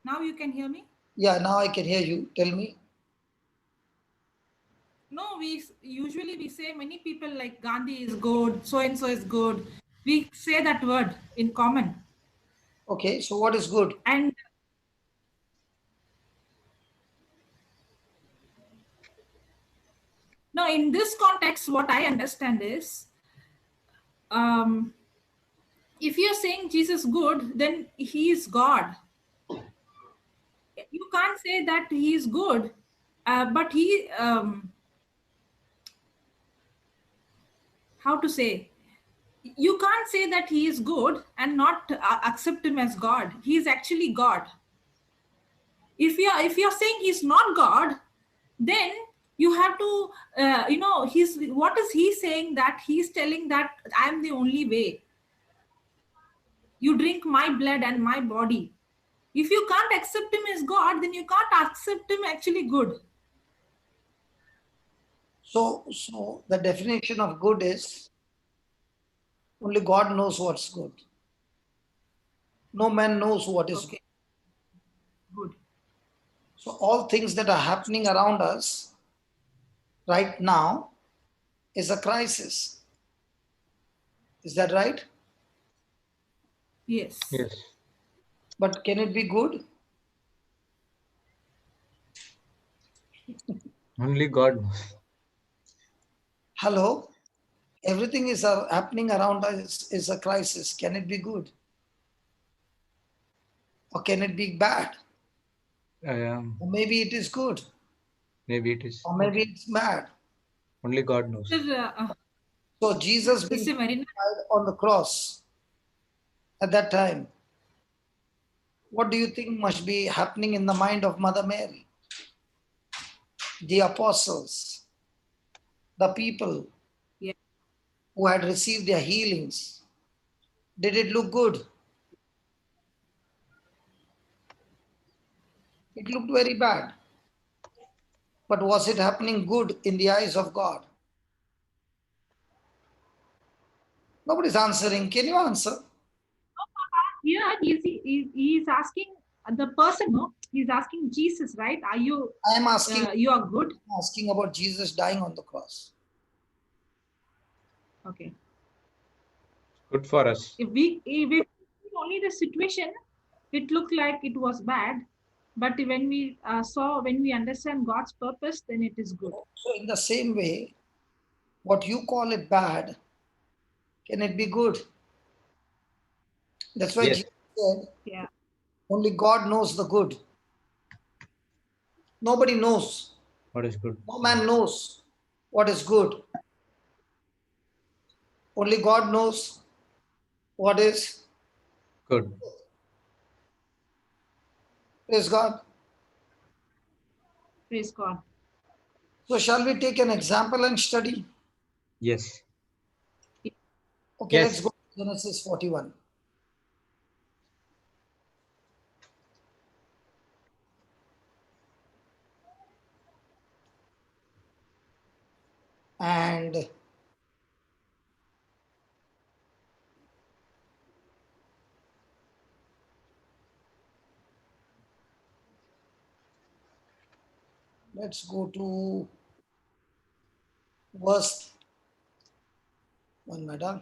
Now you can hear me? Yeah, now I can hear you. Tell me. No, usually we say many people like Gandhi is good, so and so is good. We say that word in common. Okay, so what is good? And no, in this context, what I understand is um, if you're saying Jesus good, then he is God. You can't say that he is good, but how to say, you can't say that he is good and not accept him as God. He is actually God. If you're saying he's not God, then you have to he's what is he saying? That he's telling that I am the only way. You drink my blood and my body. If you can't accept him as God, then you can't accept him actually good. So the definition of good is only God knows what's good. No man knows what is good. Okay, good. So all things that are happening around us right now is a crisis. Is that right? Yes. Yes. But can it be good? Only God knows. Hello? Everything is happening around us is a crisis. Can it be good? Or can it be bad? Or maybe it is good. Maybe it is. Or maybe it's bad. Only God knows. So Jesus being Sister Marina, crucified on the cross at that time, what do you think must be happening in the mind of Mother Mary? The apostles, the people yeah. who had received their healings. Did it look good? It looked very bad. But was it happening good in the eyes of God? Nobody's answering. Can you answer? Here he's asking the person, no? He's asking Jesus, right? Are you I am you are good? asking about Jesus dying on the cross. Okay. Good for us. If we only the situation, it looked like it was bad. But when we understand God's purpose, then it is good. So in the same way, what you call it bad, can it be good? That's why Yes. Jesus said, Yeah. only God knows the good. Nobody knows. What is good? No man knows what is good. Only God knows what is. Good. Praise God. Praise God. So shall we take an example and study? Yes. Okay, Yes. let's go to Genesis 41. And let's go to verse 1 madam.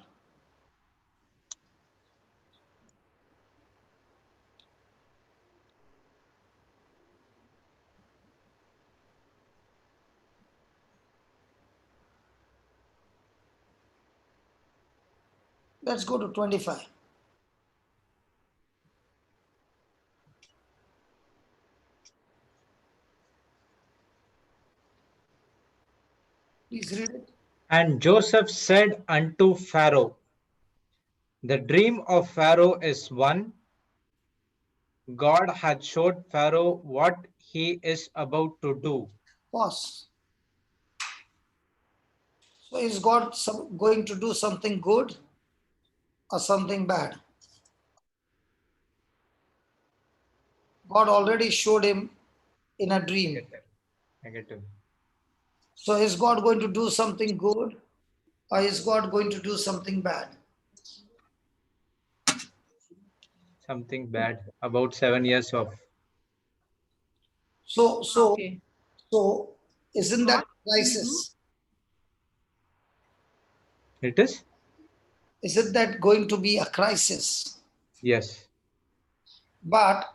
Let's go to 25. Please read it. And Joseph said unto Pharaoh, the dream of Pharaoh is one. God hath showed Pharaoh what he is about to do. Pause. So is God going to do something good or something bad? God already showed him in a dream. Negative. So is God going to do something good or is God going to do something bad? Something bad. About 7 years of. So Okay. isn't that crisis? It is? Isn't that going to be a crisis? Yes. But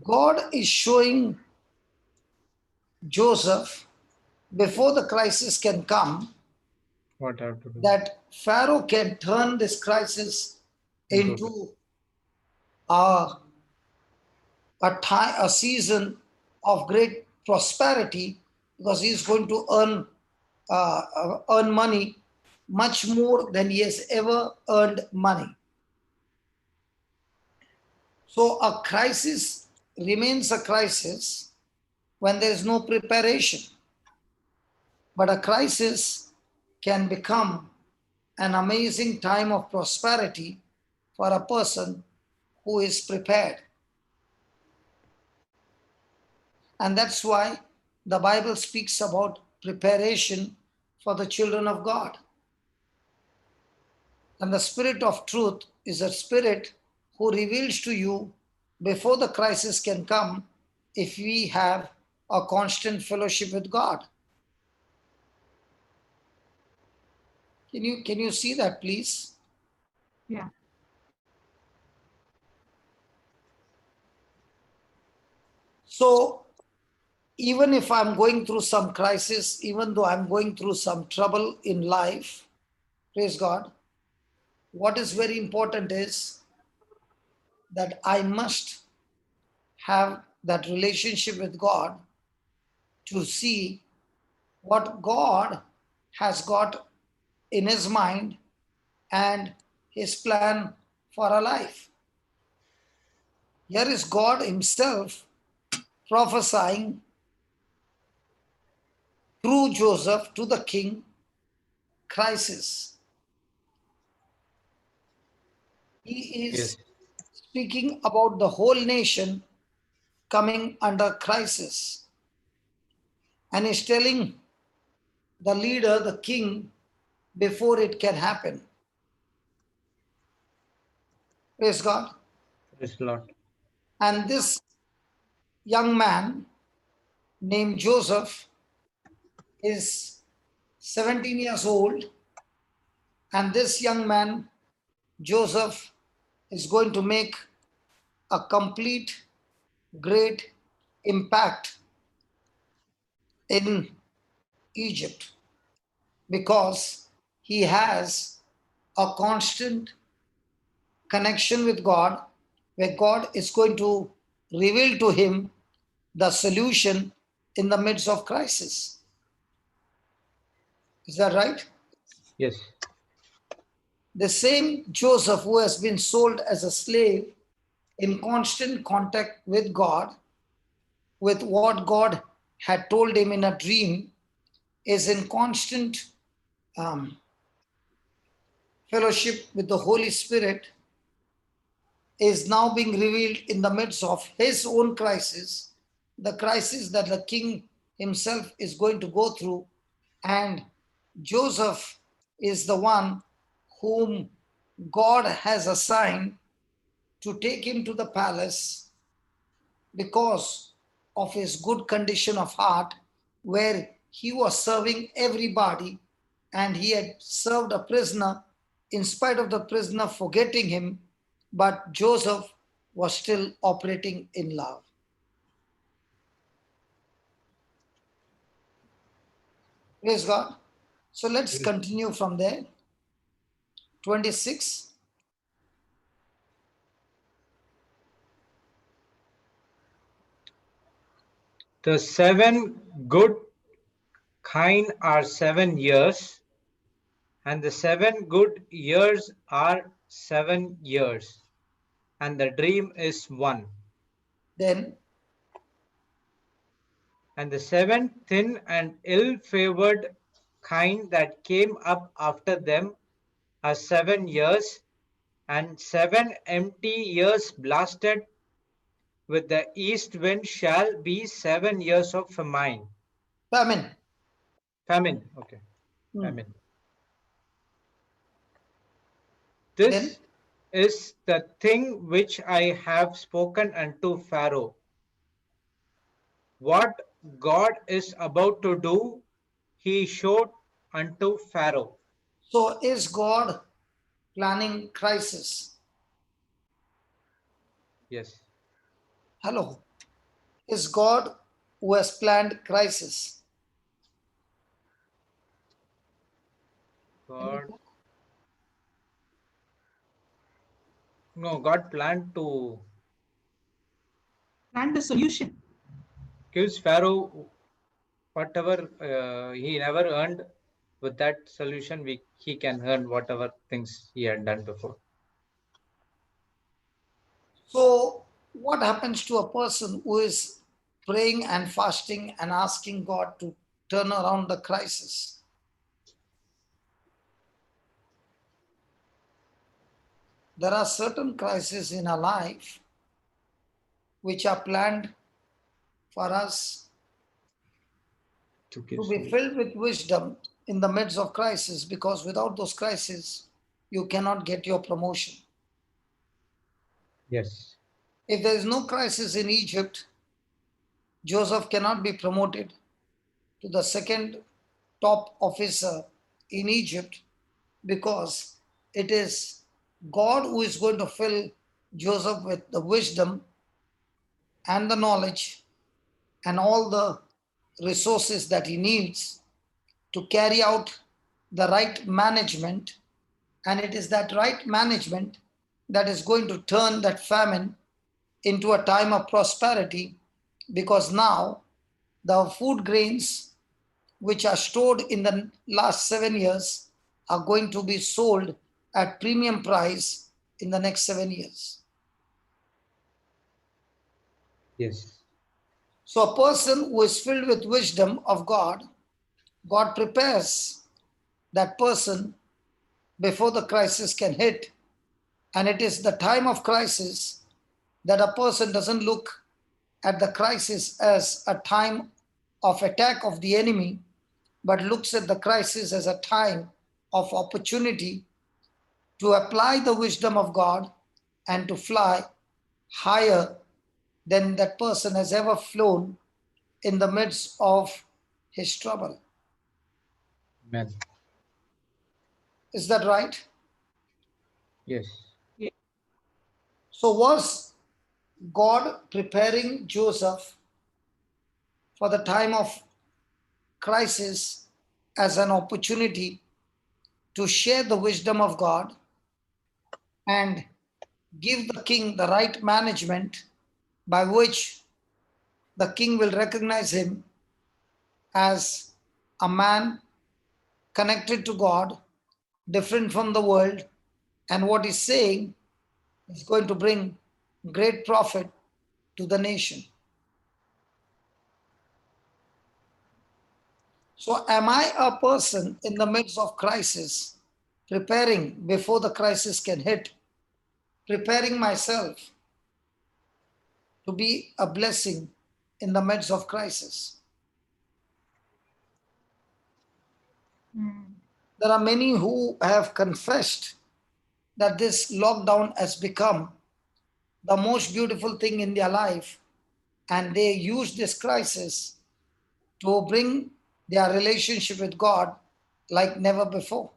God is showing Joseph before the crisis can come What I have to do? that Pharaoh can turn this crisis into a time, a season of great prosperity, because he's going to earn money much more than he has ever earned money. So a crisis remains a crisis when there is no preparation. But a crisis can become an amazing time of prosperity for a person who is prepared. And that's why the Bible speaks about preparation for the children of God. And the Spirit of truth is a spirit who reveals to you before the crisis can come if we have a constant fellowship with God. Can you see that, please? Yeah. So even if I'm going through some crisis, even though I'm going through some trouble in life, praise God, what is very important is that I must have that relationship with God to see what God has got in his mind and his plan for our life. Here is God himself prophesying through Joseph to the king crisis. He is speaking about the whole nation coming under crisis. And he's telling the leader, the king, before it can happen. Praise God. Praise the Lord. And this young man named Joseph is 17 years old. And this young man, Joseph, is going to make a complete, great impact in Egypt because he has a constant connection with God where God is going to reveal to him the solution in the midst of crisis. Is that right? Yes. The same Joseph who has been sold as a slave in constant contact with God, with what God had told him in a dream, is in constant um, fellowship with the Holy Spirit, is now being revealed in the midst of his own crisis, the crisis that the king himself is going to go through. And Joseph is the one whom God has assigned to take him to the palace because of his good condition of heart, where he was serving everybody and he had served a prisoner in spite of the prisoner forgetting him, but Joseph was still operating in love. Praise God. So let's continue from there. 26. The 7 good kine are 7 years, and the 7 good years are 7 years, and the dream is 1. Then, and the 7 thin and ill-favored kine that came up after them are 7 years, and 7 empty years blasted with the east wind shall be 7 years of famine. famine. Famine, okay. Hmm. Famine. Then, This is the thing which I have spoken unto Pharaoh. What God is about to do, he showed unto Pharaoh. so is God planning crisis? Yes. Hello. Is God who has planned crisis? God. No, God planned to And the solution. give Pharaoh whatever he never earned. With that solution, he can earn whatever things he had done before. So, what happens to a person who is praying and fasting and asking God to turn around the crisis? There are certain crises in our life which are planned for us To to be filled with wisdom in the midst of crisis, because without those crises, you cannot get your promotion. Yes. If there is no crisis in Egypt, Joseph cannot be promoted to the second top officer in Egypt, because it is God who is going to fill Joseph with the wisdom and the knowledge and all the resources that he needs to carry out the right management. And it is that right management that is going to turn that famine into a time of prosperity, because now the food grains which are stored in the last 7 years are going to be sold at premium price in the next 7 years. Yes. So a person who is filled with wisdom of God, God prepares that person before the crisis can hit. And it is the time of crisis that a person doesn't look at the crisis as a time of attack of the enemy, but looks at the crisis as a time of opportunity to apply the wisdom of God and to fly higher than that person has ever flown in the midst of his trouble. Amen. Is that right? Yes. So was God preparing Joseph for the time of crisis as an opportunity to share the wisdom of God and give the king the right management by which the king will recognize him as a man connected to God, different from the world, And what he's saying is going to bring great profit to the nation. So am I a person in the midst of crisis, preparing before the crisis can hit, preparing myself to be a blessing in the midst of crisis? There are many who have confessed that this lockdown has become the most beautiful thing in their life, and they use this crisis to bring their relationship with God like never before.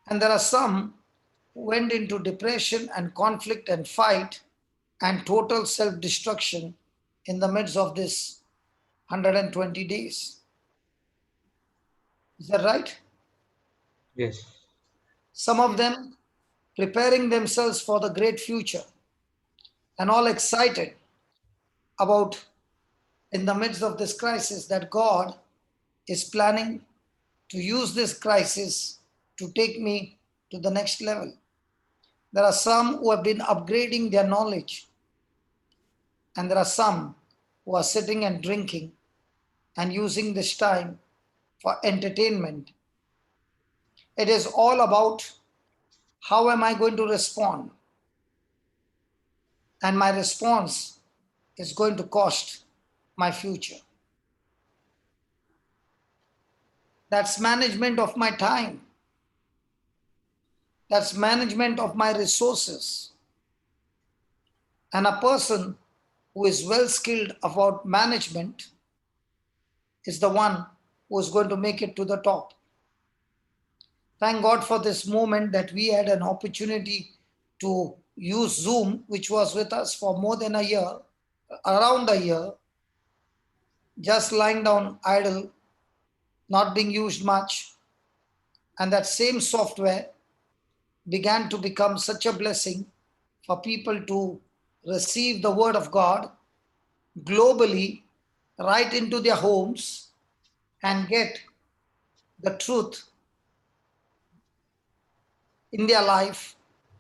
And there are some who went into depression and conflict and fight and total self-destruction in the midst of this 120 days. Is that right? Yes. Some of them preparing themselves for the great future and all excited about, in the midst of this crisis, that God is planning to use this crisis to take me to the next level. There are some who have been upgrading their knowledge, and there are some who are sitting and drinking and using this time for entertainment. It is all about how am I going to respond? And my response is going to cost my future. That's management of my time. That's management of my resources. And a person who is well skilled about management is the one who is going to make it to the top. Thank God for this moment that we had an opportunity to use Zoom, which was with us for more than a year, around a year, just lying down idle, not being used much. And that same software began to become such a blessing for people to receive the word of God globally right into their homes and get the truth in their life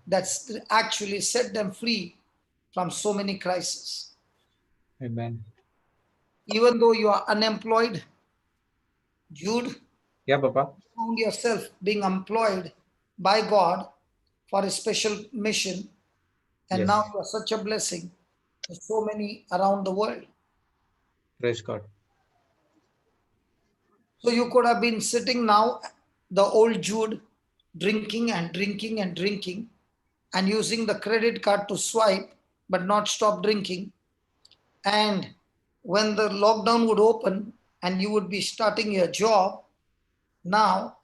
that's actually set them free from so many crises. Amen. Even though you are unemployed, Jude, Yeah, Papa. found yourself being employed by God for a special mission, and Yes. now you are such a blessing to so many around the world. Praise God. So you could have been sitting now, the old Jude, drinking and drinking and drinking and using the credit card to swipe, but not stop drinking. And when the lockdown would open and you would be starting your job, now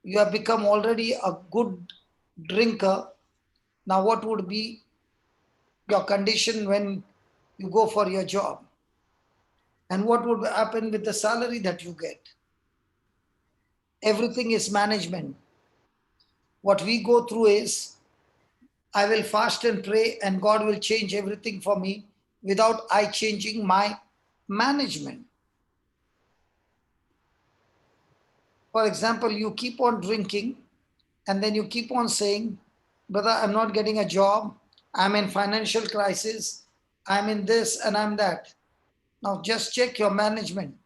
you have become already a good drinker. Now, what would be your condition when you go for your job? And what would happen with the salary that you get? Everything is management. What we go through is, I will fast and pray, and God will change everything for me without I changing my management. For example, you keep on drinking and then you keep on saying, brother, I'm not getting a job. I'm in financial crisis. I'm in this and I'm that. Now just check your management.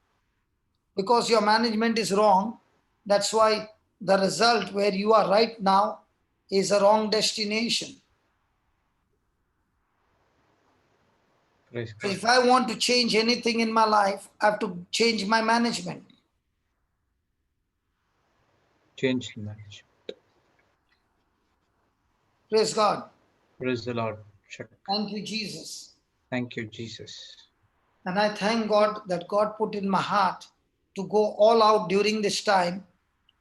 Because your management is wrong, that's why the result where you are right now is a wrong destination. Praise So God. if I want to change anything in my life, I have to change my management. Change the management. Praise God. Praise the Lord. Thank you, Jesus. Thank you, Jesus. And I thank God that God put in my heart to go all out during this time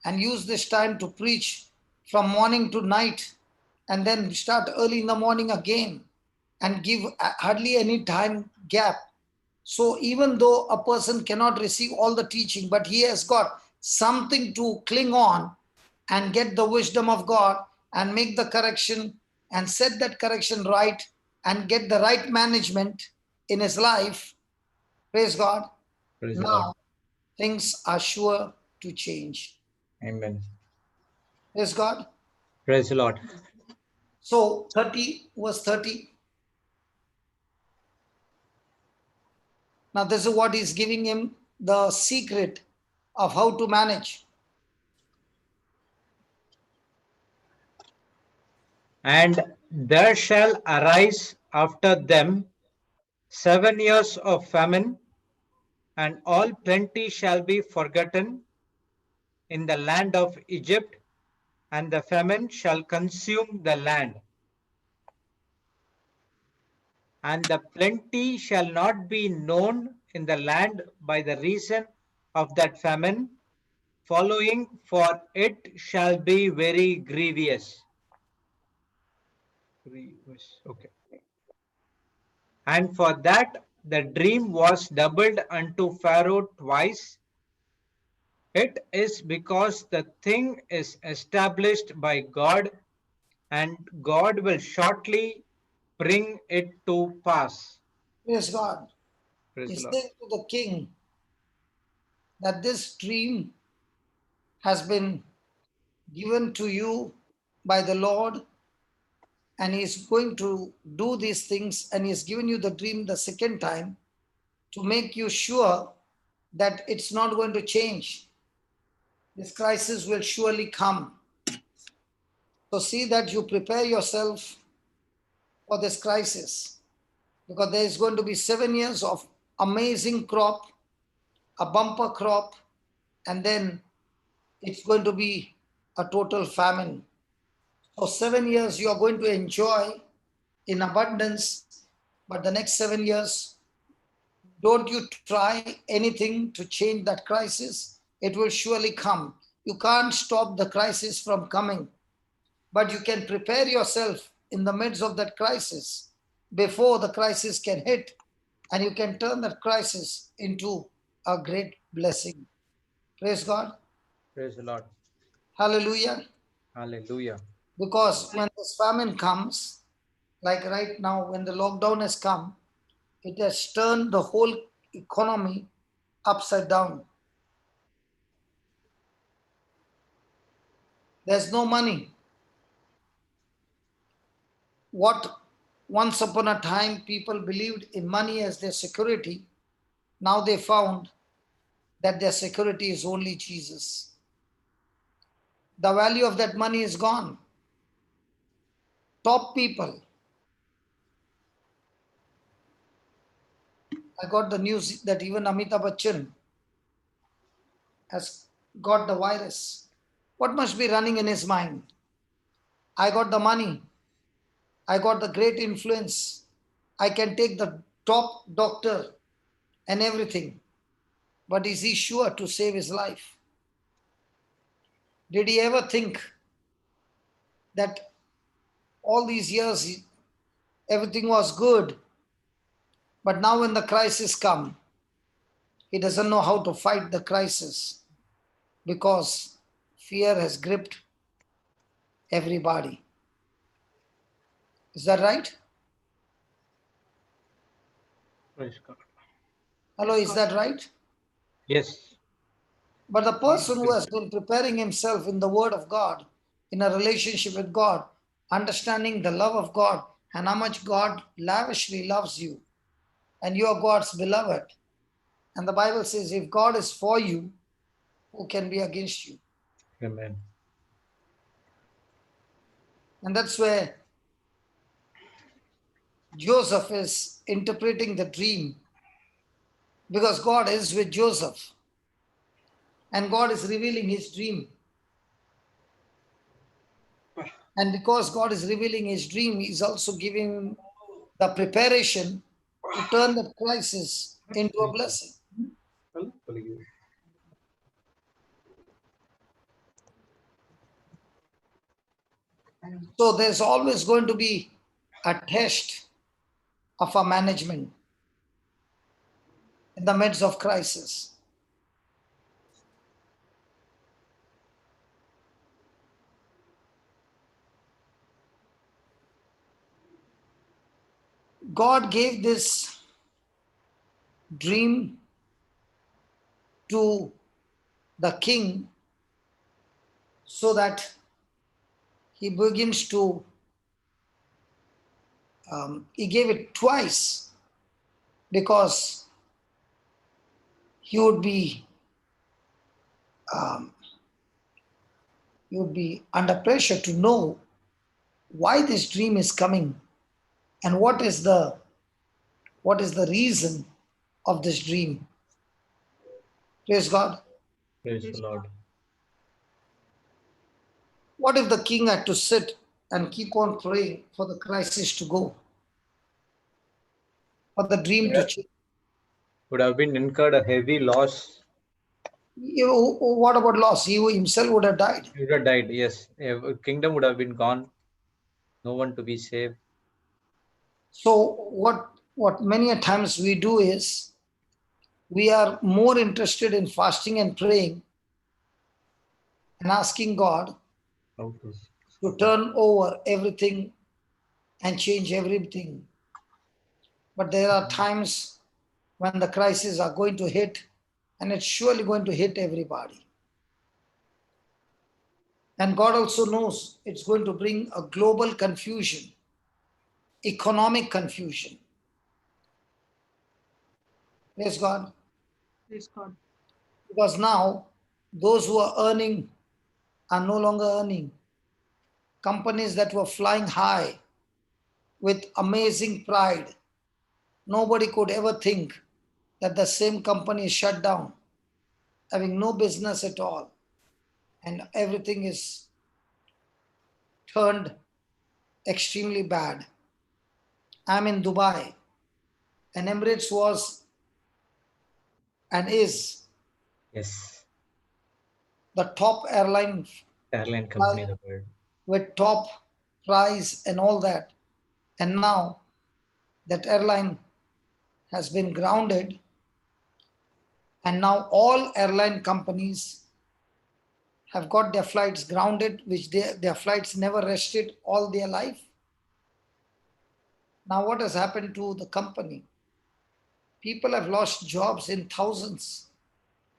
and use this time to preach from morning to night and then start early in the morning again and give hardly any time gap. So even though a person cannot receive all the teaching, but he has got something to cling on and get the wisdom of God and make the correction and set that correction right and get the right management in his life. Praise God. Praise the Lord. Now things are sure to change. Amen. Praise God. Praise the Lord. So 30, verse 30. Now this is what is giving him the secret of how to manage. And there shall arise after them 7 years of famine, and all plenty shall be forgotten in the land of Egypt, and the famine shall consume the land. And the plenty shall not be known in the land by the reason of that famine following, for it shall be very grievous. Okay. And for that the dream was doubled unto Pharaoh twice. It is because the thing is established by God, and God will shortly bring it to pass. Praise God. Praise He the Lord. said to the king that this dream has been given to you by the Lord, and he is going to do these things, and he has given you the dream the second time to make you sure that it's not going to change. This crisis will surely come. So see that you prepare yourself for this crisis, because there is going to be 7 years of amazing crop, a bumper crop, and then it's going to be a total famine. So 7 years you are going to enjoy in abundance, but the next 7 years, don't you try anything to change that crisis. It will surely come. You can't stop the crisis from coming, but you can prepare yourself in the midst of that crisis before the crisis can hit, and you can turn that crisis into a great blessing. Praise God. Praise the Lord. Hallelujah. Hallelujah. Because when this famine comes, like right now, when the lockdown has come, it has turned the whole economy upside down. There's no money. What once upon a time people believed in money as their security, now they found that their security is only Jesus. The value of that money is gone. Top people. I got the news that even Amitabh Bachchan has got the virus. What must be running in his mind? I got the money. I got the great influence. I can take the top doctor and everything. But is he sure to save his life? Did he ever think that all these years everything was good, but now when the crisis comes, he doesn't know how to fight the crisis because fear has gripped everybody. Is that right? Praise God. Hello, is that right? Yes. But the person who has been preparing himself in the Word of God, in a relationship with God, understanding the love of God and how much God lavishly loves you, and you are God's beloved. And the Bible says, if God is for you, who can be against you? Amen. And that's where Joseph is interpreting the dream, because God is with Joseph and God is revealing his dream. And because God is revealing his dream, he's also giving him the preparation to turn the crisis into a blessing. So there's always going to be a test of our management in the midst of crisis. God gave this dream to the king so that he begins to, he gave it twice because he would be under pressure to know why this dream is coming and what is the reason of this dream. Praise God. Praise the Lord. What if the king had to sit and keep on praying for the crisis to go, for the dream to change? Would have been incurred a heavy loss. What about loss? He himself would have died. He would have died. Yes, a kingdom would have been gone. No one to be saved. So what many a times we do is we are more interested in fasting and praying and asking God How to turn over everything and change everything. But there are times when the crises are going to hit, and it's surely going to hit everybody. And God also knows it's going to bring a global confusion, economic confusion. Praise God. Praise God. Because now those who are earning are no longer earning. Companies that were flying high with amazing pride, nobody could ever think that the same company is shut down, having no business at all, and everything is turned extremely bad. I'm in Dubai, and Emirates was and is Yes, the top airline airline company in the world. with top price and all that. And now that airline has been grounded, and now all airline companies have got their flights grounded, which their flights never rested all their life. Now, what has happened to the company? People have lost jobs in thousands,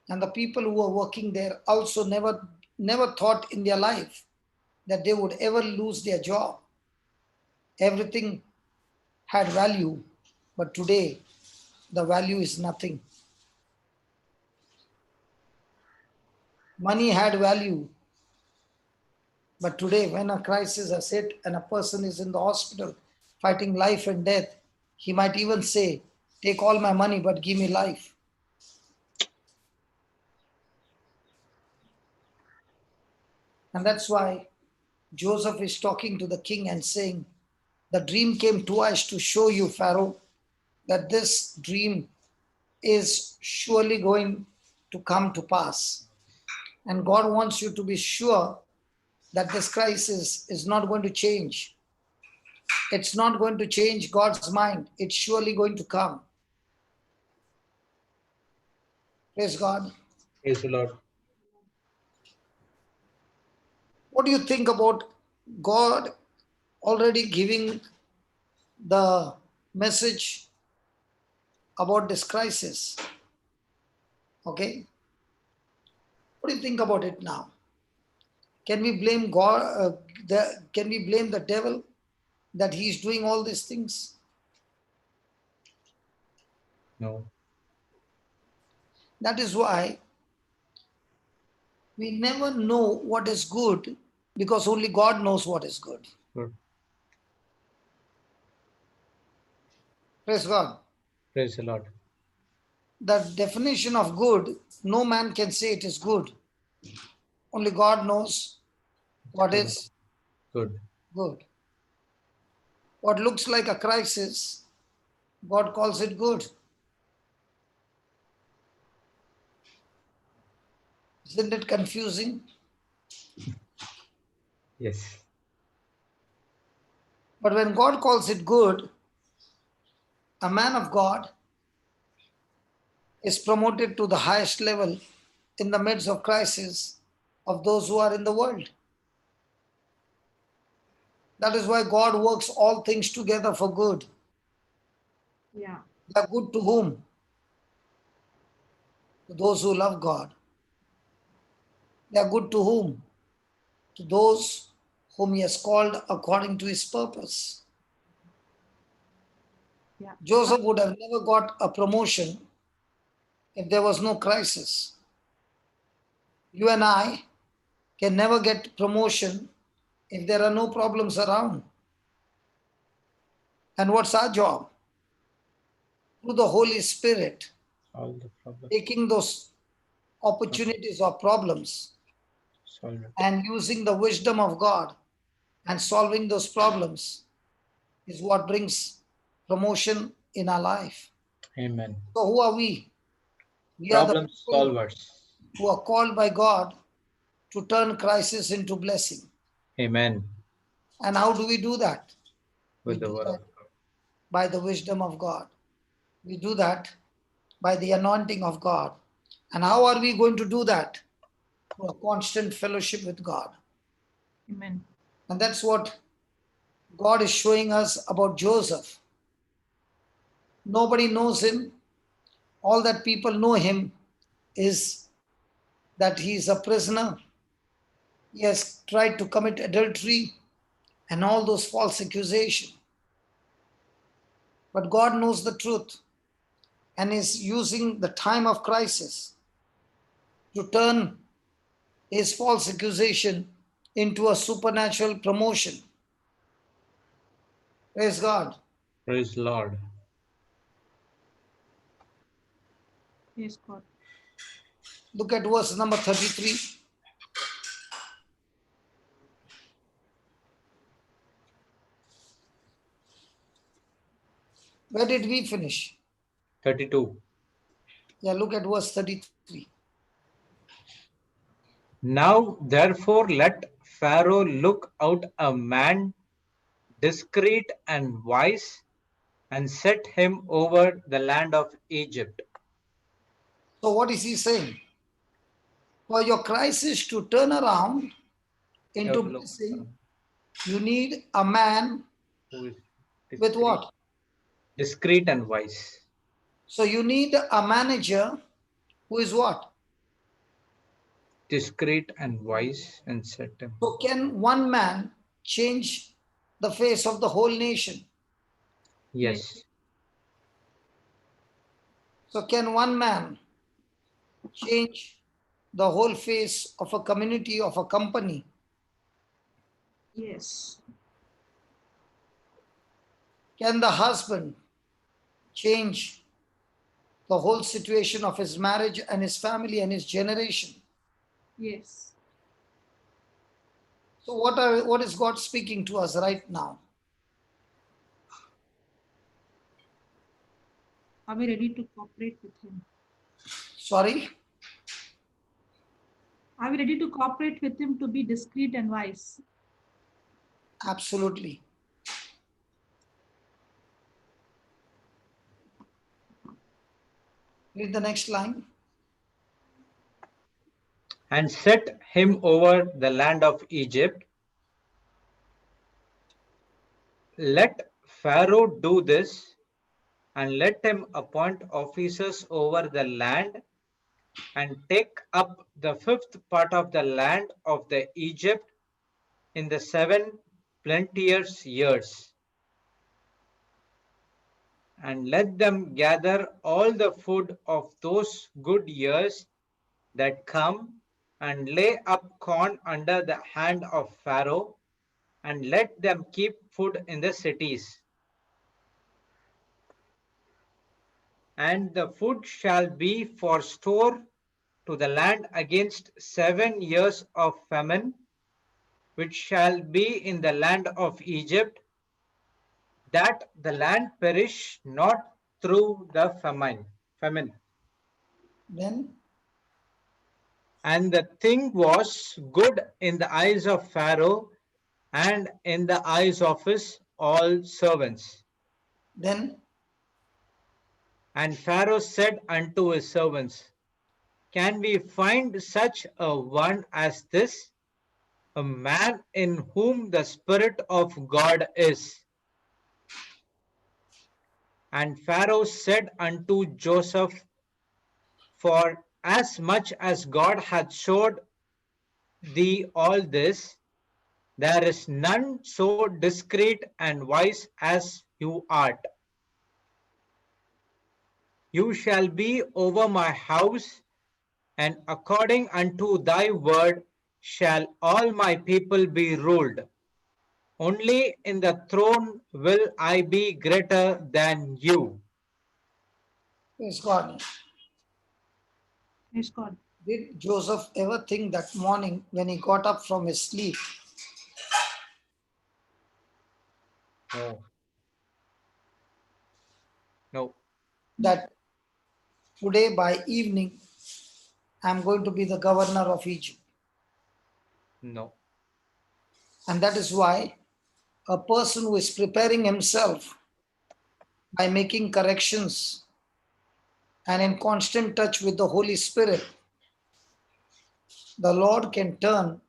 and the people who are working there also never thought in their life that they would ever lose their job. Everything had value, but today the value is nothing. Money had value, but today, when a crisis has hit and a person is in the hospital fighting life and death, he might even say, "Take all my money, but give me life." And that's why Joseph is talking to the king and saying, "The dream came twice to show you, Pharaoh, that this dream is surely going to come to pass. And God wants you to be sure that this crisis is not going to change. It's not going to change God's mind. It's surely going to come." Praise God. Praise the Lord. What do you think about God already giving the message about this crisis? Okay. What do you think about it now? Can we blame God? Can we blame the devil that he's doing all these things? No. That is why we never know what is good, because only God knows what is good. Good. Praise God. Praise the Lord. The definition of good, no man can say it is good. Only God knows what is Good. good. What looks like a crisis, God calls it good. Isn't it confusing? Yes. But when God calls it good, a man of God is promoted to the highest level in the midst of crisis of those who are in the world. That is why God works all things together for good. Yeah. They are good to whom? To those who love God. They are good to whom? To those whom he has called according to his purpose. Yeah. Joseph would have never got a promotion if there was no crisis. You and I can never get promotion if there are no problems around. And what's our job? Through the Holy Spirit, Solve the problem. taking those opportunities or problems Solve it. and using the wisdom of God and solving those problems is what brings promotion in our life. Amen. So who are we? We are the Problem people solvers. who are called by God to turn crisis into blessing. Amen. And how do we do that? We With the do word that of God. by the wisdom of God. We do that by the anointing of God. And how are we going to do that? Through a constant fellowship with God. Amen. And that's what God is showing us about Joseph. Nobody knows him. All that people know him is that he is a prisoner. He has tried to commit adultery and all those false accusations. But God knows the truth and is using the time of crisis to turn his false accusation into a supernatural promotion. Praise God. Praise the Lord. Yes, God. Look at verse number 33. Where did we finish? 32. Yeah, look at verse 33. Now therefore let Pharaoh look out a man discreet and wise, and set him over the land of Egypt. So, what is he saying? For your crisis to turn around You have into to look blessing, you need a man who is with what? discreet and wise. So, you need a manager who is what? Discreet and wise, and set him. So, can one man change the face of the whole nation? Yes. So, can one man change the whole face of a community, of a company? Yes. Can the husband change the whole situation of his marriage and his family and his generation? Yes. So, what is God speaking to us right now? Are we ready to cooperate with him? Sorry? Are we ready to cooperate with him to be discreet and wise? Absolutely. Read the next line. And set him over the land of Egypt. Let Pharaoh do this, and let him appoint officers over the land, and take up the fifth part of the land of the Egypt in the 7 plenteous years, and let them gather all the food of those good years that come, and lay up corn under the hand of Pharaoh, and let them keep food in the cities. And the food shall be for store to the land against 7 years of famine, which shall be in the land of Egypt, that the land perish not through the famine. Then, And the thing was good in the eyes of Pharaoh and in the eyes of his all servants. then, And Pharaoh said unto his servants, Can we find such a one as this, a man in whom the Spirit of God is? And Pharaoh said unto Joseph, For as much as God hath showed thee all this, There is none so discreet and wise as you art. You shall be over my house, and according unto thy word shall all my people be ruled. Only in the throne will I be greater than you. Praise God. Praise God. Did Joseph ever think that morning when he got up from his sleep No. No. that today by evening I'm going to be the governor of Egypt? No. And that is why a person who is preparing himself by making corrections and in constant touch with the Holy Spirit, the Lord can turn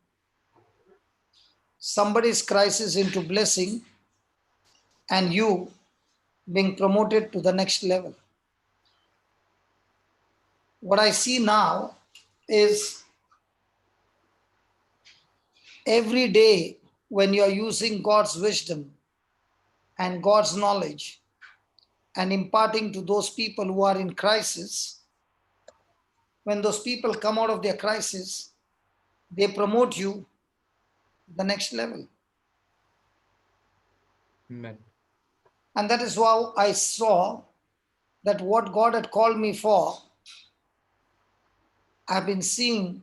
somebody's crisis into blessing and you being promoted to the next level. What I see now is every day when you are using God's wisdom and God's knowledge and imparting to those people who are in crisis, when those people come out of their crisis, they promote you to the next level. Amen. And that is how I saw that what God had called me for, I've been seeing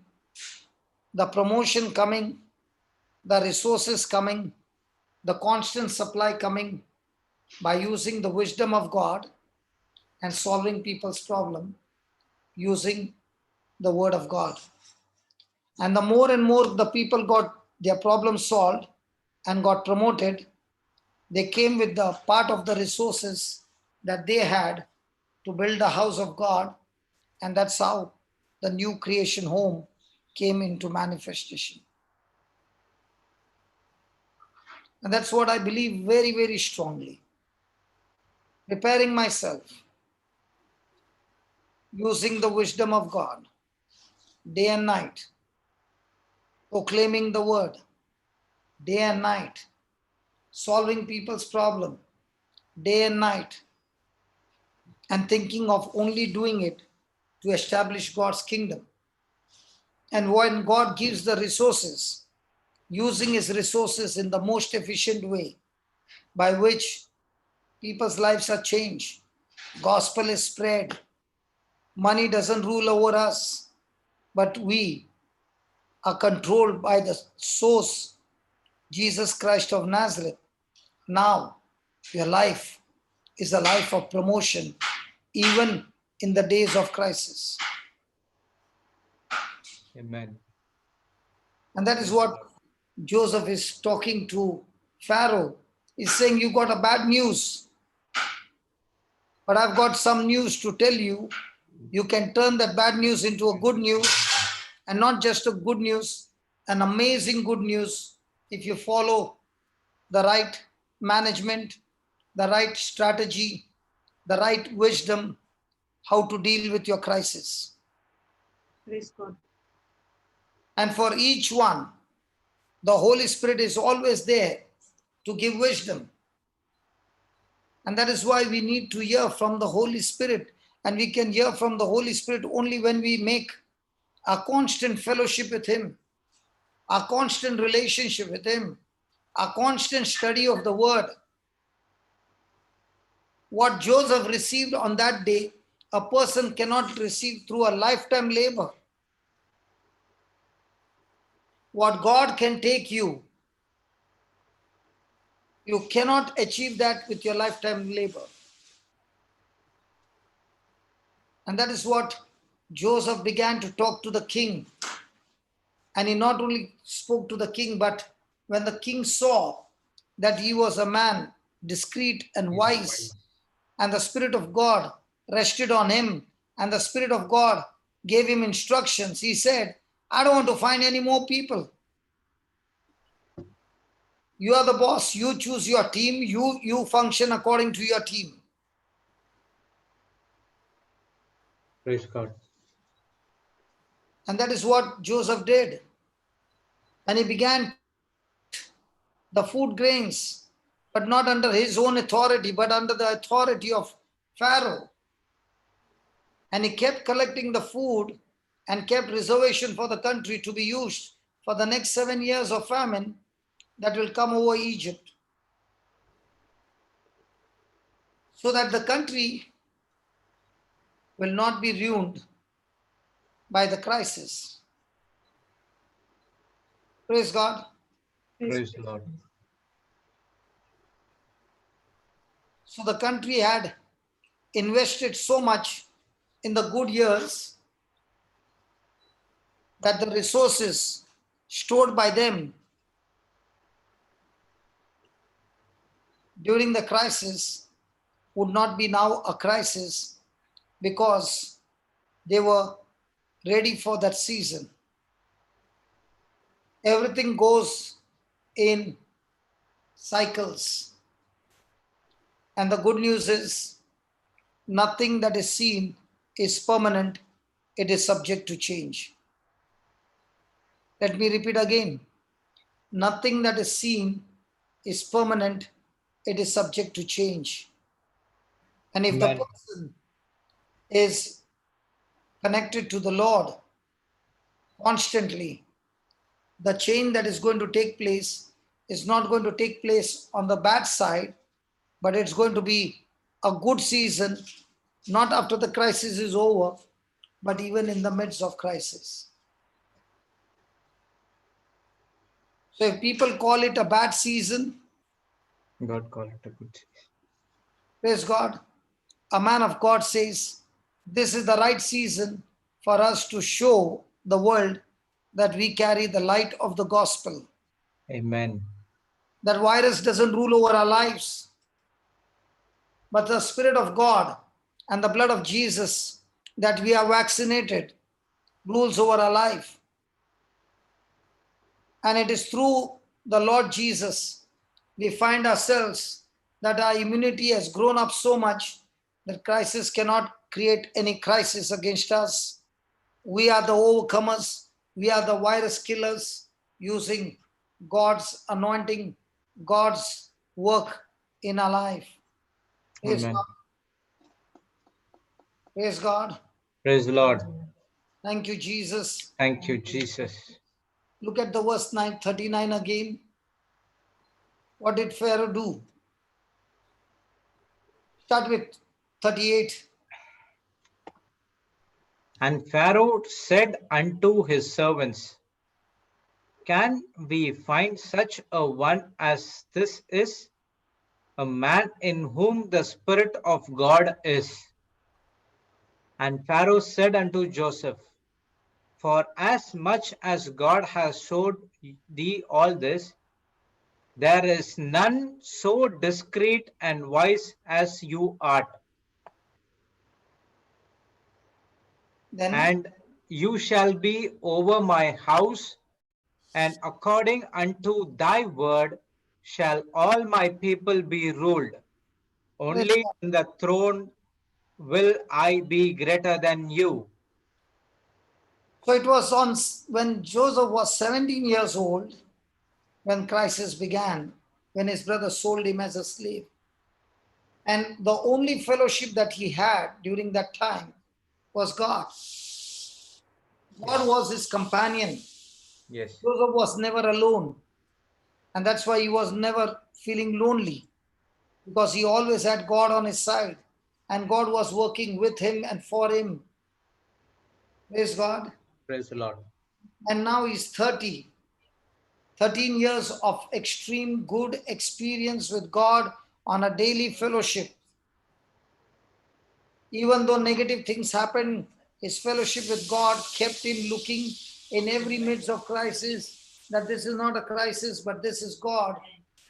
the promotion coming, the resources coming, the constant supply coming by using the wisdom of God and solving people's problem using the word of God. And the more and more the people got their problems solved and got promoted, they came with the part of the resources that they had to build the house of God. And that's how the new creation home came into manifestation. And that's what I believe very, very strongly. Preparing myself, using the wisdom of God, day and night, proclaiming the word, day and night, solving people's problem, day and night, and thinking of only doing it to establish God's kingdom. And when God gives the resources, using his resources in the most efficient way by which people's lives are changed, gospel is spread, money doesn't rule over us, but we are controlled by the source, Jesus Christ of Nazareth. Now your life is a life of promotion, even in the days of crisis. Amen. And that is what Joseph is talking to Pharaoh. He's saying, you got a bad news, but I've got some news to tell you. You can turn that bad news into a good news, and not just a good news, an amazing good news if you follow the right management, the right strategy, the right wisdom, how to deal with your crisis. Praise God. And for each one, the Holy Spirit is always there to give wisdom. And that is why we need to hear from the Holy Spirit. And we can hear from the Holy Spirit only when we make a constant fellowship with Him, a constant relationship with Him, a constant study of the Word. What Joseph received on that day, a person cannot receive through a lifetime labor. What God can take you, you cannot achieve that with your lifetime labor. And that is what Joseph began to talk to the king. And he not only spoke to the king, but when the king saw that he was a man discreet and wise, and the Spirit of God rested on him, and the Spirit of God gave him instructions, he said, I don't want to find any more people. You are the boss. You choose your team. You function according to your team. Praise God. And that is what Joseph did. And he began the food grains, but not under his own authority, but under the authority of Pharaoh. And he kept collecting the food and kept reservation for the country to be used for the next 7 years of famine that will come over Egypt, so that the country will not be ruined by the crisis. Praise God. Praise the Lord. So the country had invested so much in the good years that the resources stored by them during the crisis would not be now a crisis, because they were ready for that season. Everything goes in cycles. And the good news is, nothing that is seen is permanent, it is subject to change. Let me repeat again. Nothing that is seen is permanent, it is subject to change. And if the Amen. person is connected to the Lord constantly, the change that is going to take place is not going to take place on the bad side, but it's going to be a good season, not after the crisis is over, but even in the midst of crisis. So if people call it a bad season, God call it a good season. praise God, a man of God says, this is the right season for us to show the world that we carry the light of the gospel. Amen. That virus doesn't rule over our lives, but the Spirit of God and the blood of Jesus that we are vaccinated rules over our life. And it is through the Lord Jesus we find ourselves that our immunity has grown up so much that crisis cannot create any crisis against us. We are the overcomers. We are the virus killers using God's anointing, God's work in our life. Praise Amen. God. Praise God. Praise the Lord. Thank you, Jesus. Thank you, Jesus. Look at the verse 39 again. What did Pharaoh do? Start with 38. And Pharaoh said unto his servants, can we find such a one as this is, a man in whom the Spirit of God is? And Pharaoh said unto Joseph, for as much as God has showed thee all this, there is none so discreet and wise as you art. Then And you shall be over my house, and according unto thy word shall all my people be ruled. Only in the throne will I be greater than you. so it was on when Joseph was 17 years old when crisis began, when his brother sold him as a slave. And the only fellowship that he had during that time was God. God was his companion. Yes. Joseph was never alone. And that's why he was never feeling lonely, because he always had God on his side. And God was working with him and for him. Praise God. Praise the Lord. And now he's 30. 13 years of extreme good experience with God on a daily fellowship. Even though negative things happened, his fellowship with God kept him looking in every midst of crisis that this is not a crisis, but this is God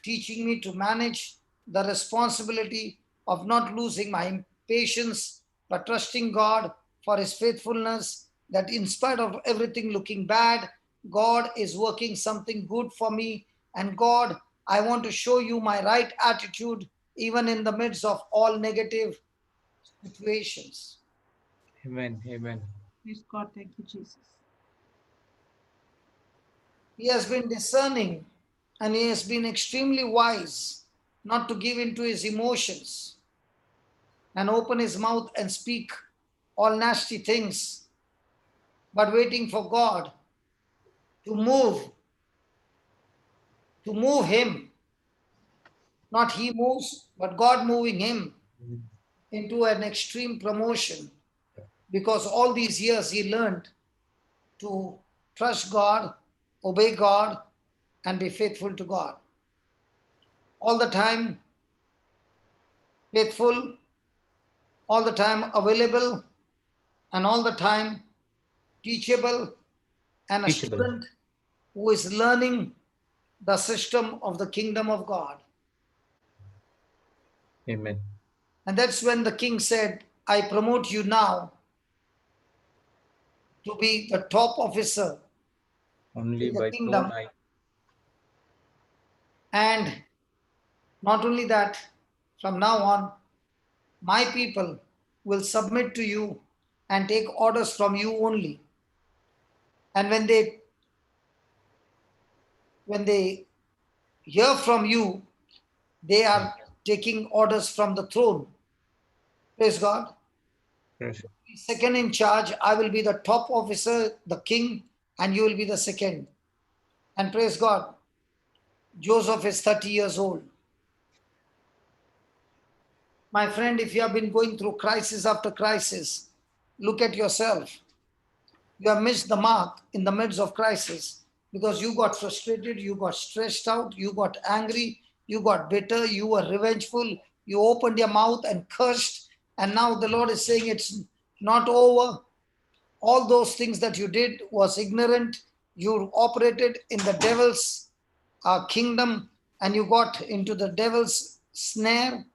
teaching me to manage the responsibility of not losing my patience, but trusting God for his faithfulness, that in spite of everything looking bad, God is working something good for me. And God, I want to show you my right attitude, even in the midst of all negative situations. Amen. Amen. Praise God. Thank you, Jesus. He has been discerning And he has been extremely wise not to give in to his emotions and open his mouth and speak all nasty things, but waiting for God to move him. Not he moves, but God moving him into an extreme promotion, because all these years he learned to trust God, obey God, and be faithful to God. All the time faithful, all the time available, and all the time teachable, and a Teachable. student who is learning the system of the kingdom of God. Amen. And that's when the king said, I promote you now to be the top officer Only in the by kingdom. throne I. And not only that, from now on, my people will submit to you and take orders from you only. And when they hear from you, they are taking orders from the throne. Praise God. Praise. Second in charge, I will be the top officer, the king, and you will be the second. And praise God, Joseph is 30 years old. My friend, if you have been going through crisis after crisis, look at yourself. You have missed the mark in the midst of crisis because you got frustrated, you got stressed out, you got angry, you got bitter, you were revengeful, you opened your mouth and cursed, and now the Lord is saying it's not over. All those things that you did was ignorant. You operated in the devil's kingdom, and you got into the devil's snare,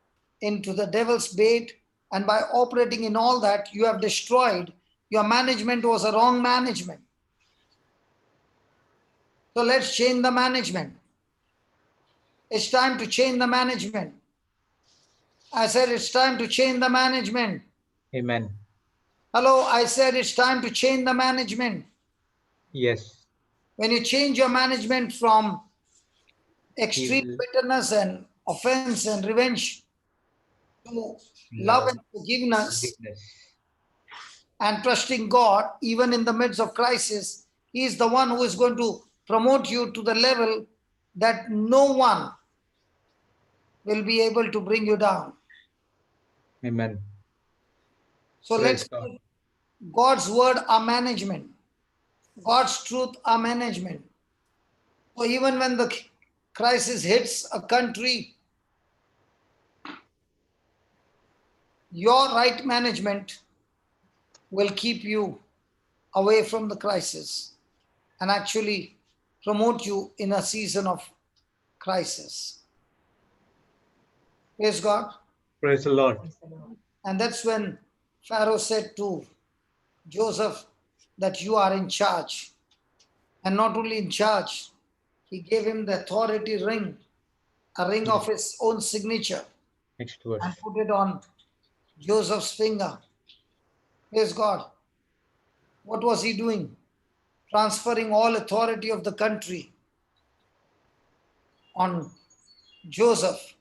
into the devil's bait, and by operating in all that, you have destroyed. Your management was a wrong management. So let's change the management. It's time to change the management. I said it's time to change the management. Amen. Hello, I said it's time to change the management. Yes. When you change your management from extreme Evil. bitterness and offense and revenge to love and forgiveness Forgiveness. and trusting God, even in the midst of crisis, He is the one who is going to promote you to the level that no one will be able to bring you down. Amen. So Praise let's God. make God's word our management, God's truth our management. So even when the crisis hits a country, your right management will keep you away from the crisis and actually promote you in a season of crisis. Praise God. Praise the Lord. And that's when Pharaoh said to Joseph that you are in charge. And not only in charge, he gave him the authority ring, a ring of his own signature, Next verse. and put it on Joseph's finger. Praise God. What was he doing? Transferring all authority of the country on Joseph,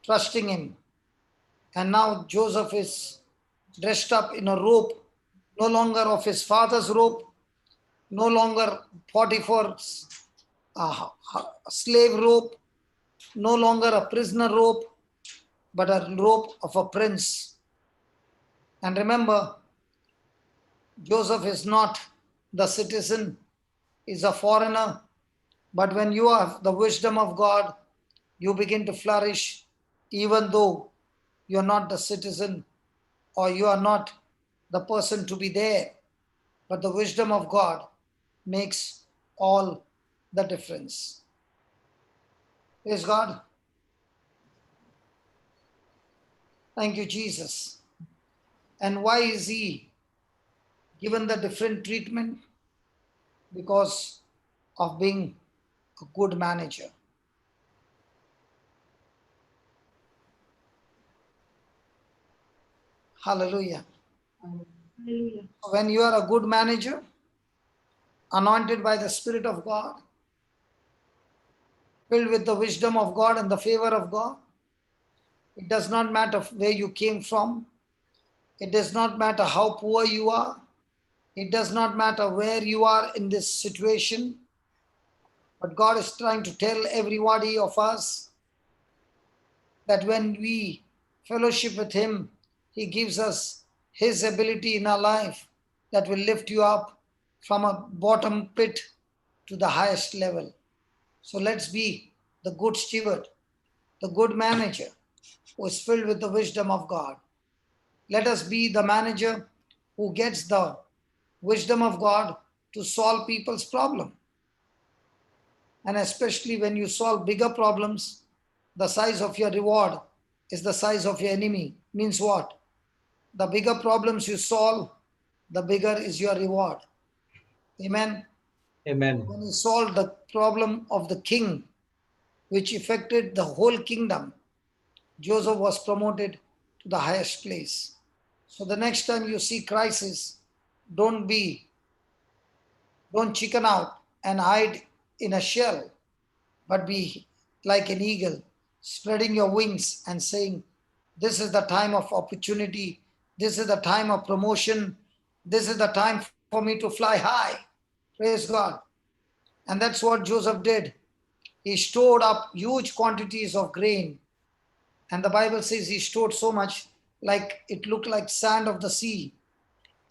trusting him. And now Joseph is dressed up in a robe, no longer of his father's robe, no longer Potiphar's slave robe, no longer a prisoner robe, but a robe of a prince. And remember, Joseph is not the citizen, he's a foreigner. But when you have the wisdom of God, you begin to flourish, even though you're not the citizen or you are not the person to be there. But the wisdom of God makes all the difference. Praise God. Thank you, Jesus. And why is he given the different treatment? Because of being a good manager. Hallelujah. Hallelujah. When you are a good manager, anointed by the Spirit of God, filled with the wisdom of God and the favor of God. It does not matter where you came from. It does not matter how poor you are. It does not matter where you are in this situation. But God is trying to tell everybody of us that when we fellowship with Him, He gives us His ability in our life that will lift you up from a bottom pit to the highest level. So let's be the good steward, the good manager who is filled with the wisdom of God. Let us be the manager who gets the wisdom of God to solve people's problem. And especially when you solve bigger problems, the size of your reward is the size of your enemy. Means what? The bigger problems you solve, the bigger is your reward. Amen. Amen. When he solved the problem of the king, which affected the whole kingdom, Joseph was promoted to the highest place. So the next time you see crisis, don't chicken out and hide in a shell, but be like an eagle, spreading your wings and saying, this is the time of opportunity. This is the time of promotion. This is the time for me to fly high. Praise God. And that's what Joseph did. He stored up huge quantities of grain. And the Bible says he stored so much, like it looked like sand of the sea.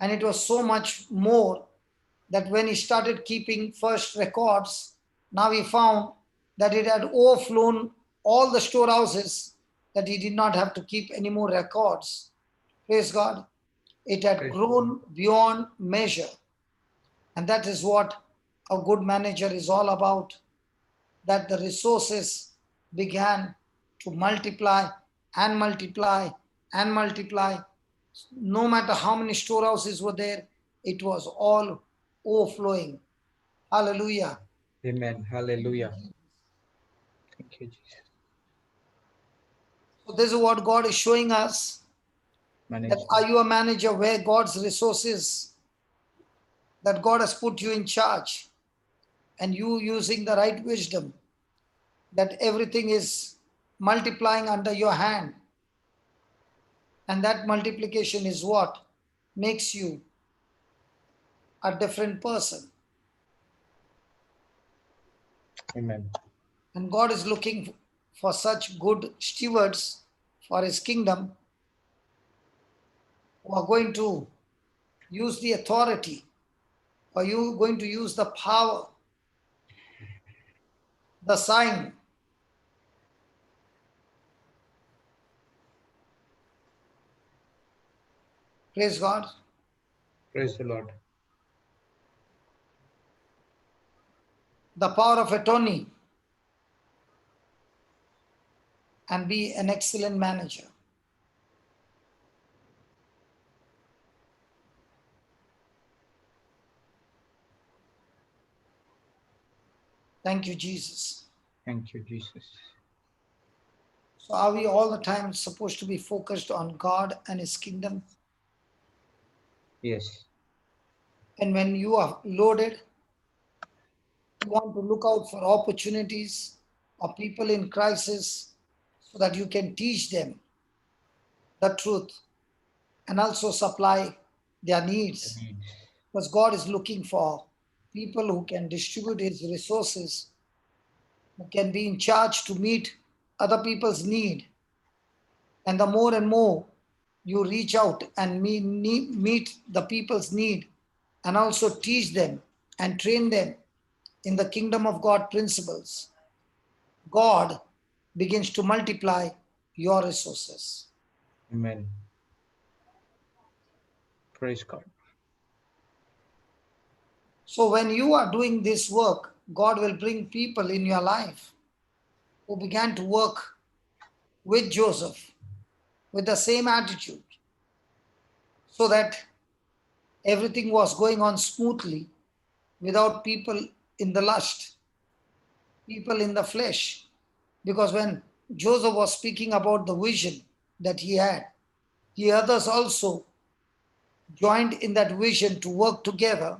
And it was so much more that when he started keeping first records, now he found that it had overflown all the storehouses, that he did not have to keep any more records. Praise God. It had grown beyond measure. And that is what a good manager is all about, that the resources began to multiply and multiply and multiply. No matter how many storehouses were there, it was all overflowing. Hallelujah. Amen. Hallelujah. Thank you, Jesus. So this is what God is showing us. That Management. are you a manager where God's resources, that God has put you in charge, and you using the right wisdom, that everything is multiplying under your hand. And that multiplication is what makes you a different person. Amen. And God is looking for such good stewards for His kingdom who are going to use the authority, or you going to use the power, the sign. Praise God. Praise the Lord. The power of attorney, and be an excellent manager. Thank you, Jesus. Thank you, Jesus. So are we all the time supposed to be focused on God and His kingdom? Yes. And when you are loaded, you want to look out for opportunities or people in crisis so that you can teach them the truth and also supply their needs. Because God is looking for people who can distribute His resources, who can be in charge to meet other people's need. And the more and more you reach out and meet the people's need and also teach them and train them in the kingdom of God principles, God begins to multiply your resources. Amen. Praise God. So when you are doing this work, God will bring people in your life who began to work with Joseph with the same attitude, so that everything was going on smoothly without people in the lust, people in the flesh. Because when Joseph was speaking about the vision that he had, the others also joined in that vision to work together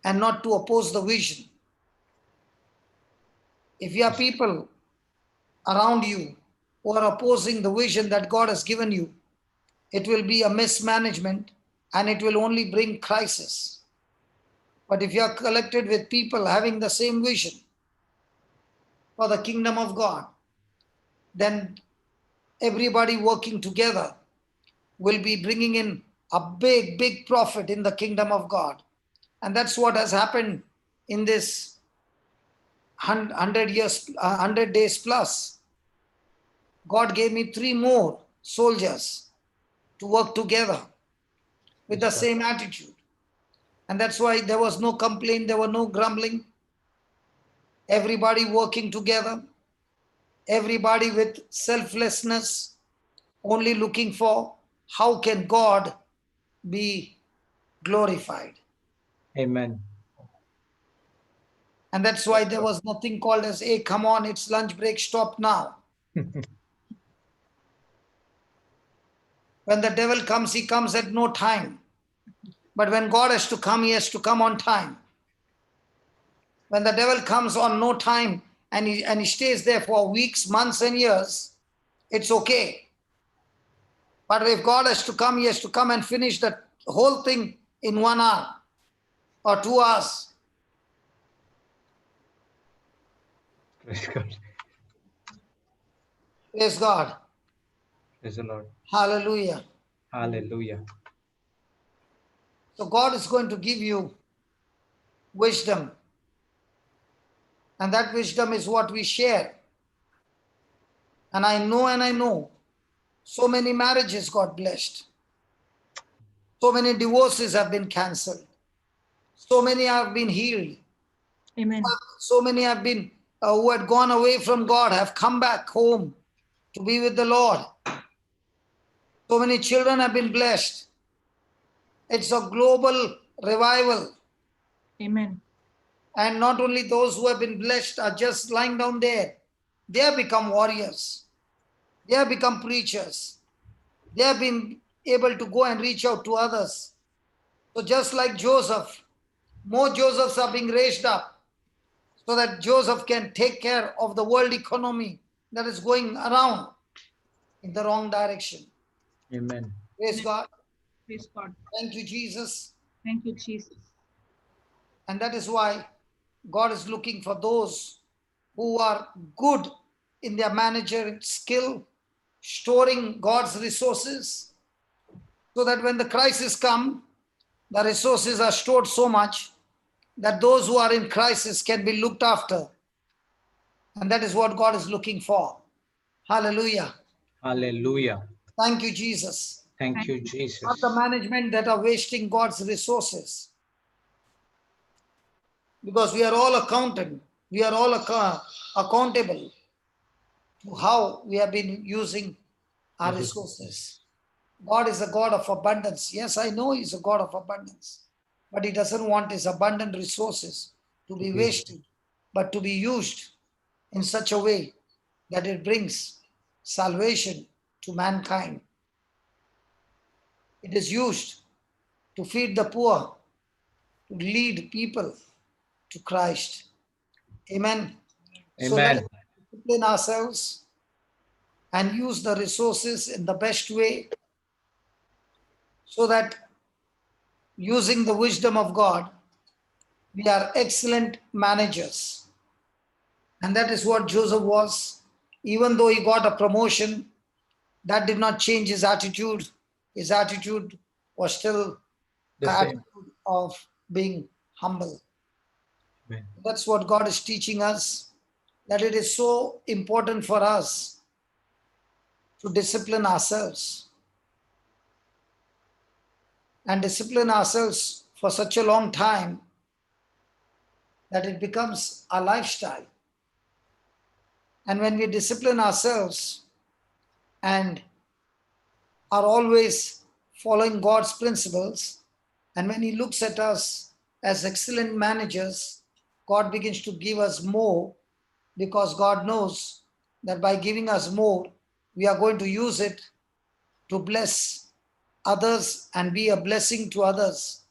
and not to oppose the vision. If you have people around you who are opposing the vision that God has given you, it will be a mismanagement and it will only bring crisis. But if you are collected with people having the same vision for the kingdom of God, then everybody working together will be bringing in a big, big profit in the kingdom of God. And that's what has happened in this 100 days plus. God gave me 3 more soldiers to work together with the same attitude. And that's why there was no complaint, there was no grumbling. Everybody working together, everybody with selflessness, only looking for how can God be glorified. Amen. And that's why there was nothing called as, hey, come on, it's lunch break, stop now. When the devil comes, he comes at no time. But when God has to come, he has to come on time. When the devil comes on no time and he stays there for weeks, months, and years, it's okay. But if God has to come, he has to come and finish the whole thing in 1 hour or 2 hours. Praise God. Praise God. Praise the Lord. Hallelujah. Hallelujah. So God is going to give you wisdom. And that wisdom is what we share. And I know so many marriages got blessed. So many divorces have been cancelled. So many have been healed. Amen. So many have been who had gone away from God have come back home to be with the Lord. So many children have been blessed. It's a global revival. Amen. And not only those who have been blessed are just lying down there. They have become warriors. They have become preachers. They have been able to go and reach out to others. So just like Joseph, more Josephs are being raised up so that Joseph can take care of the world economy that is going around in the wrong direction. Amen. Praise God. Praise God. Thank you, Jesus. Thank you, Jesus. And that is why God is looking for those who are good in their managerial skill, storing God's resources, so that when the crisis comes, the resources are stored so much that those who are in crisis can be looked after. And that is what God is looking for. Hallelujah. Hallelujah. Thank you, Jesus. Thank you, Jesus. Not the management that are wasting God's resources. Because we are all accountant. We are all accountable to how we have been using our resources. God is a God of abundance. Yes, I know He's a God of abundance. But He doesn't want His abundant resources to be wasted, but to be used in such a way that it brings salvation to mankind. It is used to feed the poor, to lead people to Christ. Amen. So let Amen. us discipline ourselves and use the resources in the best way so that using the wisdom of God, we are excellent managers. And that is what Joseph was. Even though he got a promotion, that did not change his attitude. His attitude was still The the same. attitude of being humble. Amen. That's what God is teaching us, that it is so important for us to discipline ourselves. And discipline ourselves for such a long time that it becomes a lifestyle. And when we discipline ourselves and are always following God's principles, and when He looks at us as excellent managers, God begins to give us more, because God knows that by giving us more, we are going to use it to bless others and be a blessing to others.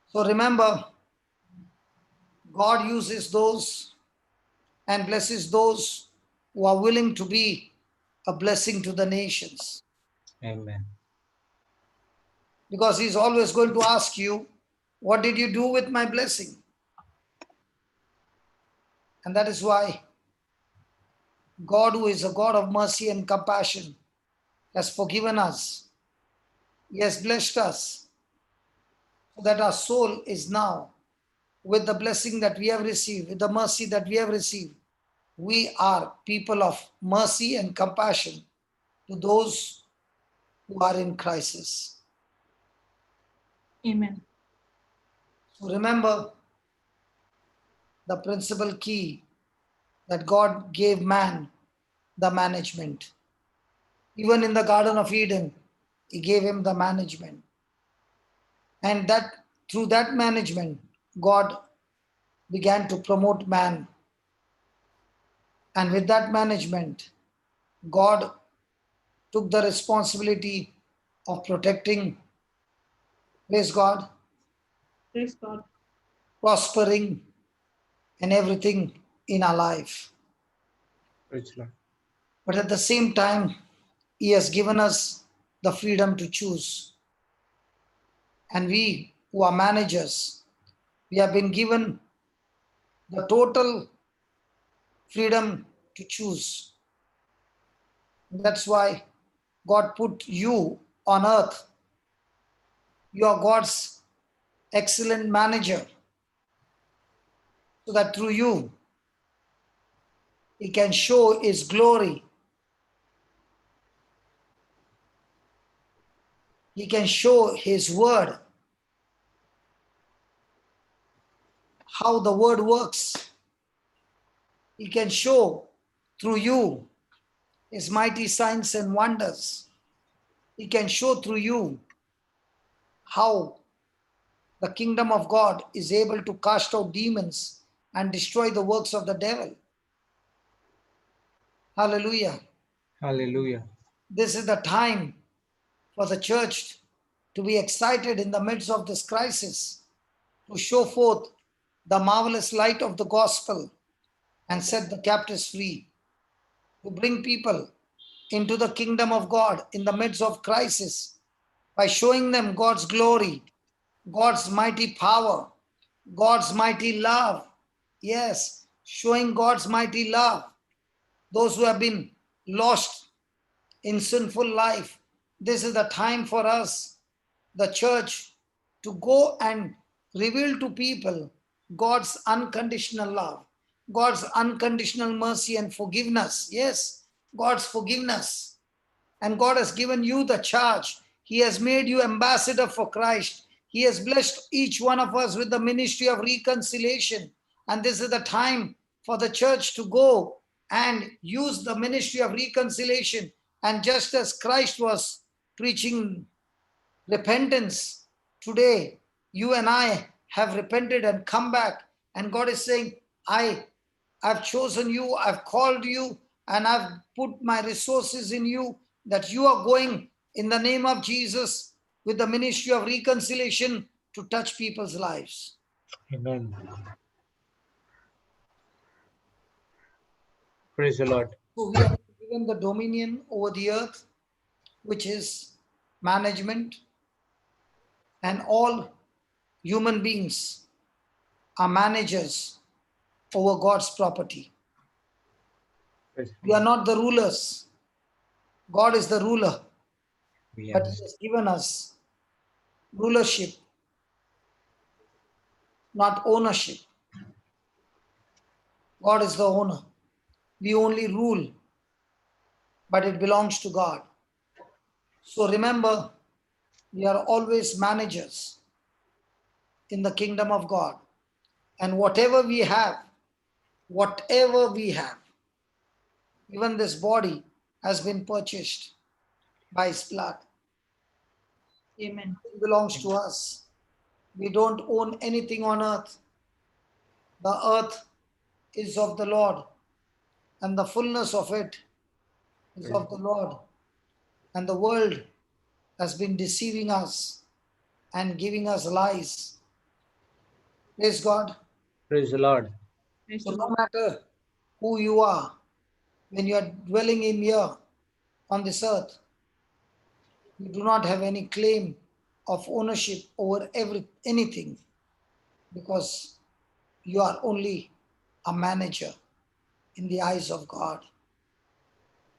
So remember, God uses those and blesses those who are willing to be a blessing to the nations. Amen. Because He's always going to ask you, what did you do with my blessing? And that is why God, who is a God of mercy and compassion, has forgiven us. He has blessed us so that our soul is now, with the blessing that we have received, with the mercy that we have received, we are people of mercy and compassion to those who are in crisis. Amen. So remember the principal key that God gave man, the management. Even in the Garden of Eden, He gave him the management. And that through that management, God began to promote man. And with that management, God took the responsibility of protecting, praise God, Praise God. prospering, and everything in our life. Praise the Lord. But at the same time, He has given us the freedom to choose. And we who are managers, we have been given the total freedom to choose. That's why God put you on earth. You are God's excellent manager, so that through you, He can show His glory. He can show His word, how the word works. He can show through you His mighty signs and wonders. He can show through you how the kingdom of God is able to cast out demons and destroy the works of the devil. Hallelujah. Hallelujah. This is the time for the church to be excited in the midst of this crisis, to show forth the marvelous light of the gospel and set the captives free, to bring people into the kingdom of God in the midst of crisis by showing them God's glory, God's mighty power, God's mighty love. Yes, showing God's mighty love. Those who have been lost in sinful life, this is the time for us, the church, to go and reveal to people God's unconditional love, God's unconditional mercy and forgiveness. Yes, God's forgiveness. And God has given you the charge. He has made you ambassador for Christ. He has blessed each one of us with the ministry of reconciliation. And this is the time for the church to go and use the ministry of reconciliation. And just as Christ was preaching repentance, today you and I have repented and come back. And God is saying, I've chosen you, I've called you, and I've put my resources in you, that you are going in the name of Jesus with the ministry of reconciliation to touch people's lives. Amen. Praise the Lord. So we are given the dominion over the earth, which is management, and all human beings are managers over God's property. Praise the We are Lord. not the rulers. God is the ruler, We but are. He has given us rulership, not ownership. God is the owner. We only rule, but it belongs to God. So remember, we are always managers in the kingdom of God. And whatever we have, even this body has been purchased by His blood. Amen. It belongs to us. We don't own anything on earth. The earth is of the Lord, and the fullness of it is of the Lord. And the world has been deceiving us and giving us lies. Praise God. Praise the Lord. Praise So the no Lord. matter who you are when you are dwelling in here on this earth. You do not have any claim of ownership over anything, because you are only a manager in the eyes of God.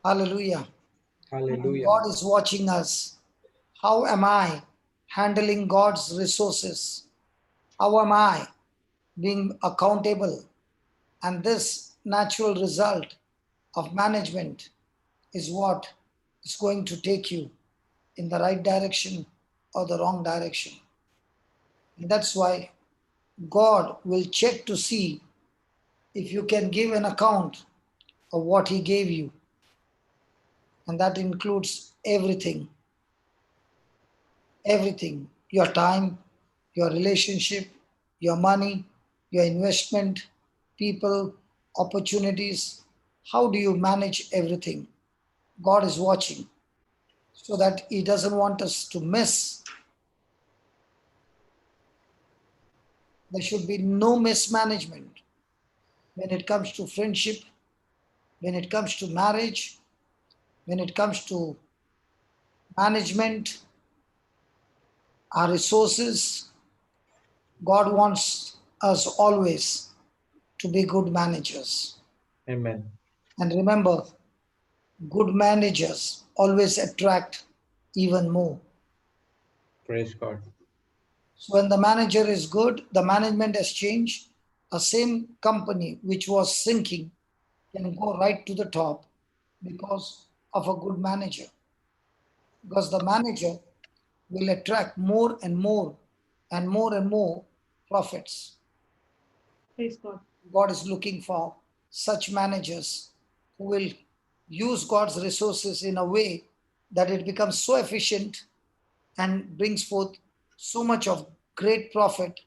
Hallelujah. And Hallelujah. God is watching us. How am I handling God's resources? How am I being accountable? And this natural result of management is what is going to take you in the right direction or the wrong direction. And that's why God will check to see if you can give an account of what He gave you. And that includes everything. Everything. Your time, your relationship, your money, your investment, people, opportunities. How do you manage everything? God is watching, so that He doesn't want us to miss. There should be no mismanagement when it comes to friendship, when it comes to marriage, when it comes to management, our resources. God wants us always to be good managers. Amen. And remember, good managers always attract even more. Praise God. So when the manager is good, the management has changed. A same company which was sinking can go right to the top because of a good manager. Because the manager will attract more and more and more and more profits. Praise God. God is looking for such managers who will use God's resources in a way that it becomes so efficient and brings forth so much of great profit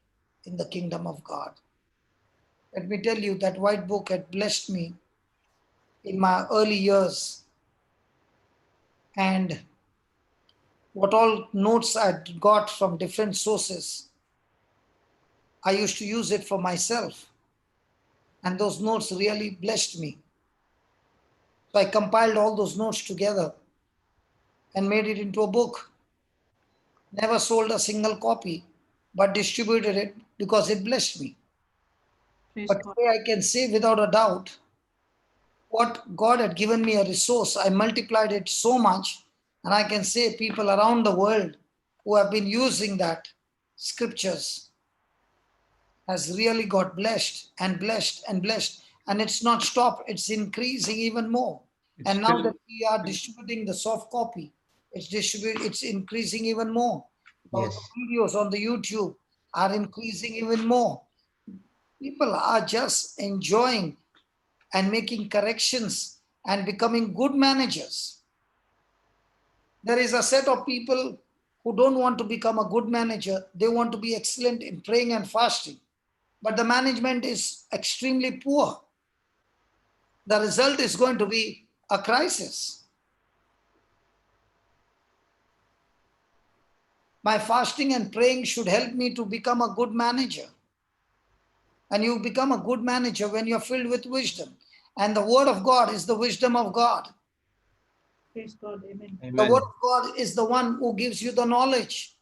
in the kingdom of God. Let me tell you that white book had blessed me in my early years, and what all notes I got from different sources, I used to use it for myself, and those notes really blessed me. So I compiled all those notes together and made it into a book. Never sold a single copy, but distributed it because it blessed me. Praise But God. today I can say without a doubt, what God had given me a resource, I multiplied it so much, and I can say people around the world who have been using that scriptures has really got blessed and blessed and blessed, and it's not stopped, it's increasing even more. It's And now still that we are distributing the soft copy, it's increasing even more. Now yes. the videos on the YouTube are increasing even more. People are just enjoying and making corrections and becoming good managers. There is a set of people who don't want to become a good manager. They want to be excellent in praying and fasting, but the management is extremely poor. The result is going to be a crisis. My fasting and praying should help me to become a good manager. And you become a good manager when you're filled with wisdom. And the word of God is the wisdom of God. Praise God. Amen. The Amen. word of God is the one who gives you the knowledge.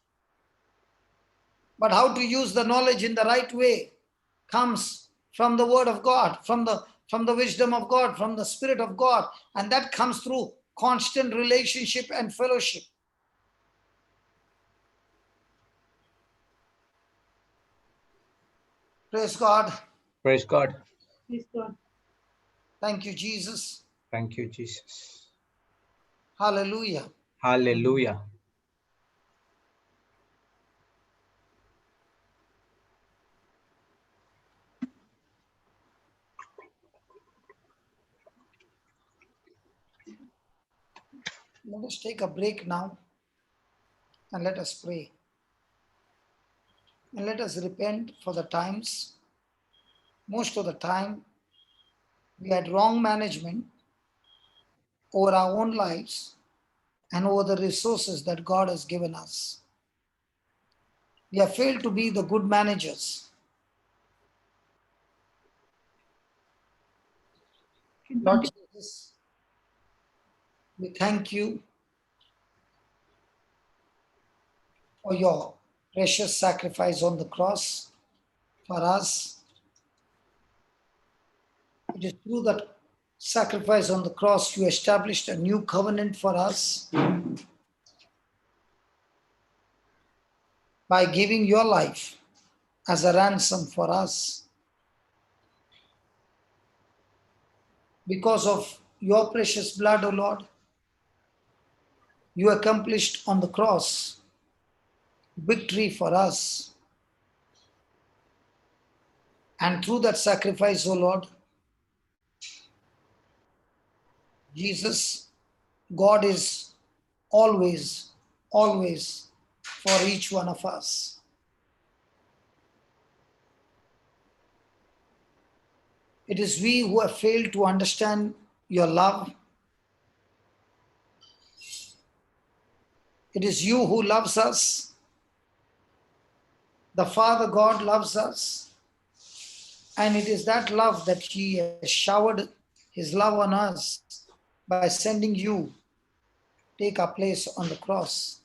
But how to use the knowledge in the right way comes from the word of God, from the wisdom of God, from the Spirit of God. And that comes through constant relationship and fellowship. Praise God. Praise God. Praise God. Thank you, Jesus. Thank you, Jesus. Hallelujah. Hallelujah. Let us take a break now and let us pray. And let us repent for the times. Most of the time, we had wrong management over our own lives and over the resources that God has given us. We have failed to be the good managers. Lord Jesus, we thank you for your precious sacrifice on the cross for us. It is through that sacrifice on the cross you established a new covenant for us by giving your life as a ransom for us. Because of your precious blood, O Lord, you accomplished on the cross victory for us. And through that sacrifice, O Lord, Jesus, God is always, always for each one of us. It is we who have failed to understand your love. It is you who loves us. The Father God loves us. And it is that love that He has showered His love on us by sending you take our place on the cross.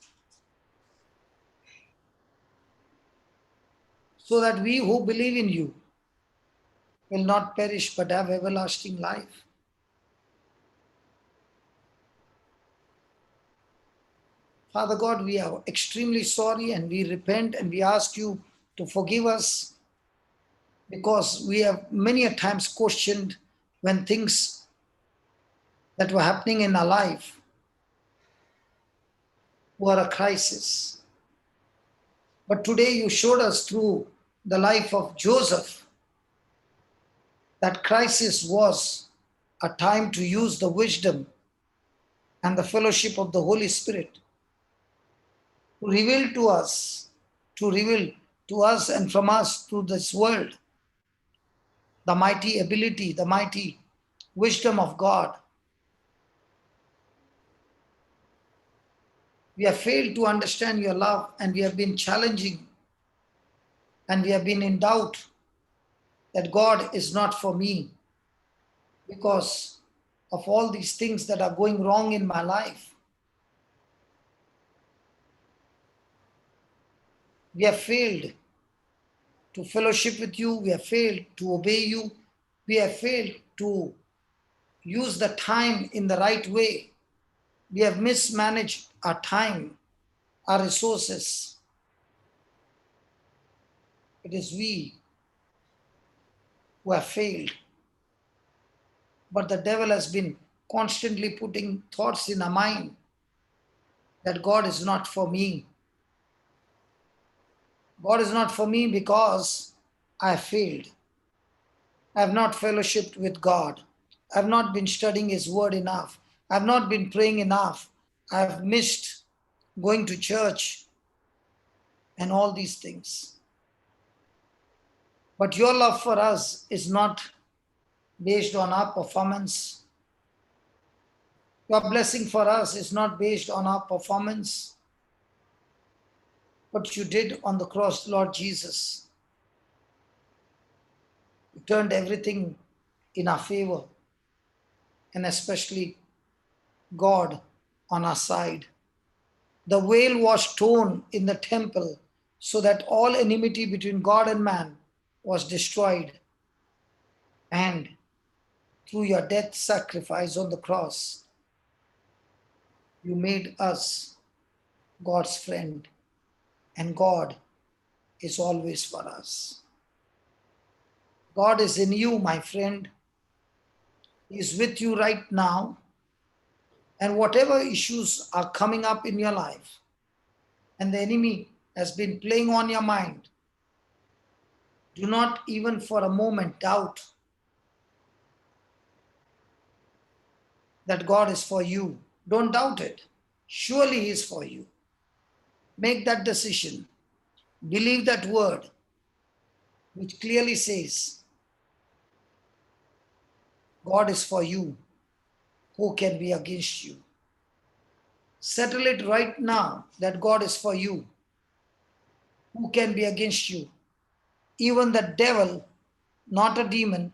So that we who believe in you will not perish but have everlasting life. Father God, we are extremely sorry and we repent and we ask you to forgive us because we have many a times questioned when things that were happening in our life were a crisis. But today you showed us through the life of Joseph that crisis was a time to use the wisdom and the fellowship of the Holy Spirit to reveal to us and from us to this world the mighty ability, the mighty wisdom of God. We have failed to understand your love and we have been challenging and we have been in doubt that God is not for me because of all these things that are going wrong in my life. We have failed to fellowship with you. We have failed to obey you. We have failed to use the time in the right way. We have mismanaged our time, our resources. It is we who have failed. But the devil has been constantly putting thoughts in our mind that God is not for me. God is not for me because I have failed. I have not fellowshiped with God. I have not been studying His word enough. I have not been praying enough. I have missed going to church and all these things. But your love for us is not based on our performance. Your blessing for us is not based on our performance. What you did on the cross, Lord Jesus. You turned everything in our favor, and especially God on our side. The veil was torn in the temple so that all enmity between God and man was destroyed. And through your death sacrifice on the cross, you made us God's friend, and God is always for us. God is in you, my friend. He is with you right now. And whatever issues are coming up in your life, and the enemy has been playing on your mind, do not even for a moment doubt that God is for you. Don't doubt it. Surely He is for you. Make that decision. Believe that word, which clearly says, God is for you. Who can be against you? Settle it right now that God is for you. Who can be against you? Even the devil, not a demon,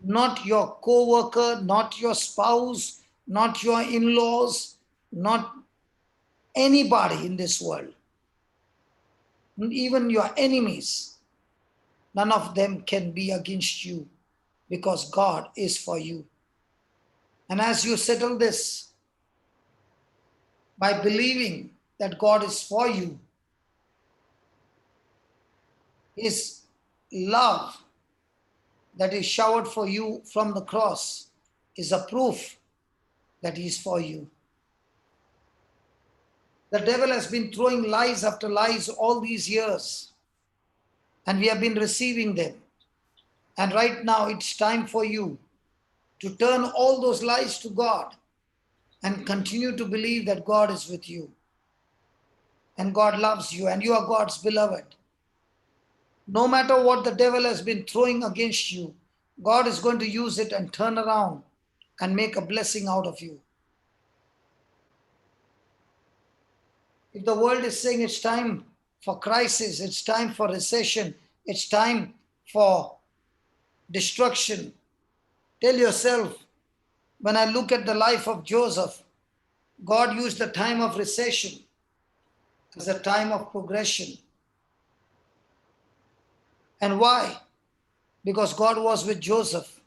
not your co-worker, not your spouse, not your in-laws, not anybody in this world, even your enemies. None of them can be against you because God is for you. And as you settle this by believing that God is for you, His love that is showered for you from the cross is a proof that He is for you. The devil has been throwing lies after lies all these years, and we have been receiving them. And right now it's time for you to turn all those lies to God and continue to believe that God is with you and God loves you and you are God's beloved. No matter what the devil has been throwing against you, God is going to use it and turn around and make a blessing out of you. If the world is saying it's time for crisis, it's time for recession, it's time for destruction, tell yourself, when I look at the life of Joseph, God used the time of recession as a time of progression. And why? Because God was with Joseph.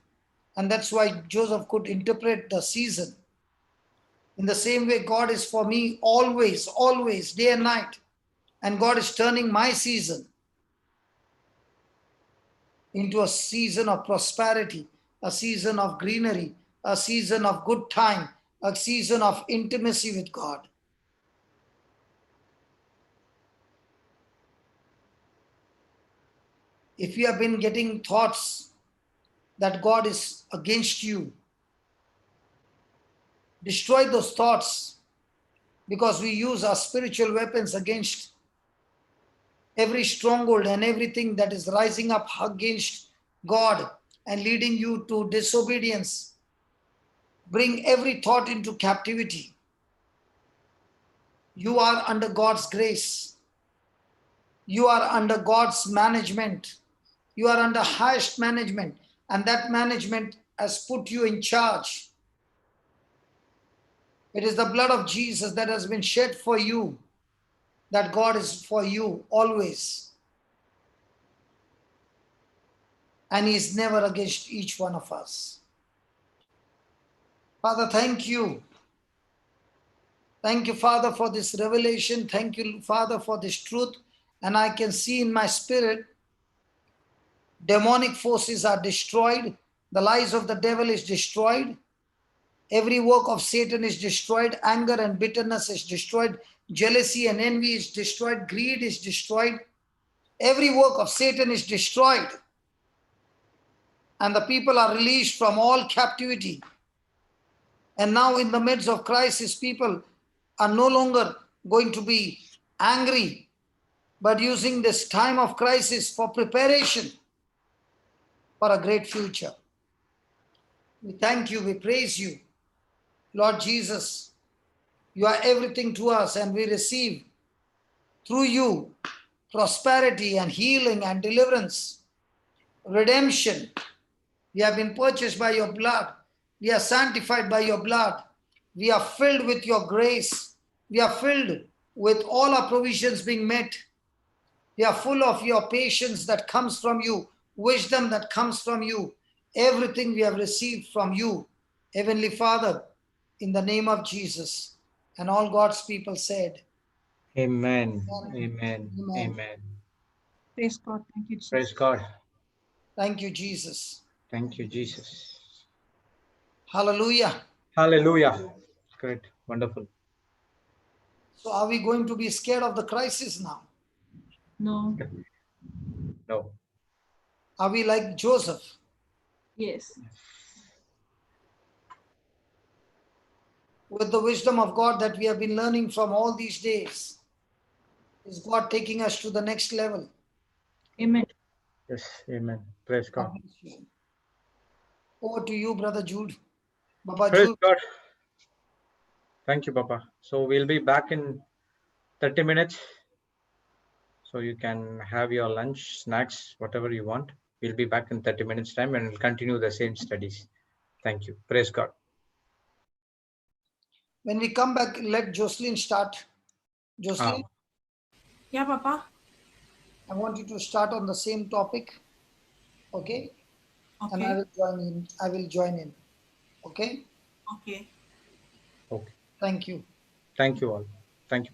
And that's why Joseph could interpret the season. In the same way, God is for me always, always, day and night. And God is turning my season into a season of prosperity, a season of greenery, a season of good time, a season of intimacy with God. If you have been getting thoughts that God is against you, destroy those thoughts, because we use our spiritual weapons against every stronghold and everything that is rising up against God and leading you to disobedience. Bring every thought into captivity. You are under God's grace. You are under God's management. You are under highest management, and that management has put you in charge. It is the blood of Jesus that has been shed for you, that God is for you always. And He is never against each one of us. Father, thank you. Thank you, Father, for this revelation. Thank you, Father, for this truth. And I can see in my spirit, demonic forces are destroyed. The lies of the devil is destroyed. Every work of Satan is destroyed. Anger and bitterness is destroyed. Jealousy and envy is destroyed. Greed is destroyed. Every work of Satan is destroyed. And the people are released from all captivity. And now in the midst of crisis, people are no longer going to be angry, but using this time of crisis for preparation for a great future. We thank you, we praise you. Lord Jesus, you are everything to us, and we receive through you prosperity and healing and deliverance, redemption. We have been purchased by your blood. We are sanctified by your blood. We are filled with your grace. We are filled with all our provisions being met. We are full of your patience that comes from you, wisdom that comes from you. Everything we have received from you, Heavenly Father, in the name of Jesus. And all God's people said, Amen. Amen. Amen. Amen. Praise God. Thank you, Jesus. Praise God. Thank you, Jesus. Thank you, Jesus. Hallelujah. Hallelujah. Great. Wonderful. So are we going to be scared of the crisis now? No. No. Are we like Joseph? Yes. With the wisdom of God that we have been learning from all these days, is God taking us to the next level? Amen. Yes. Amen. Praise God. God bless you. Over to you, Brother Jude. Baba Praise Jude. God. Thank you, Papa. So we'll be back in 30 minutes. So you can have your lunch, snacks, whatever you want. We'll be back in 30 minutes time and we'll continue the same studies. Thank you. Praise God. When we come back, let Jocelyn start. Jocelyn, Yeah, Papa. I want you to start on the same topic. Okay? And I Okay. will join in. I will join in. Okay? Okay. Okay. Thank you. Thank you all. Thank you.